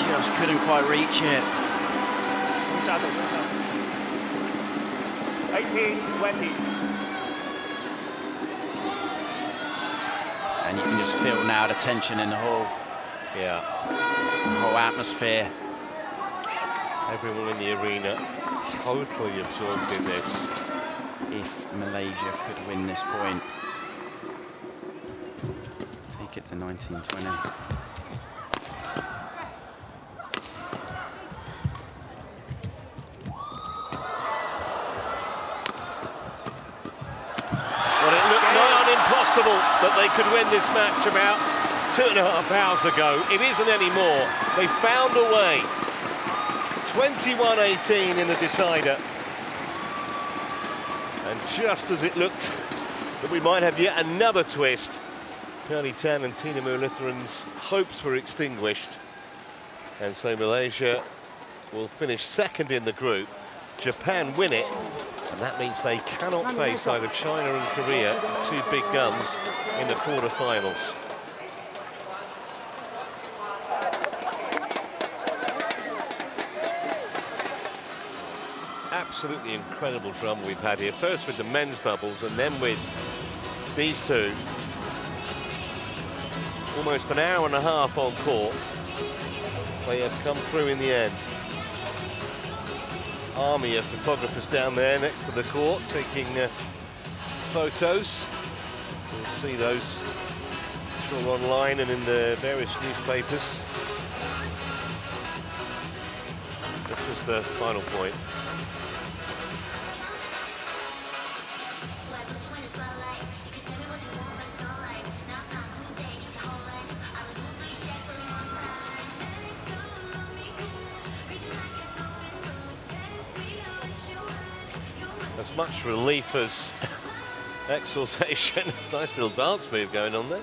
Just couldn't quite reach it. 18-20. And you can just feel now the tension in the hall. Yeah. The whole atmosphere. Everyone in the arena totally absorbed in this. If Malaysia could win this point, take it to 19-20. That they could win this match about 2.5 hours ago. It isn't anymore. They found a way. 21-18 in the decider. And just as it looked that we might have yet another twist, Pearly Tan and Tina Muralitharan's hopes were extinguished. And so Malaysia will finish second in the group. Japan win it. And that means they cannot face either China and Korea, 2 big guns, in the quarterfinals. Absolutely incredible drama we've had here. First with the men's doubles and then with these two, almost an hour and a half on court. They have come through in the end. Army of photographers down there next to the court taking photos. You'll see those sure online and in the various newspapers. This was the final point. As much relief as exaltation. It's a nice little dance move going on there.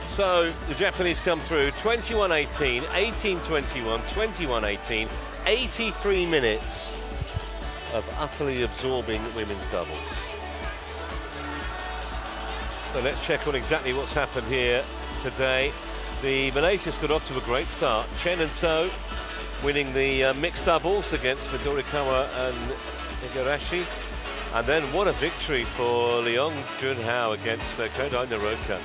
So the Japanese come through 21-18, 18-21, 21-18, 83 minutes of utterly absorbing women's doubles. So let's check on exactly what's happened here today. The Malaysians got off to a great start. Chen and To winning the mixed doubles against Midorikawa and Igarashi. And then what a victory for Leong Junhao against Kodai Naroka.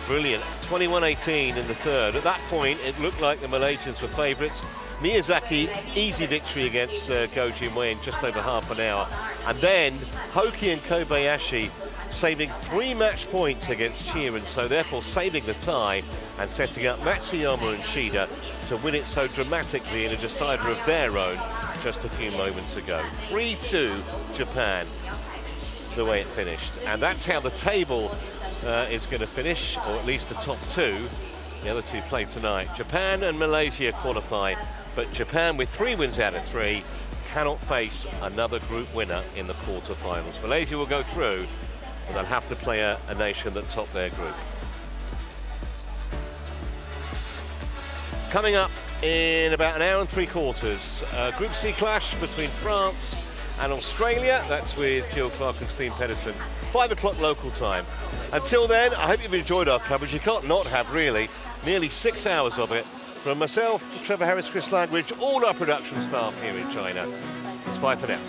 Brilliant. 21-18 in the third. At that point, it looked like the Malaysians were favourites. Miyazaki, easy victory against Go Jinwei in just over half an hour. And then Hoki and Kobayashi saving 3 match points against Sheeran, so therefore saving the tie and setting up Matsuyama and Shida to win it so dramatically in a decider of their own just a few moments ago. 3-2 Japan, the way it finished. And that's how the table is going to finish, or at least the top two. The other two play tonight. Japan and Malaysia qualify, but Japan with 3 wins out of 3 cannot face another group winner in the quarterfinals. Malaysia will go through, but they'll have to play a nation that topped their group. Coming up in about an hour and 3/4, Group C clash between France and Australia. That's with Jill Clark and Steen Pedersen. 5 o'clock local time. Until then, I hope you've enjoyed our coverage. You can't not have, really. Nearly 6 hours of it. From myself, Trevor Harris, Chris Langridge, all our production staff here in China. It's bye for now.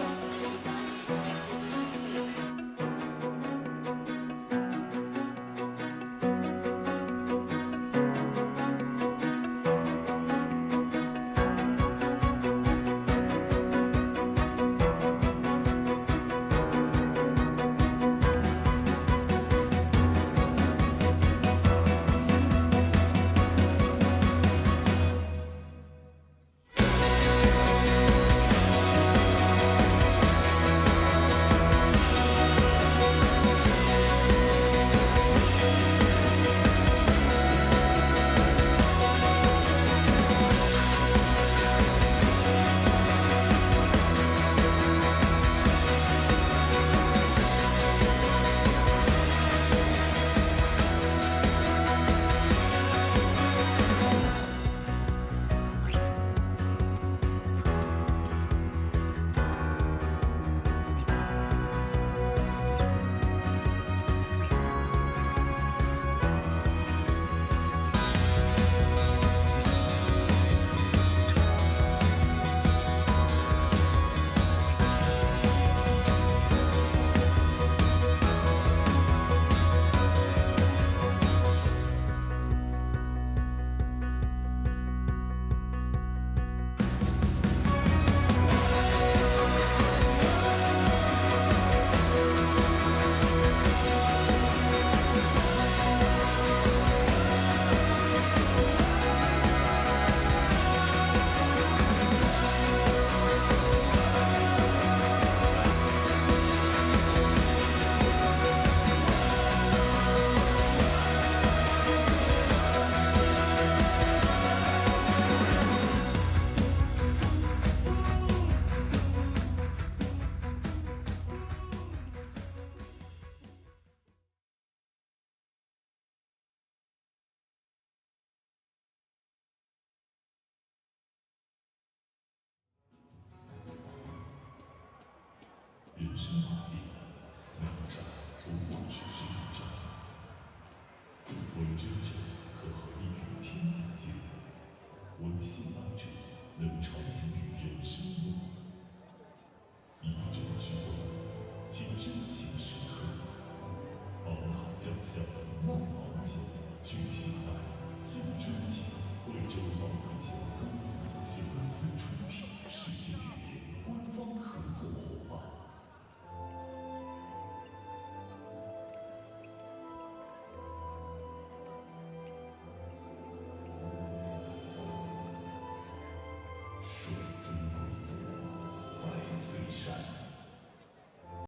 万网球举行版江之球贵州毛网球高尔夫有限公司出品，世界羽联官方合作伙伴。